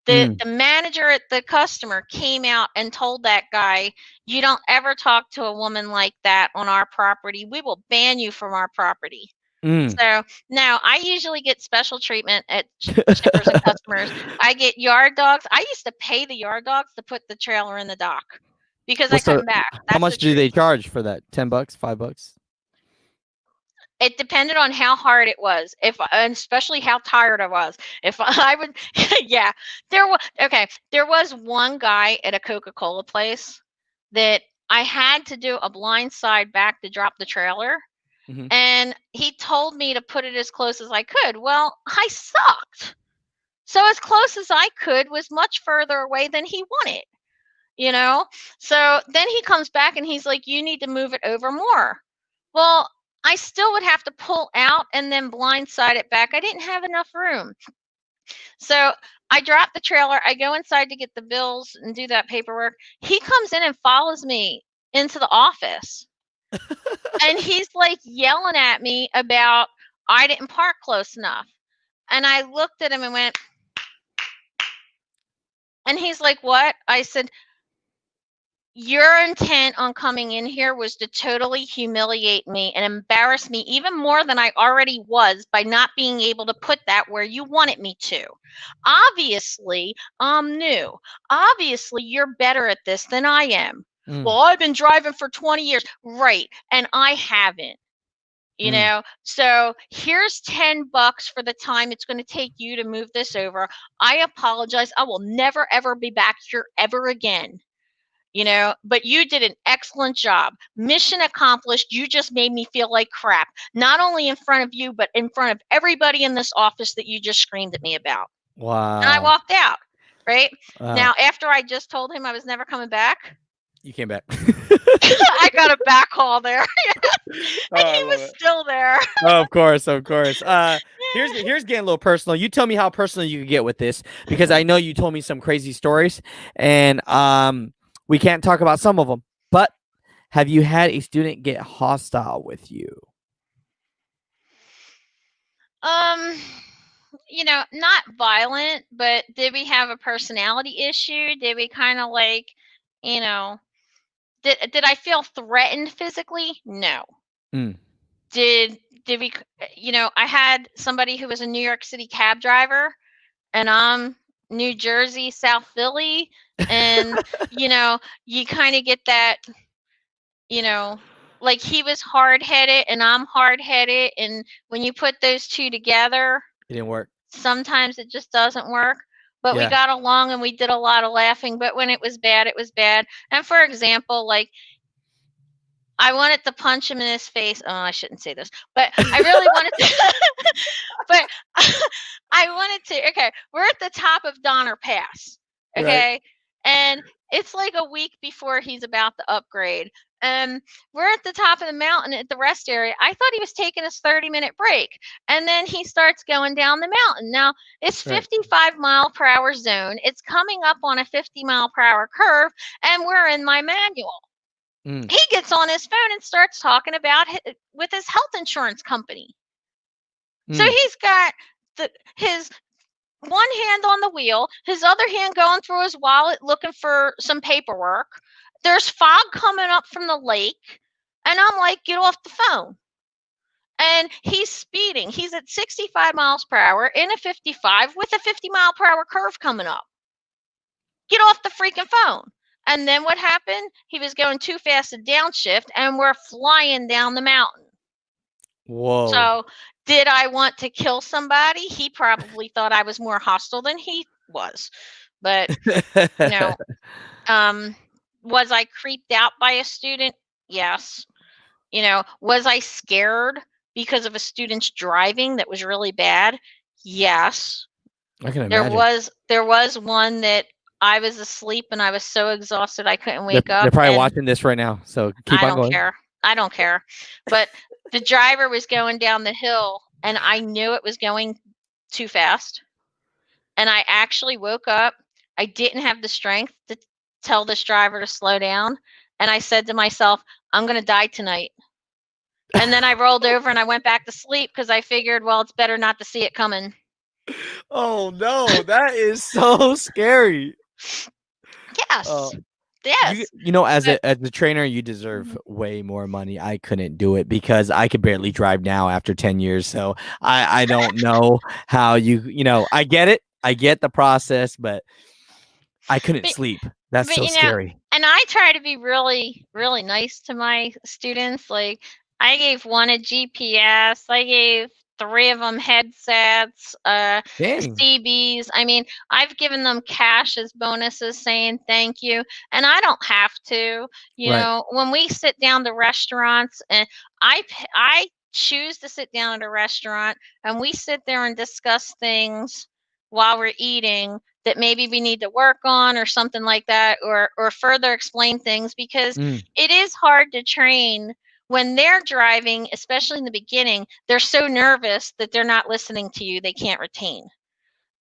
The manager at the customer came out and told that guy, you don't ever talk to a woman like that on our property. We will ban you from our property. So now I usually get special treatment at shippers and customers. I get yard dogs. I used to pay the yard dogs to put the trailer in the dock because I couldn't back. How much do they charge for that? $10, $5? It depended on how hard it was, and especially how tired I was. If I would, yeah, there was one guy at a Coca-Cola place that I had to do a blind side back to drop the trailer. And he told me to put it as close as I could. Well, I sucked. So as close as I could was much further away than he wanted, you know? So then he comes back and he's like, you need to move it over more. Well, I still would have to pull out and then blindside it back. I didn't have enough room. So I drop the trailer. I go inside to get the bills and do that paperwork. He comes in and follows me into the office. And he's like yelling at me about I didn't park close enough. And I looked at him and went, and he's like, what? I said, your intent on coming in here was to totally humiliate me and embarrass me even more than I already was by not being able to put that where you wanted me to. Obviously, I'm new. Obviously, you're better at this than I am. Well, I've been driving for 20 years. Right. And I haven't. You know, so here's $10 for the time it's going to take you to move this over. I apologize. I will never, ever be back here ever again. You know, but you did an excellent job. Mission accomplished. You just made me feel like crap, not only in front of you, but in front of everybody in this office that you just screamed at me about. Wow. And I walked out. Right. Now, after I just told him I was never coming back. You came back. I got a back call there. And he was still there. Oh, of course, of course. Here's getting a little personal. You tell me how personal you can get with this, because I know you told me some crazy stories, and we can't talk about some of them. But have you had a student get hostile with you? You know, not violent, but did we have a personality issue? Did we kind of like, you know, did I feel threatened physically? No. Did we, you know, I had somebody who was a New York City cab driver and I'm New Jersey, South Philly. And, you know, you kind of get that, you know, like he was hard-headed and I'm hard-headed. And when you put those two together, it didn't work. Sometimes it just doesn't work. But we got along and we did a lot of laughing. But when it was bad, it was bad. And for example, like I wanted to punch him in his face. Oh, I shouldn't say this, but I really wanted to. But I wanted to. Okay, we're at the top of Donner Pass. Okay, And it's like a week before he's about to upgrade. We're at the top of the mountain at the rest area. I thought he was taking his 30-minute break. And then he starts going down the mountain. Now, it's 55-mile-per-hour zone. It's coming up on a 50-mile-per-hour curve, and we're in my manual. He gets on his phone and starts talking about with his health insurance company. So he's got his one hand on the wheel, his other hand going through his wallet looking for some paperwork. There's fog coming up from the lake, and I'm like, get off the phone. And he's speeding. He's at 65 miles per hour in a 55 with a 50-mile-per-hour curve coming up. Get off the freaking phone. And then what happened? He was going too fast to downshift, and we're flying down the mountain. Whoa. So did I want to kill somebody? He probably thought I was more hostile than he was. But, was I creeped out by a student? Yes. Was I scared because of a student's driving that was really bad? Yes. I can imagine. There was one that I was asleep and I was so exhausted I couldn't wake up. They're probably watching this right now, so keep on going. I don't care. But the driver was going down the hill, and I knew it was going too fast. And I actually woke up. I didn't have the strength to tell this driver to slow down. And I said to myself, I'm going to die tonight. And then I rolled over and I went back to sleep because I figured, well, it's better not to see it coming. Oh, no. That is so scary. Yes. Yes. As a trainer, you deserve way more money. I couldn't do it because I could barely drive now after 10 years. So I don't know how I get it. I get the process, but I couldn't sleep. That's so scary. And I try to be really, really nice to my students. Like, I gave one a GPS. I gave 3 of them headsets, CBs. I mean, I've given them cash as bonuses saying thank you, and I don't have to. When we sit down to restaurants, and I choose to sit down at a restaurant, and we sit there and discuss things while we're eating that maybe we need to work on or something like that, or further explain things, because it is hard to train. When they're driving, especially in the beginning, they're so nervous that they're not listening to you. They can't retain.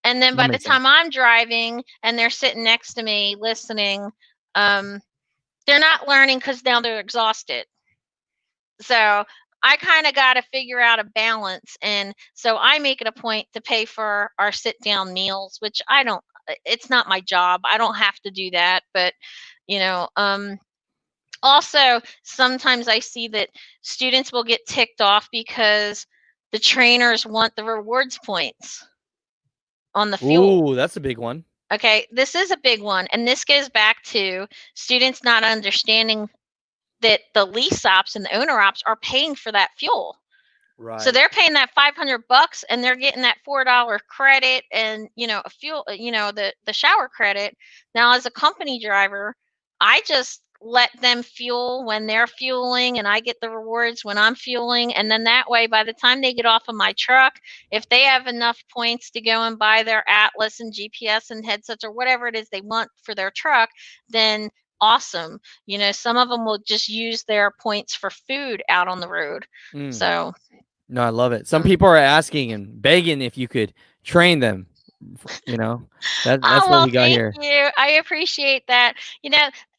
And then by the time I'm driving and they're sitting next to me listening, they're not learning because now they're exhausted. So I kind of got to figure out a balance. And so I make it a point to pay for our sit-down meals, which it's not my job. I don't have to do that. But, also, sometimes I see that students will get ticked off because the trainers want the rewards points on the fuel. Ooh, that's a big one. Okay, this is a big one. And this goes back to students not understanding that the lease ops and the owner ops are paying for that fuel. Right. So they're paying that $500 and they're getting that $4 credit and, a fuel, the shower credit. Now, as a company driver, I just let them fuel when they're fueling, and I get the rewards when I'm fueling. And then that way, by the time they get off of my truck, if they have enough points to go and buy their Atlas and GPS and headsets or whatever it is they want for their truck, then awesome. Some of them will just use their points for food out on the road. So no, I love it. Some people are asking and begging if you could train them. That's what we got here. Thank you. I appreciate that.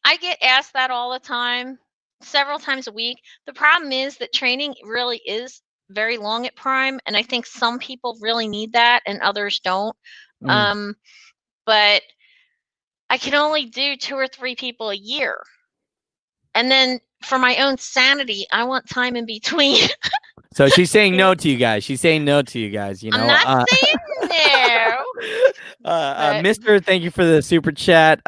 I get asked that all the time, several times a week. The problem is that training really is very long at Prime, and I think some people really need that and others don't. But I can only do 2 or 3 people a year. And then for my own sanity, I want time in between. So she's saying no to you guys. She's saying no to you guys. I'm not saying no. Mr. Thank you for the super chat.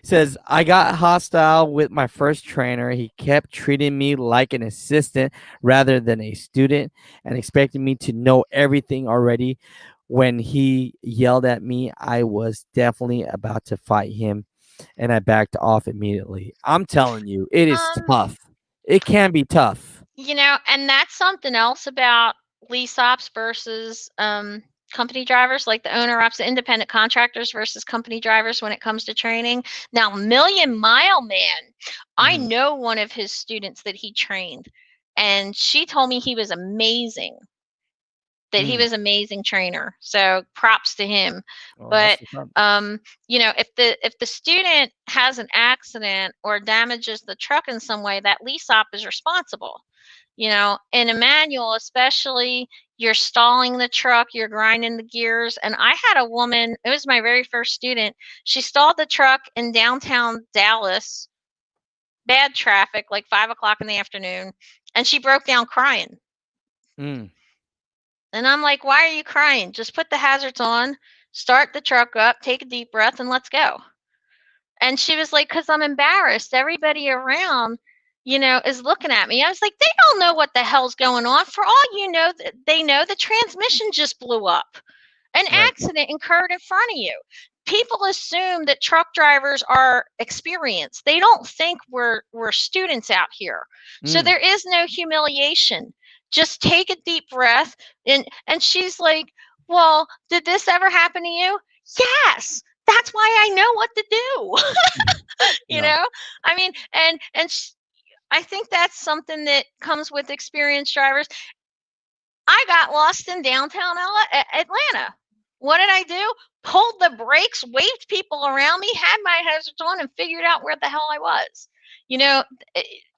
Says, I got hostile with my first trainer. He kept treating me like an assistant rather than a student and expecting me to know everything already. When he yelled at me, I was definitely about to fight him, and I backed off immediately. I'm telling you, it is tough. It can be tough. And that's something else about lease ops versus company drivers, like the owner ops, the independent contractors versus company drivers when it comes to training. Now, Million Mile Man, I know one of his students that he trained, and she told me he was amazing. That he was amazing trainer. So props to him. Oh, But that's what's up. you know, if the student has an accident or damages the truck in some way, that lease op is responsible. You know, in a manual, especially, you're stalling the truck, you're grinding the gears. And I had a woman, it was my very first student. She stalled the truck in downtown Dallas, bad traffic, like 5 o'clock in the afternoon, and she broke down crying. And I'm like, why are you crying? Just put the hazards on, start the truck up, take a deep breath, and let's go. And she was like, because I'm embarrassed. Everybody around, you know, is looking at me. I was like, they don't know what the hell's going on. For all you know, they know the transmission just blew up. An accident occurred in front of you. People assume that truck drivers are experienced. They don't think we're students out here. So there is no humiliation. Just take a deep breath. And she's like, well, did this ever happen to you? Yes. That's why I know what to do. You know, I mean, and I think that's something that comes with experienced drivers. I got lost in downtown Atlanta. What did I do? Pulled the brakes, waved people around me, had my hazards on, and figured out where the hell I was. You know,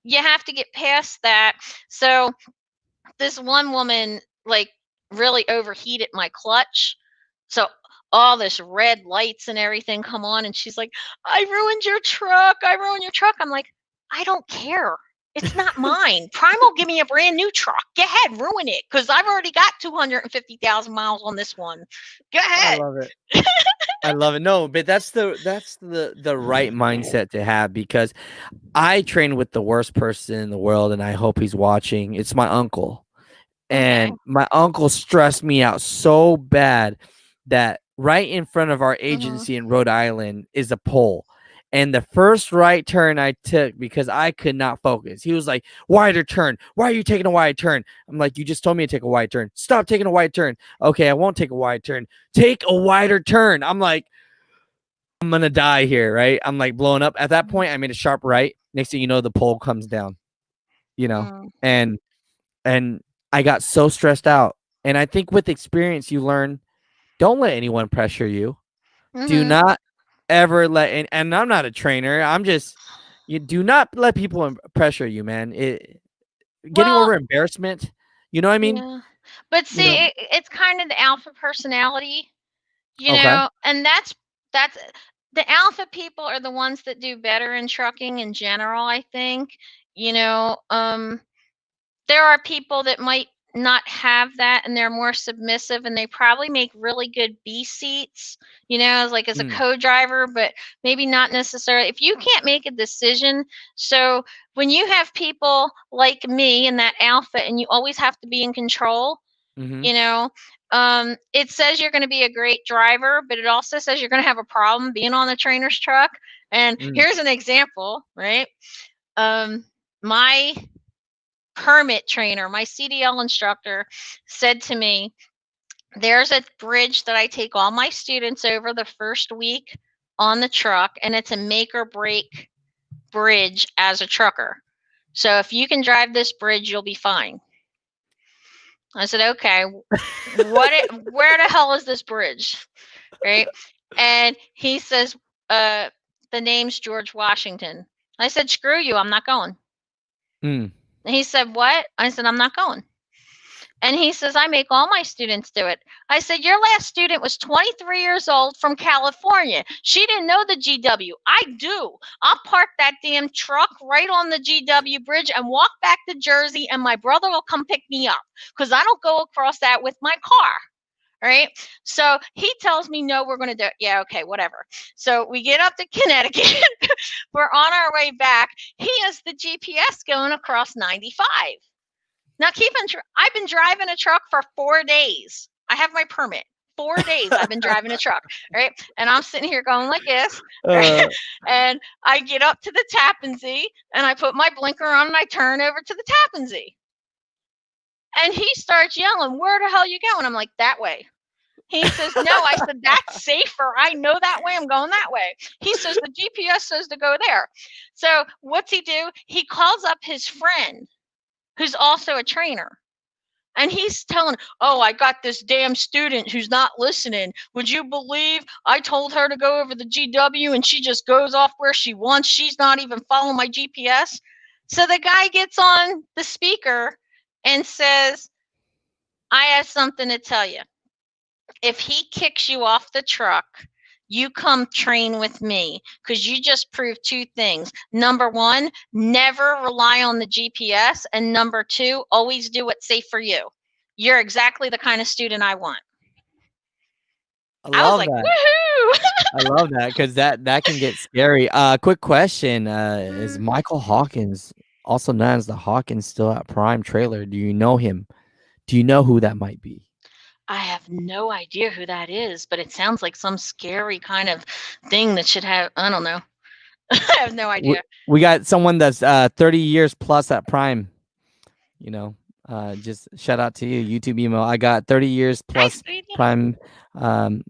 you have to get past that. So this one woman, like, really overheated my clutch. So all this red lights and everything come on, and she's like, I ruined your truck. I ruined your truck. I'm like, I don't care. It's not mine. Prime will give me a brand new truck. Go ahead, ruin it, because I've already got 250,000 miles on this one. Go ahead. I love it. I love it. No, but that's the right mindset to have, because I train with the worst person in the world, and I hope he's watching. It's my uncle. And my uncle stressed me out so bad that right in front of our agency in Rhode Island is a pole. And the first right turn I took, because I could not focus, he was like, wider turn. Why are you taking a wide turn? I'm like, you just told me to take a wide turn. Stop taking a wide turn. Okay, I won't take a wide turn. Take a wider turn. I'm like, I'm going to die here, right? I'm like blowing up. At that point, I made a sharp right. Next thing you know, the pole comes down, you know, and I got so stressed out. And I think with experience, you learn, don't let anyone pressure you. Do not ever let, and I'm not a trainer. I'm just, you do not let people pressure you, man. Getting over embarrassment, you know what I mean? Yeah. But see, it's kind of the alpha personality, you Okay. know, and that's the alpha people are the ones that do better in trucking in general, I think. You know, there are people that might not have that, and they're more submissive, and they probably make really good B seats, you know, as a co-driver, but maybe not necessarily if you can't make a decision. So when you have people like me and that alpha, and you always have to be in control, you know, it says you're going to be a great driver, but it also says you're going to have a problem being on the trainer's truck. And here's an example, right? My permit trainer, my CDL instructor, said to me, there's a bridge that I take all my students over the first week on the truck, and it's a make or break bridge as a trucker. So if you can drive this bridge, you'll be fine. I said, okay, where the hell is this bridge? Right? And he says, the name's George Washington. I said, screw you, I'm not going. And he said, what? I said, I'm not going. And he says, I make all my students do it. I said, your last student was 23 years old from California. She didn't know the GW. I do. I'll park that damn truck right on the GW bridge and walk back to Jersey, and my brother will come pick me up, because I don't go across that with my car. Right? So he tells me, no, we're going to do it. Yeah, okay, whatever. So we get up to Connecticut. We're on our way back. He has the GPS going across 95. Now, I've been driving a truck for 4 days. I have my permit. 4 days I've been driving a truck, right? And I'm sitting here going like this, right? And I get up to the Tappan Zee, and I put my blinker on, and I turn over to the Tappan Zee. And he starts yelling, where the hell are you going? I'm like, that way. He says, no. I said, that's safer. I know that way. I'm going that way. He says, the GPS says to go there. So what's he do? He calls up his friend who's also a trainer. And he's telling, oh, I got this damn student who's not listening. Would you believe I told her to go over the GW and she just goes off where she wants? She's not even following my GPS. So the guy gets on the speaker and says, I have something to tell you. If he kicks you off the truck, you come train with me, because you just proved two things. Number one, never rely on the GPS. And number two, always do what's safe for you. You're exactly the kind of student I want. I was love like, that. woohoo! I love that, because that can get scary. Quick question: is Michael Hawkins, also known as the Hawkins, still at Prime Trailer? Do you know him? Do you know who that might be? I have no idea who that is, but it sounds like some scary kind of thing that should have, I don't know. I have no idea. We got someone that's 30 years plus at Prime. You know, just shout out to you, YouTube email. I got 30 years plus Prime. Well,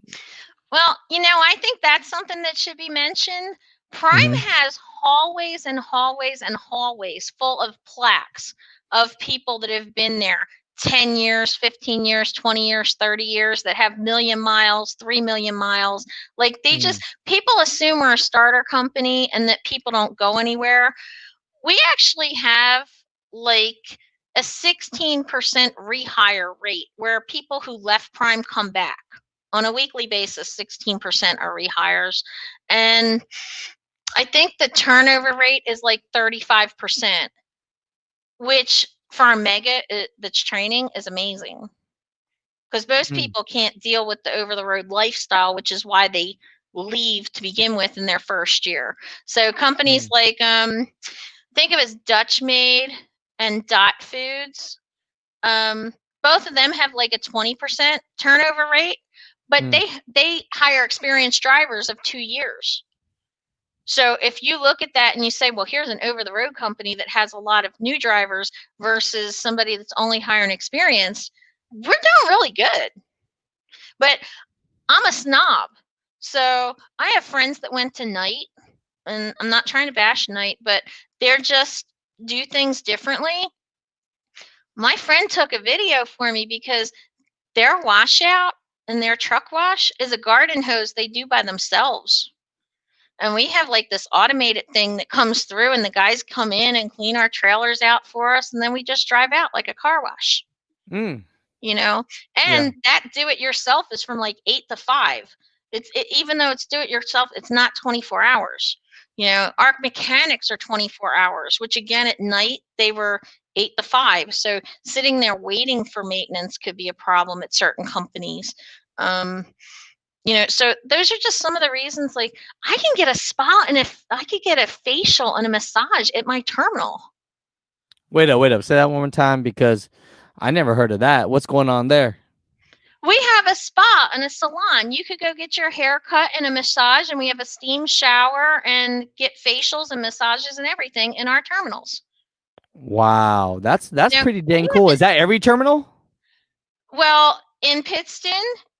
I think that's something that should be mentioned. Prime has hallways and hallways and hallways full of plaques of people that have been there 10 years, 15 years, 20 years, 30 years, that have 1,000,000 miles, 3 million miles. Like, they just, people assume we're a starter company and that people don't go anywhere. We actually have like a 16% rehire rate, where people who left Prime come back. On a weekly basis, 16% are rehires. And I think the turnover rate is like 35%, which for a mega that's training is amazing. Because most people can't deal with the over-the-road lifestyle, which is why they leave to begin with in their first year. So companies like, think of it as Dutch Made and Dot Foods. Both of them have like a 20% turnover rate. But they hire experienced drivers of 2 years. So if you look at that and you say, well, here's an over-the-road company that has a lot of new drivers versus somebody that's only hiring experienced, we're doing really good. But I'm a snob. So I have friends that went to night, and I'm not trying to bash night, but they're just do things differently. My friend took a video for me because their washout and their truck wash is a garden hose they do by themselves. And we have like this automated thing that comes through, and the guys come in and clean our trailers out for us, and then we just drive out like a car wash. And that do it yourself is from like 8 to 5. Even though it's do it yourself, it's not 24 hours. Our mechanics are 24 hours, which again at night they were 8 to 5. So sitting there waiting for maintenance could be a problem at certain companies. So those are just some of the reasons. Like, I can get a spa, and if I could get a facial and a massage at my terminal. Wait up. Say that one more time, because I never heard of that. What's going on there? We have a spa and a salon. You could go get your hair cut and a massage, and we have a steam shower and get facials and massages and everything in our terminals. Wow, that's pretty dang cool. Is that every terminal? Well, in Pittston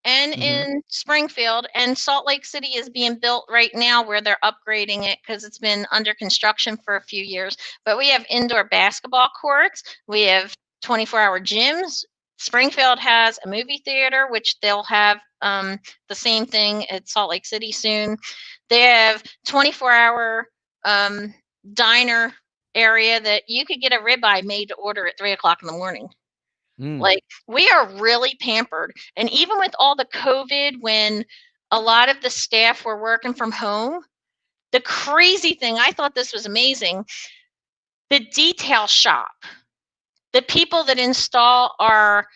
and in Springfield, and Salt Lake City is being built right now, where they're upgrading it because it's been under construction for a few years. But we have indoor basketball courts. We have 24-hour gyms. Springfield has a movie theater, which they'll have the same thing at Salt Lake City soon. They have 24-hour diner area that you could get a ribeye made to order at 3 o'clock in the morning. Like, we are really pampered. And even with all the COVID, when a lot of the staff were working from home, the crazy thing, I thought this was amazing, the detail shop, the people that install our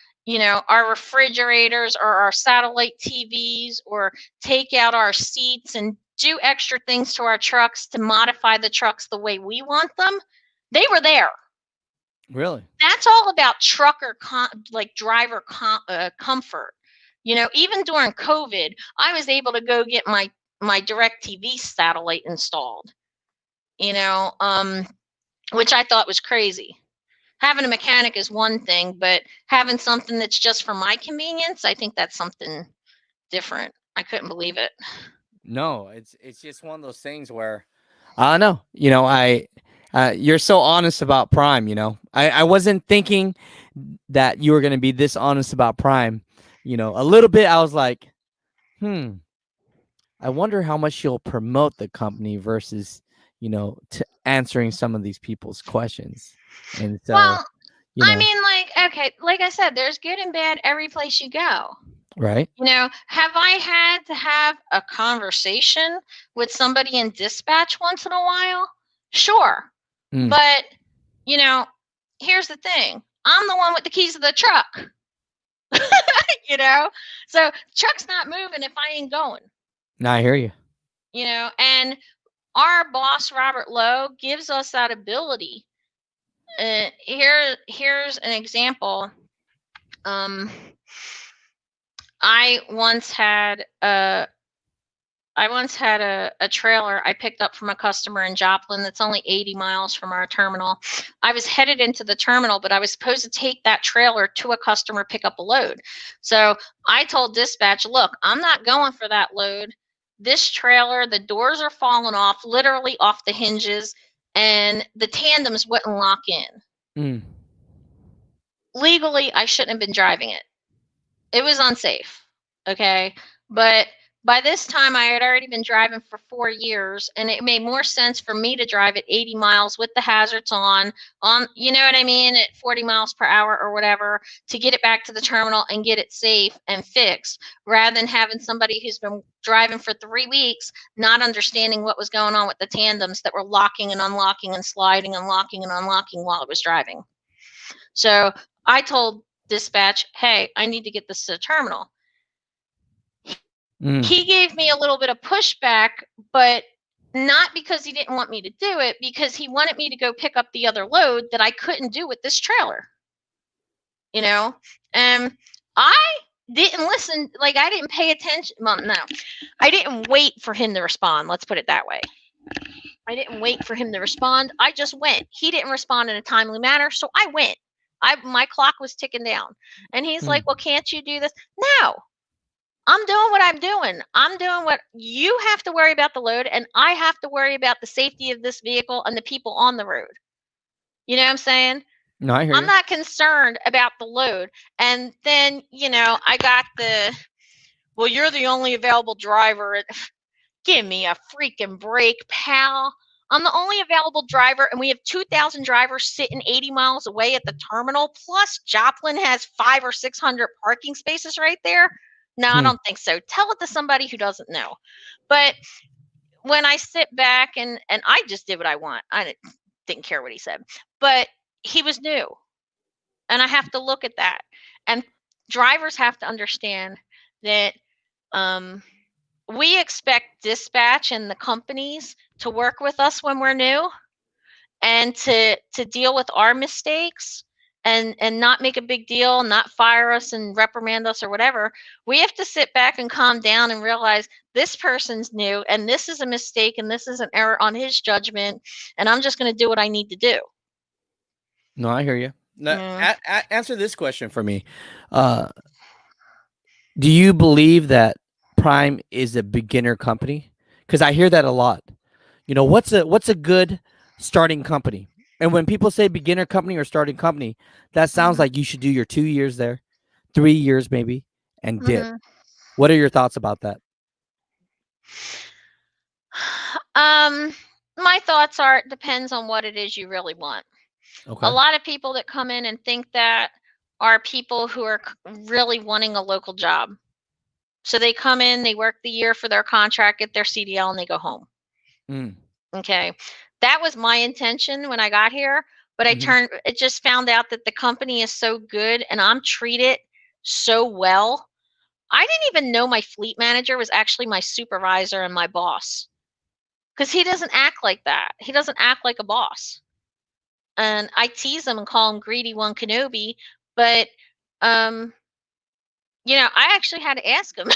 refrigerators or our satellite TVs, or take out our seats and do extra things to our trucks to modify the trucks the way we want them, they were there. Really? That's all about trucker driver comfort. Even during COVID, I was able to go get my DirecTV satellite installed. Which I thought was crazy. Having a mechanic is one thing, but having something that's just for my convenience, I think that's something different. I couldn't believe it. No, it's just one of those things where I don't know. You're so honest about Prime. I wasn't thinking that you were going to be this honest about Prime. A little bit. I was like, I wonder how much you'll promote the company versus, answering some of these people's questions. And so, Well, I mean, okay, like I said, there's good and bad every place you go. right? Have I had to have a conversation with somebody in dispatch once in a while? Sure. Mm. But, here's the thing. I'm the one with the keys to the truck. So truck's not moving if I ain't going. No, I hear you. And our boss, Robert Lowe, gives us that ability. Here's an example. I once had a trailer I picked up from a customer in Joplin that's only 80 miles from our terminal. I was headed into the terminal, but I was supposed to take that trailer to a customer, pick up a load. So I told dispatch, look, I'm not going for that load. This trailer, the doors are falling off, literally off the hinges, and the tandems wouldn't lock in. Legally, I shouldn't have been driving it. It was unsafe. Okay. But by this time, I had already been driving for 4 years, and it made more sense for me to drive at 80 miles with the hazards on, you know what I mean, at 40 miles per hour or whatever, to get it back to the terminal and get it safe and fixed, rather than having somebody who's been driving for 3 weeks, not understanding what was going on with the tandems that were locking and unlocking and sliding and locking and unlocking while it was driving. So I told dispatch, hey, I need to get this to the terminal. He gave me a little bit of pushback, but not because he didn't want me to do it, because he wanted me to go pick up the other load that I couldn't do with this trailer. And I didn't listen, I didn't pay attention. Well, no, I didn't wait for him to respond. Let's put it that way. I didn't wait for him to respond. I just went. He didn't respond in a timely manner, so I went. My clock was ticking down. And he's like, well, can't you do this? No. I'm doing what I'm doing. I'm doing what you have to worry about the load, and I have to worry about the safety of this vehicle and the people on the road. You know what I'm saying? No, I hear you. I'm not concerned about the load. And then, I got well, you're the only available driver. Give me a freaking break, pal. I'm the only available driver, and we have 2,000 drivers sitting 80 miles away at the terminal. Plus, Joplin has 500 or 600 parking spaces right there. No, I don't think so. Tell it to somebody who doesn't know. But when I sit back and I just did what I want, I didn't care what he said. But he was new. And I have to look at that. And drivers have to understand that we expect dispatch and the companies to work with us when we're new and to deal with our mistakes. And not make a big deal, not fire us and reprimand us or whatever. We have to sit back and calm down and realize this person's new and this is a mistake and this is an error on his judgment, and I'm just going to do what I need to do. No, I hear you. Now, answer this question for me. Do you believe that Prime is a beginner company? Because I hear that a lot. What's a good starting company? And when people say beginner company or starting company, that sounds like you should do your 2 years there, 3 years maybe, and dip. What are your thoughts about that? My thoughts are, it depends on what it is you really want. Okay. A lot of people that come in and think that are people who are really wanting a local job. So they come in, they work the year for their contract, get their CDL, and they go home. Okay. That was my intention when I got here, but I just found out that the company is so good and I'm treated so well. I didn't even know my fleet manager was actually my supervisor and my boss, because he doesn't act like that. He doesn't act like a boss. And I tease him and call him Greedy One Kenobi, but I actually had to ask him.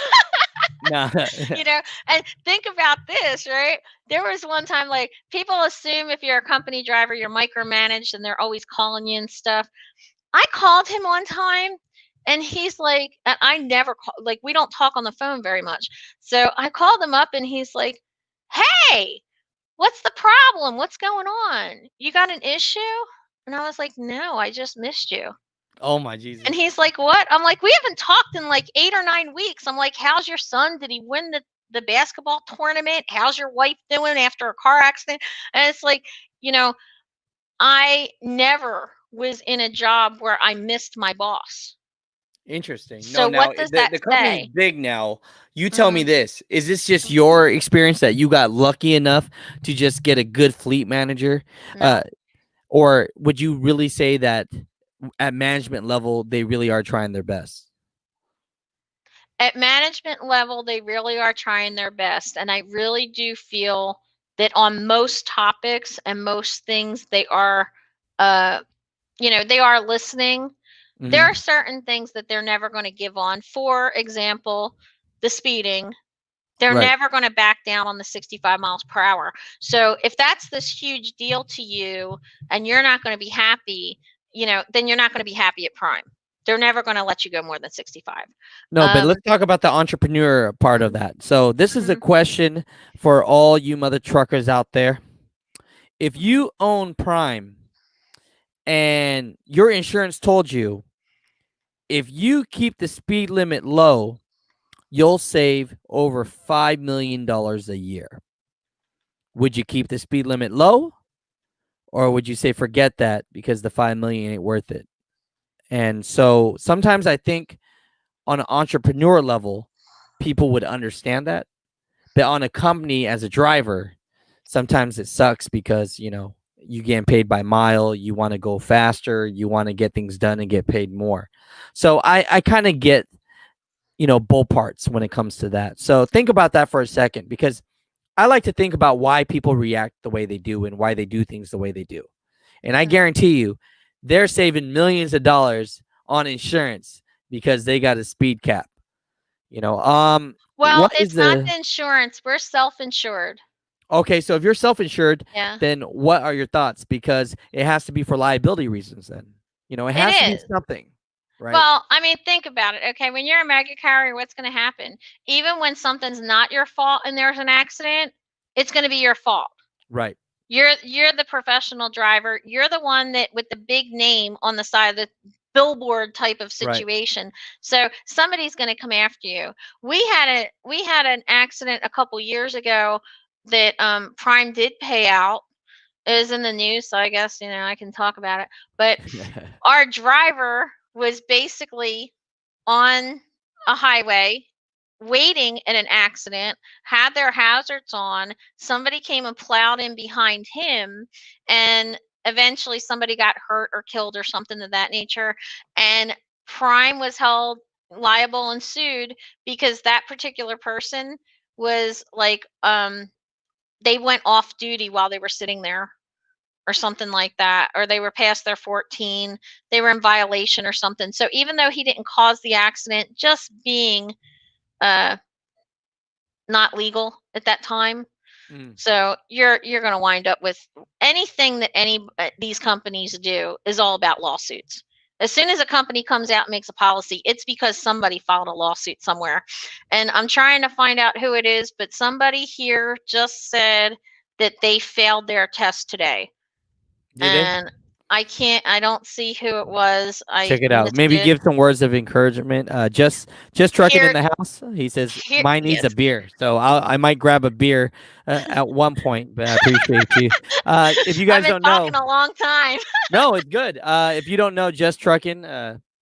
And think about this, right? There was one time, people assume if you're a company driver, you're micromanaged and they're always calling you and stuff. I called him one time And he's like, and I never call, like, we don't talk on the phone very much. So I called him up and he's like, "Hey, what's the problem? What's going on? You got an issue?" And I was like, "No, I just missed you." Oh my And Jesus. he's like, "What?" I'm like, "We haven't talked in like 8 or 9 weeks." I'm like, "How's your son? Did he win the basketball tournament? How's your wife doing after a car accident?" And it's like, you know, I never was in a job where I missed my boss. Interesting. No, So now what does the that the company's say? big now. You tell me Mhm. this. Is this just your experience that you got lucky enough to just get a good fleet manager? Uh, No. or would you really say that at management level they really are trying their best? At management level, they really are trying their best, and I really do feel that on most topics and most things they are, uh, they are listening. There are Mhm. certain things that they're never gonna give on. For example, the speeding. They're Right. never gonna back down on the 65 miles per hour. So if that's this huge deal to you and you're not gonna be happy, then you're not gonna be happy at Prime. They're never gonna let you go more than 65. No, but Um, let's talk about the entrepreneur part of that. So this is a mhm. question for all you mother truckers out there. If you own Prime and your insurance told you if you keep the speed limit low, you'll save over $5 million a year. Would you keep the speed limit low, or would you say forget that because the 5 million ain't worth it? And so sometimes I think on an entrepreneur level, people would understand that. But on a company as a driver, sometimes it sucks because, you getting paid by mile, you want to go faster, you want to get things done and get paid more. So I kind of get, both parts when it comes to that. So think about that for a second, because I like to think about why people react the way they do and why they do things the way they do. And I Mhm. guarantee you, they're saving millions of dollars on insurance because they got a speed cap. Well, What is it's not the the insurance. We're self-insured. okay? So if you're self-insured, Yeah, then what are your thoughts? Because it has to be for liability reasons. Then it it has to be is. something, right? Well, I mean, think about it. Okay, when you're a mega carrier, what's going to happen? Even when something's not your fault and there's an accident, it's going to be your fault. Right, You're the professional driver. You're the one that with the big name on the side of the billboard type of right. situation. So somebody's going to come after you. We had an accident a couple years ago that Prime did pay out. It was in the news, so I guess I can talk about it. But our driver was basically on a highway waiting in an accident, had their hazards on. Somebody came and plowed in behind him, and eventually somebody got hurt or killed or something of that nature. And Prime was held liable and sued because that particular person was like, they went off duty while they were sitting there or something like that, or they were past their 14, they were in violation or something. So even though he didn't cause the accident, just being uh, not legal at that time. Mm. So you're going to wind up with anything that any these companies do is all about lawsuits. As soon as a company comes out and makes a policy, it's because somebody filed a lawsuit somewhere. And I'm trying to find out who it is, but somebody here just said that they failed their test today. Did they? And I don't see who it was. I Check it out. missed Maybe it. give some words of encouragement. Just trucking in Here the house. He says here mine needs a yes. beer, so I might grab a beer at one point. But I appreciate you. If you I've guys been don't talking know, a long time. no, it's good. If you don't know, just trucking.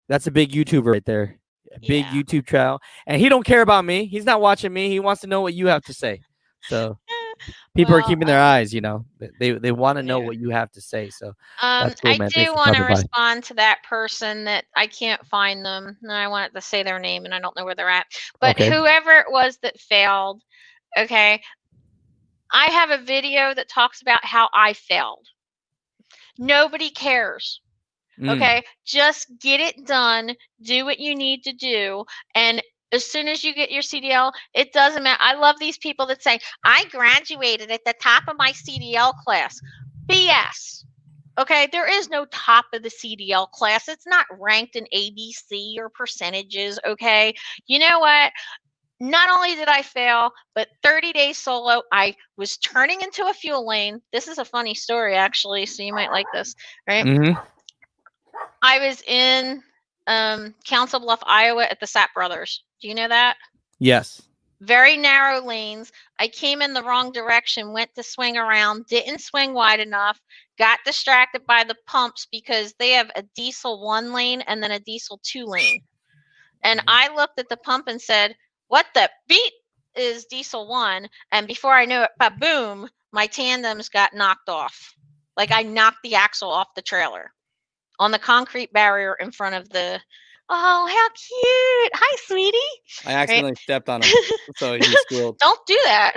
That's a big YouTuber right there. A big Yeah. YouTube channel, and he don't care about me. He's not watching me. He wants to know what you have to say. So people are Well, keeping their eyes. They want to know yeah. what you have to say. So that's cool, I man. Thanks do for want to stopping by. respond to that person that I can't find them, and I wanted to say their name, and I don't know where they're at. But Okay. whoever it was that failed, okay, I have a video that talks about how I failed. Nobody cares. Mm. Okay, just get it done, do what you need to do, and as soon as you get your CDL, it doesn't matter. I love these people that say, I graduated at the top of my CDL class. BS. Okay, there is no top of the CDL class. It's not ranked in ABC or percentages. Okay, you know what? Not only did I fail, but 30 days solo, I was turning into a fuel lane. This is a funny story, actually, so you might like this, right? Mm-hmm. I was in Council Bluff, Iowa at the Sapp Brothers. Do you know that? Yes. Very narrow lanes. I came in the wrong direction, went to swing around, didn't swing wide enough, got distracted by the pumps because they have a diesel 1 lane and then a diesel 2 lane. And I looked at the pump and said, what the beat is diesel 1? And before I knew it, boom, my tandems got knocked off. Like I knocked the axle off the trailer on the concrete barrier in front of the, oh, how cute. Hi, sweetie. I accidentally stepped on him, so he squealed. Don't do that.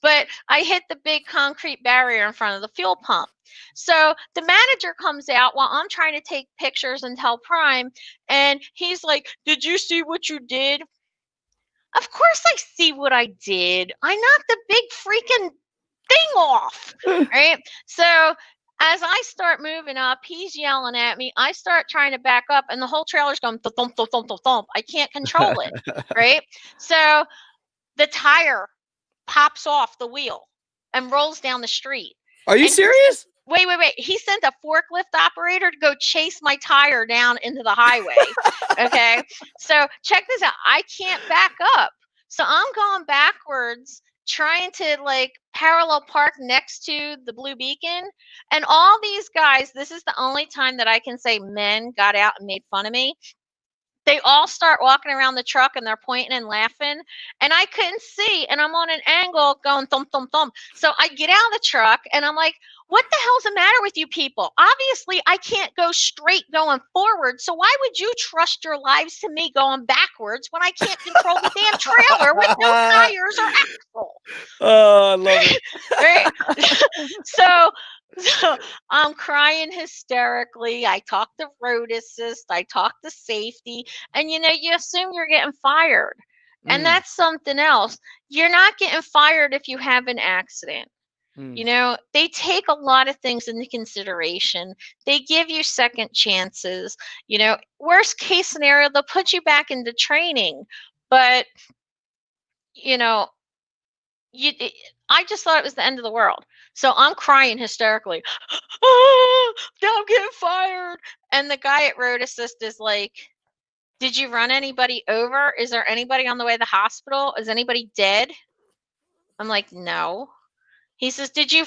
But I hit the big concrete barrier in front of the fuel pump. So the manager comes out while I'm trying to take pictures and tell Prime, and he's like, did you see what you did? Of course I see what I did. I knocked the big freaking thing off, right? So as I start moving up, he's yelling at me. I start trying to back up, and the whole trailer's going thump, thump, thump, thump, thump. I can't control it, right? So the tire pops off the wheel and rolls down the street. Are you serious? Wait. He sent a forklift operator to go chase my tire down into the highway. Okay. So check this out. I can't back up. So I'm going backwards, trying to like parallel park next to the blue beacon. And all these guys, this is the only time that I can say men got out and made fun of me. They all start walking around the truck and they're pointing and laughing, and I couldn't see, and I'm on an angle going thump, thump, thump. So I get out of the truck and I'm like, what the hell's the matter with you people? Obviously, I can't go straight going forward. So why would you trust your lives to me going backwards when I can't control the damn trailer with no tires or axle? Oh, I love it. Right? So I'm crying hysterically. I talk to road assist. I talk to safety. And, you assume you're getting fired. And that's something else. You're not getting fired if you have an accident. They take a lot of things into consideration. They give you second chances. Worst case scenario, they'll put you back into training. But, I just thought it was the end of the world. So I'm crying hysterically. Oh, I'm getting fired. And the guy at Road Assist is like, did you run anybody over? Is there anybody on the way to the hospital? Is anybody dead? I'm like, no. He says, did you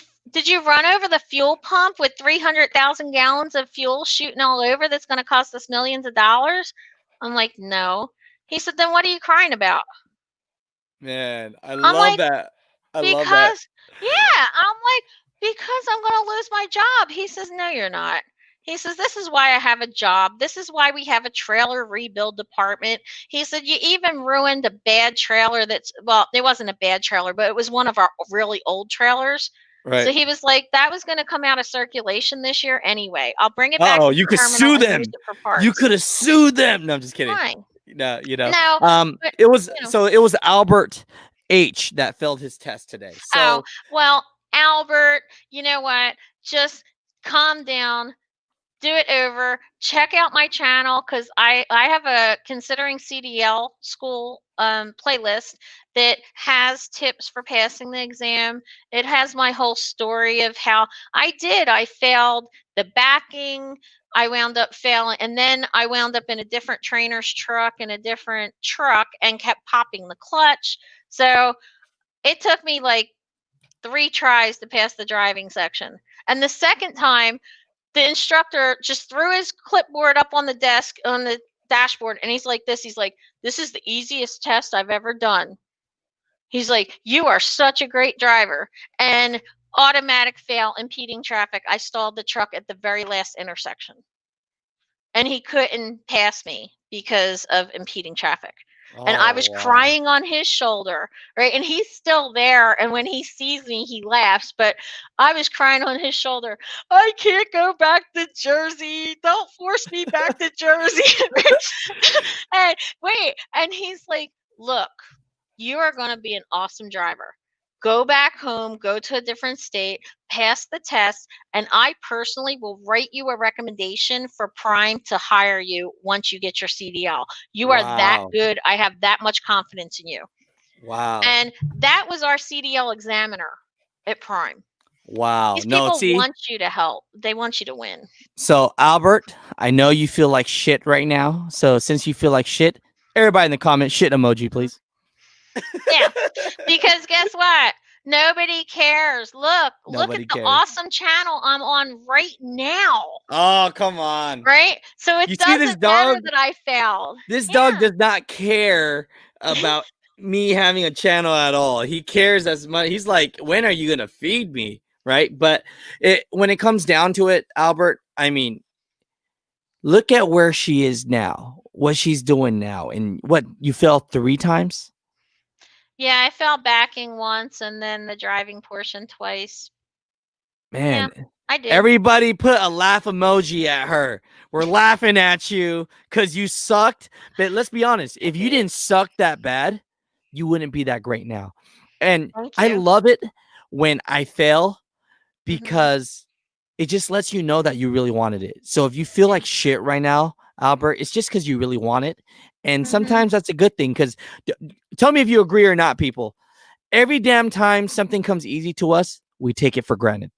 run over the fuel pump with 300,000 gallons of fuel shooting all over that's going to cost us millions of dollars? I'm like, no. He said, then what are you crying about? Man, I love that. I love that. Yeah, I'm like, because I'm going to lose my job. He says, no, you're not. He says, this is why I have a job. This is why we have a trailer rebuild department. He said, you even ruined a bad trailer it wasn't a bad trailer, but it was one of our really old trailers. Right. So he was like, that was going to come out of circulation this year anyway. I'll bring it back. Oh, you could sue them. You could have sued them. No, I'm just kidding. Fine. No, but, it was Albert H that failed his test today. So well, Albert, you know what? Just calm down. Do it over. Check out my channel because I have a Considering CDL School playlist that has tips for passing the exam. It has my whole story of how I failed the backing. I wound up failing, and then I wound up in a different trainer's truck and kept popping the clutch. So it took me like 3 tries to pass the driving section. And the second time, the instructor just threw his clipboard up on the desk on the dashboard, and he's like, this is the easiest test I've ever done. He's like, you are such a great driver. And automatic fail, impeding traffic. I stalled the truck at the very last intersection. And he couldn't pass me because of impeding traffic. And I was crying on his shoulder, right? And he's still there. And when he sees me, he laughs. But I was crying on his shoulder. I can't go back to Jersey. Don't force me back to Jersey. And he's like, look, you are going to be an awesome driver. go back home, go to a different state, pass the test, and I personally will write you a recommendation for Prime to hire you once you get your CDL. You are that Wow. good. I have that much confidence in you. Wow. And that was our CDL examiner at Prime. Wow. These No, people see, want you to help. They want you to win. so Albert, I know you feel like shit right now. So since you feel like shit, everybody in the comments, shit emoji, please. Yeah. Because guess what? Nobody cares. Look Nobody at the cares. awesome channel I'm on right now. Oh, come on. Right? So it You see this doesn't matter dog? that I failed. This dog Yeah. does not care about me having a channel at all. He cares as much. He's like, when are you going to feed me? Right. But when it comes down to it, Albert, I mean, look at where she is now, what she's doing now. And what, you fell 3 times? Yeah, I fell backing once and then the driving portion twice. Yeah, Man, I did. everybody put a laugh emoji at her. We're laughing at you because you sucked. But let's be honest, if you didn't suck that bad, you wouldn't be that great now. And Thank I you. love it when I fail Mhm. because it just lets you know that you really wanted it. So if you feel like shit right now, Albert, it's just because you really want it. And Mhm. sometimes that's a good thing because tell me if you agree or not, people. Every damn time something comes easy to us, we take it for granted.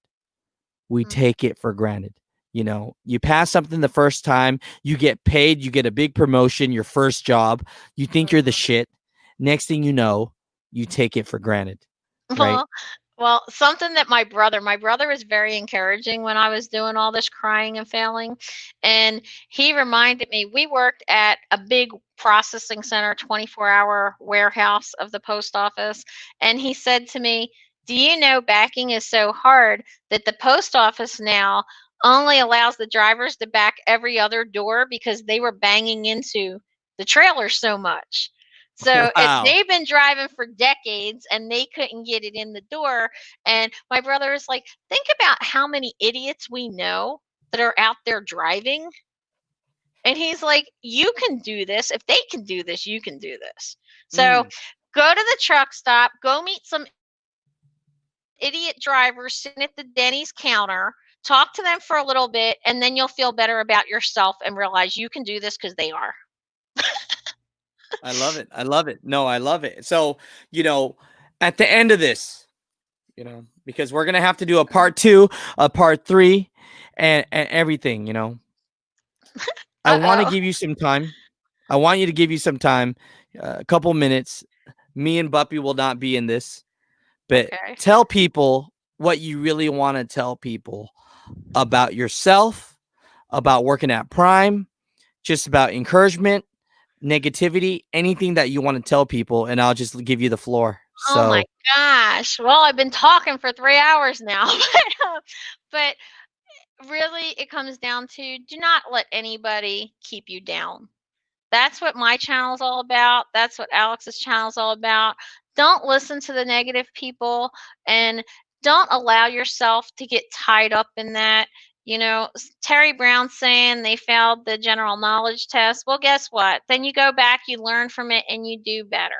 We Mhm. take it for granted. You know, you pass something the first time, you get paid, you get a big promotion, your first job, you think you're the shit. Next thing you know, you take it for granted, right? Well, something that my brother was very encouraging when I was doing all this crying and failing. And he reminded me, we worked at a big processing center, 24-hour warehouse of the post office. And he said to me, do you know backing is so hard that the post office now only allows the drivers to back every other door because they were banging into the trailer so much. So Wow. they've been driving for decades and they couldn't get it in the door. And my brother is like, think about how many idiots we know that are out there driving. And he's like, you can do this. If they can do this, you can do this. So go to the truck stop, go meet some idiot drivers sitting at the Denny's counter, talk to them for a little bit, and then you'll feel better about yourself and realize you can do this because they are. I love it. I love it. No, I love it. So, you know, at the end of this, you know, because we're going to have to do a part 2, a part 3, and everything, you know. I want to Uh-oh. give you some time. I want you to give you some time, a couple minutes. Me and Buppy will not be in this, but Okay. tell people what you really want to tell people about yourself, about working at Prime, just about encouragement, negativity, anything that you want to tell people, and I'll just give you the floor. Oh my So, gosh. Well, I've been talking for 3 hours now. But really, it comes down to do not let anybody keep you down. That's what my channel is all about. That's what Alex's channel is all about. Don't listen to the negative people and don't allow yourself to get tied up in that. You know, Terry Brown saying they failed the general knowledge test. Well, guess what? Then you go back, you learn from it, and you do better.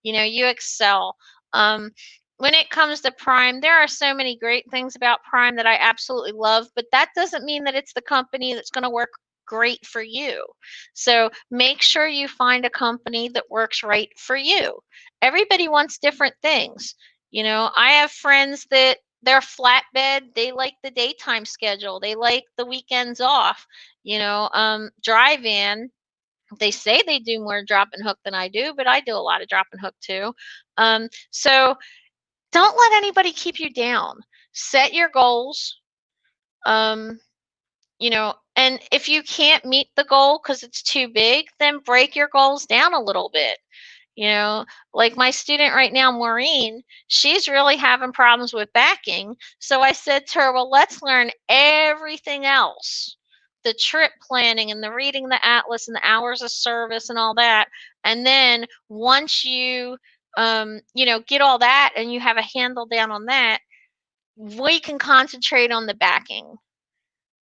You know, you excel. Um, when it comes to Prime, there are so many great things about Prime that I absolutely love, but that doesn't mean that it's the company that's going to work great for you. So make sure you find a company that works right for you. Everybody wants different things. You know, I have friends that they're flatbed, they like the daytime schedule, they like the weekends off. You know, drive in, they say they do more drop and hook than I do, but I do a lot of drop and hook too. So don't let anybody keep you down. Set your goals. Um, you know, and if you can't meet the goal because it's too big, then break your goals down a little bit. You know, like my student right now, Maureen, she's really having problems with backing. So I said to her, well, let's learn everything else, the trip planning and the reading the atlas and the hours of service and all that. And then once you, you know, get all that and you have a handle down on that, we can concentrate on the backing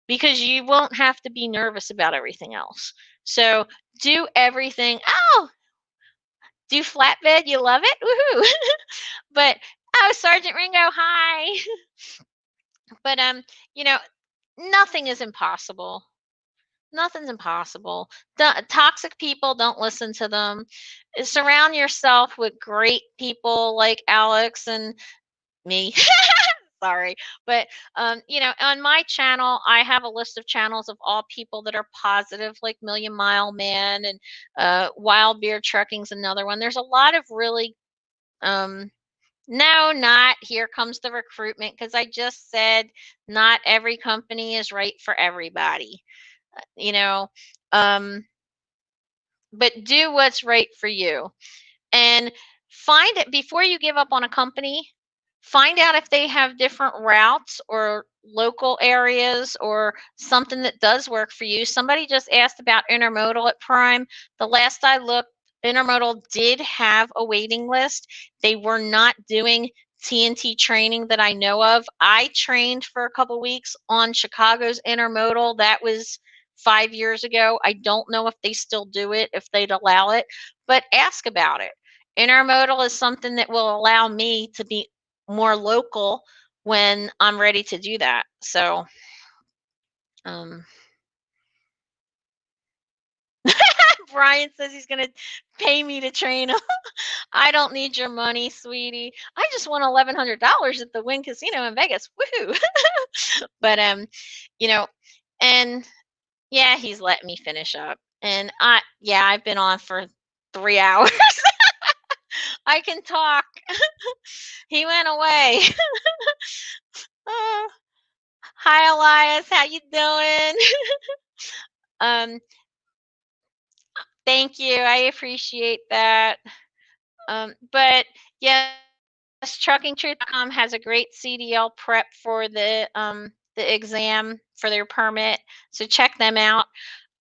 because you won't have to be nervous about everything else. So do everything. Oh, do flatbed. You love it. Woohoo. But Oh, Sergeant Ringo, hi. But nothing is impossible. Nothing's impossible. Toxic people, don't listen to them. Surround yourself with great people like Alex and me. Sorry, but on my channel, I have a list of channels of all people that are positive, like Million Mile Man and Wild Beard Trucking's another one. There's a lot of really no, not here comes the recruitment, because I just said not every company is right for everybody. You know, um, but do what's right for you. And find it before you give up on a company. Find out if they have different routes or local areas or something that does work for you. Somebody just asked about intermodal at Prime. The last I looked, intermodal did have a waiting list. They were not doing TNT training that I know of. I trained for a couple weeks on Chicago's intermodal. That was 5 years ago. I don't know if they still do it, if they'd allow it, but ask about it. Intermodal is something that will allow me to be more local when I'm ready to do that. So, um, Brian says he's going to pay me to train him. I don't need your money, sweetie. I just won $1,100 at the Wynn Casino in Vegas. Woohoo! But you know, and yeah, he's let me finish up. And I've been on for 3 hours. I can talk. He went away. Oh, hi, Elias. How you doing? um, Thank you. I appreciate that. But yes, truckingtruth.com has a great CDL prep for the exam for their permit. So check them out.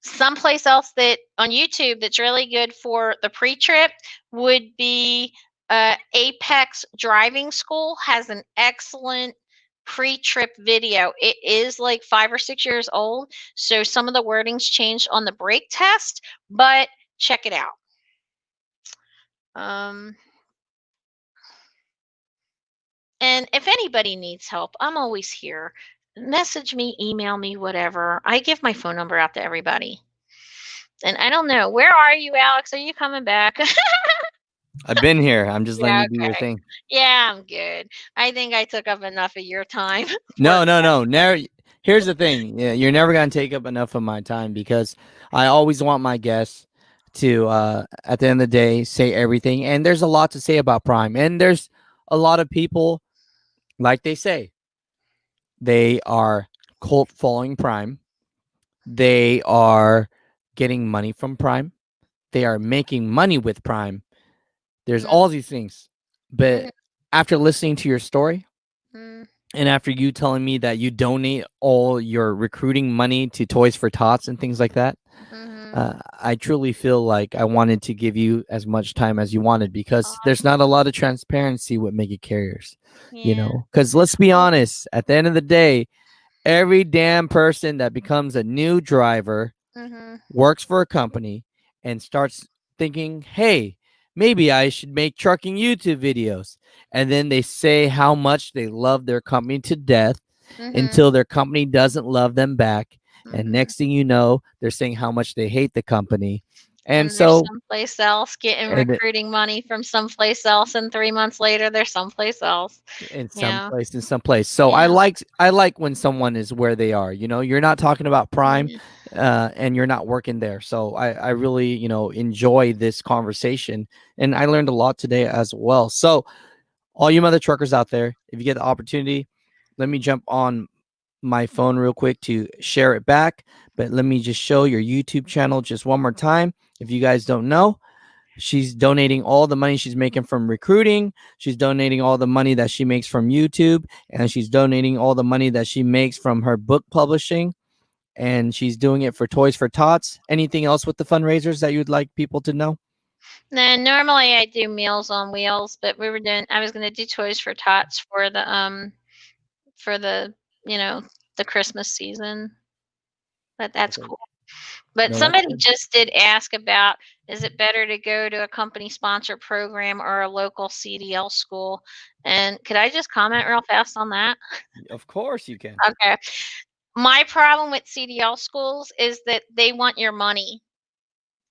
Someplace else that on YouTube that's really good for the pre-trip would be Apex Driving School has an excellent pre-trip video. It is like 5 or 6 years old, so some of the wording's changed on the brake test, but check it out. And if anybody needs help, I'm always here. Message me, email me, whatever. I give my phone number out to everybody. And I don't know, where are you, Alex? Are you coming back? I've been here. I'm just letting Yeah, you do your okay. thing. Yeah, I'm good. I think I took up enough of your time. No, no, no. Never. Here's the thing. Yeah, you're never gonna take up enough of my time because I always want my guests to, at the end of the day, say everything. And there's a lot to say about Prime. And there's a lot of people, like they say, they are cult following Prime. They are getting money from Prime. They are making money with Prime. There's Mm, all these things. But mhm, after listening to your story, mm, and after you telling me that you donate all your recruiting money to Toys for Tots and things like that, mhm. I truly feel like I wanted to give you as much time as you wanted because there's not a Awesome. lot of transparency with mega carriers, Yeah. because let's be Well, honest, at the end of the day, every damn person that becomes a new driver mhm, works for a company and starts thinking, hey, maybe I should make trucking YouTube videos. And then they say how much they love their company to death mhm, until their company doesn't love them back. And mhm. next thing you know, they're saying how much they hate the company. And And they're so, someplace else getting and recruiting money from someplace else, and 3 months later, they're someplace else. Yeah. in some place. So Yeah. I like when someone is where they are. You're not talking about Prime, Yeah. and you're not working there. So I really enjoy this conversation, and I learned a lot today as well. So all you mother truckers out there, if you get the opportunity, let me jump on my phone real quick to share it back. But let me just show your YouTube channel just one more time. If you guys don't know, she's donating all the money she's making from recruiting. She's donating all the money that she makes from YouTube. And she's donating all the money that she makes from her book publishing. And she's doing it for Toys for Tots. Anything else with the fundraisers that you'd like people to know? Then normally I do Meals on Wheels, but I was gonna do Toys for Tots for the, you know, the Christmas season. But that's Okay. cool. But No, that's somebody good. just did ask about, is it better to go to a company sponsored program or a local CDL school? And could I just comment real fast on that? Of course you can. Okay. My problem with CDL schools is that they want your money,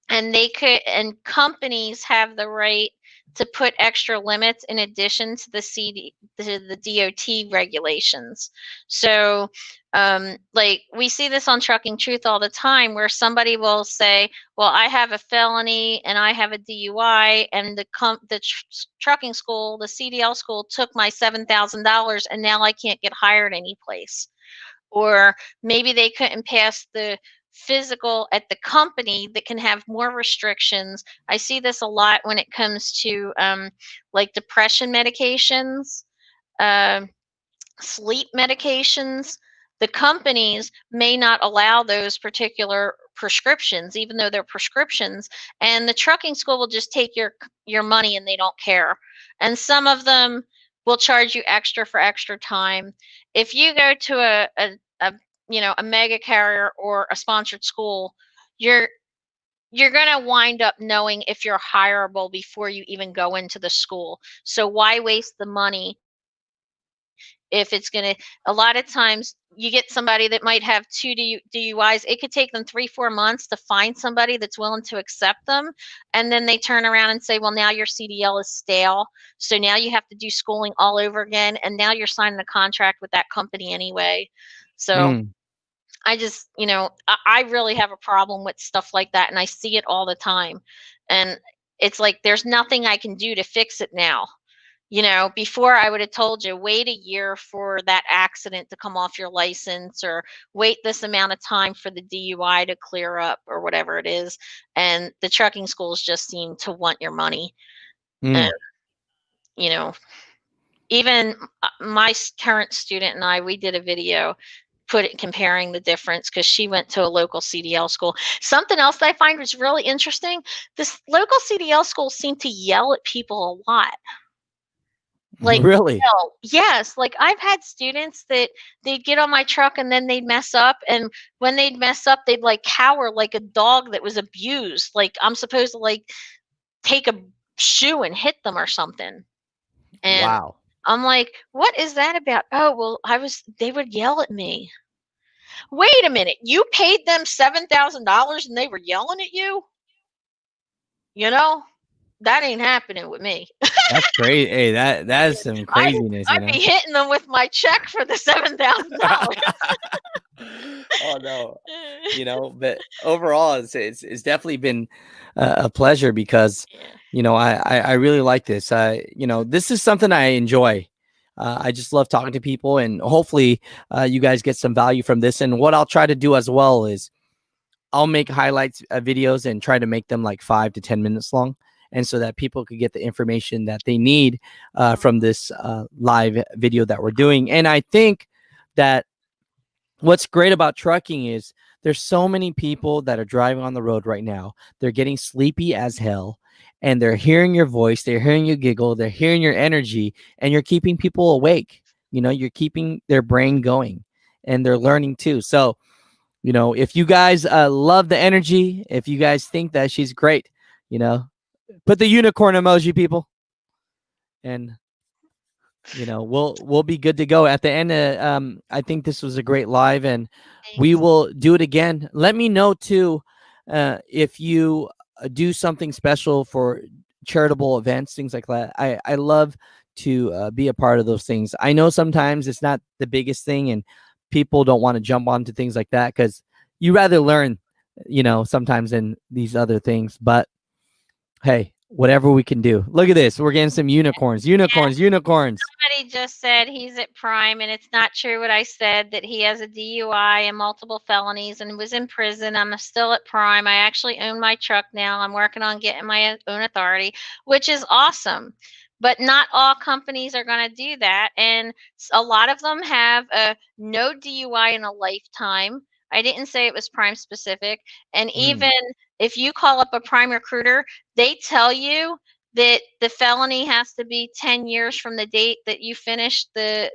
and they could, and companies have the right to put extra limits in addition to the DOT regulations. So like we see this on Trucking Truth all the time, where somebody will say, well, I have a felony and I have a DUI, and the trucking school, the CDL school, took my $7,000 and now I can't get hired anyplace. Or maybe they couldn't pass the physical at the company that can have more restrictions. I see this a lot when it comes to like depression medications, um, sleep medications. The companies may not allow those particular prescriptions, even though they're prescriptions, and the trucking school will just take your money and they don't care. And some of them will charge you extra for extra time. If you go to a a mega carrier or a sponsored school, you're you're going to wind up knowing if you're hireable before you even go into the school. So why waste the money if it's going to, a lot of times you get somebody that might have two DUIs. It could take them 3-4 months to find somebody that's willing to accept them. And then they turn around and say, well, now your CDL is stale. So now you have to do schooling all over again. And now you're signing a contract with that company anyway. So Mm. I just, I really have a problem with stuff like that. And I see it all the time. And it's like, there's nothing I can do to fix it now. Before I would have told you, wait a year for that accident to come off your license, or wait this amount of time for the DUI to clear up, or whatever it is. And the trucking schools just seem to want your money. And, Mm. you know, even my current student and I, we did a video comparing the difference, because she went to a local CDL school. Something else that I find was really interesting, this local CDL school seemed to yell at people a lot. Like, Really? yes, like I've had students that they'd get on my truck and then they'd mess up, and when they'd mess up, they'd like cower like a dog that was abused. Like I'm supposed to like take a shoe and hit them or something. And Wow. I'm like, what is that about? Oh, well, they would yell at me. Wait a minute, you paid them $7,000 and they were yelling at you? You know, that ain't happening with me. That's great. Hey, that is some I craziness, I'd be hitting them with my check for the $7,000. Oh no. But overall it's definitely been a pleasure, because Yeah. I really like this. This is something I enjoy. I just love talking to people, and hopefully you guys get some value from this. And what I'll try to do as well is I'll make highlights videos and try to make them like 5 to 10 minutes long, and so that people could get the information that they need from this live video that we're doing. And I think that what's great about trucking is there's so many people that are driving on the road right now. They're getting sleepy as hell, and they're hearing your voice, they're hearing you giggle, they're hearing your energy, and you're keeping people awake. You're keeping their brain going, and they're learning too. So if you guys love the energy, if you guys think that she's great, put the unicorn emoji, people, and we'll be good to go at the end. I think this was a great live, and we Thanks. will do it again. Let me know too if you do something special for charitable events, things like that. I love to be a part of those things. I know sometimes it's not the biggest thing, and people don't want to jump onto things like that because you rather learn, sometimes than these other things. But hey, whatever we can do. Look at this. We're getting some unicorns, Yeah. unicorns, unicorns. Somebody just said he's at Prime, and it's not true what I said, that he has a DUI and multiple felonies and was in prison. I'm still at Prime. I actually own my truck now. I'm working on getting my own authority, which is awesome. But not all companies are going to do that. And a lot of them have a no DUI in a lifetime. I didn't say it was Prime specific. And Mm. even if you call up a Prime recruiter, they tell you that the felony has to be 10 years from the date that you finished the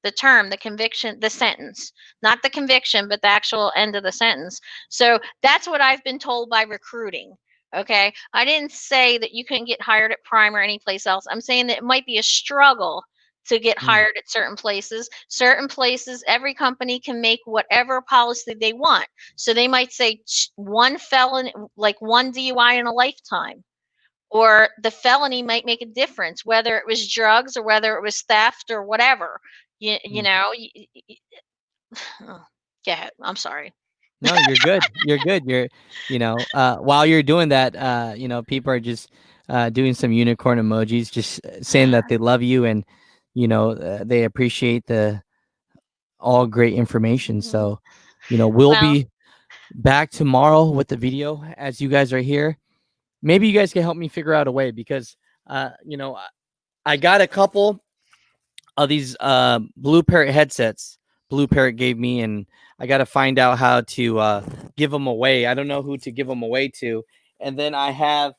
the term, the conviction, the sentence, not the conviction, but the actual end of the sentence. So that's what I've been told by recruiting. Okay. I didn't say that you couldn't get hired at Prime or any place else. I'm saying that it might be a struggle to get hired at certain places. Certain places, every company can make whatever policy they want. So they might say one felon, like one DUI in a lifetime. Or the felony might make a difference, whether it was drugs or whether it was theft or whatever. You know, oh, go ahead. I'm sorry. No, you're good. You're good. While you're doing that, people are just doing some unicorn emojis, just saying that they love you and, they appreciate the all great information. So, we'll Well, be back tomorrow with the video as you guys are here. Maybe you guys can help me figure out a way because, I got a couple of these Blue Parrot headsets Blue Parrot gave me, and I got to find out how to give them away. I don't know who to give them away to. And then I have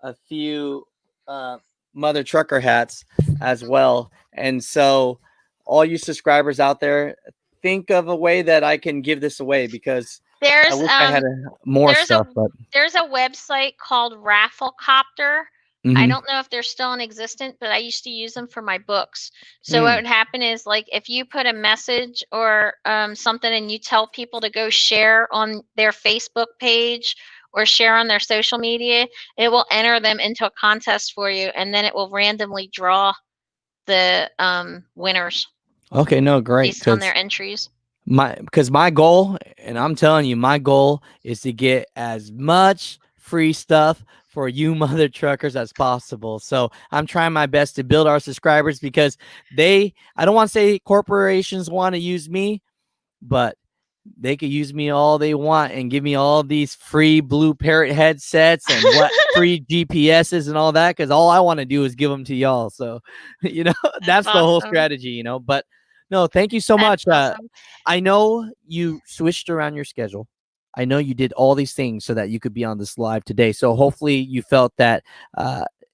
a few Mother Trucker hats as well. And so all you subscribers out there, think of a way that I can give this away because there's I wish I had more stuff. But there's a website called Rafflecopter. I don't know if they're still in existence, but I used to use them for my books. So what would happen is, like, if you put a message or something and you tell people to go share on their Facebook page or share on their social media, it will enter them into a contest for you, and then it will randomly draw the winners. Okay, no, great. Based on their entries. Because my goal, and I'm telling you, my goal is to get as much free stuff for you mother truckers as possible. So I'm trying my best to build our subscribers because I don't want to say corporations want to use me, but they could use me all they want and give me all these free Blue Parrot headsets and what free GPSs and all that. Cause all I want to do is give them to y'all. So, that's the whole strategy, but no, thank you so much. Awesome. I know you switched around your schedule. I know you did all these things so that you could be on this live today. So hopefully you felt that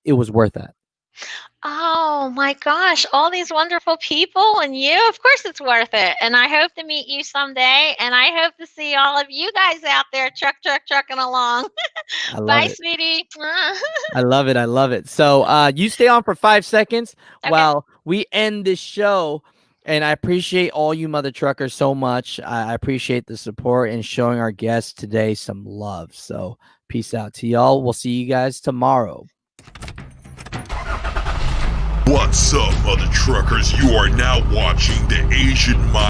it was worth that. Oh my gosh, all these wonderful people and you, of course it's worth it. And I hope to meet you someday. And I hope to see all of you guys out there trucking along. Bye, sweetie. I love it. I love it. So you stay on for 5 seconds while we end this show. And I appreciate all you mother truckers so much. I appreciate the support and showing our guests today some love. So peace out to y'all. We'll see you guys tomorrow. What's up, mother truckers? You are now watching the Asian Mai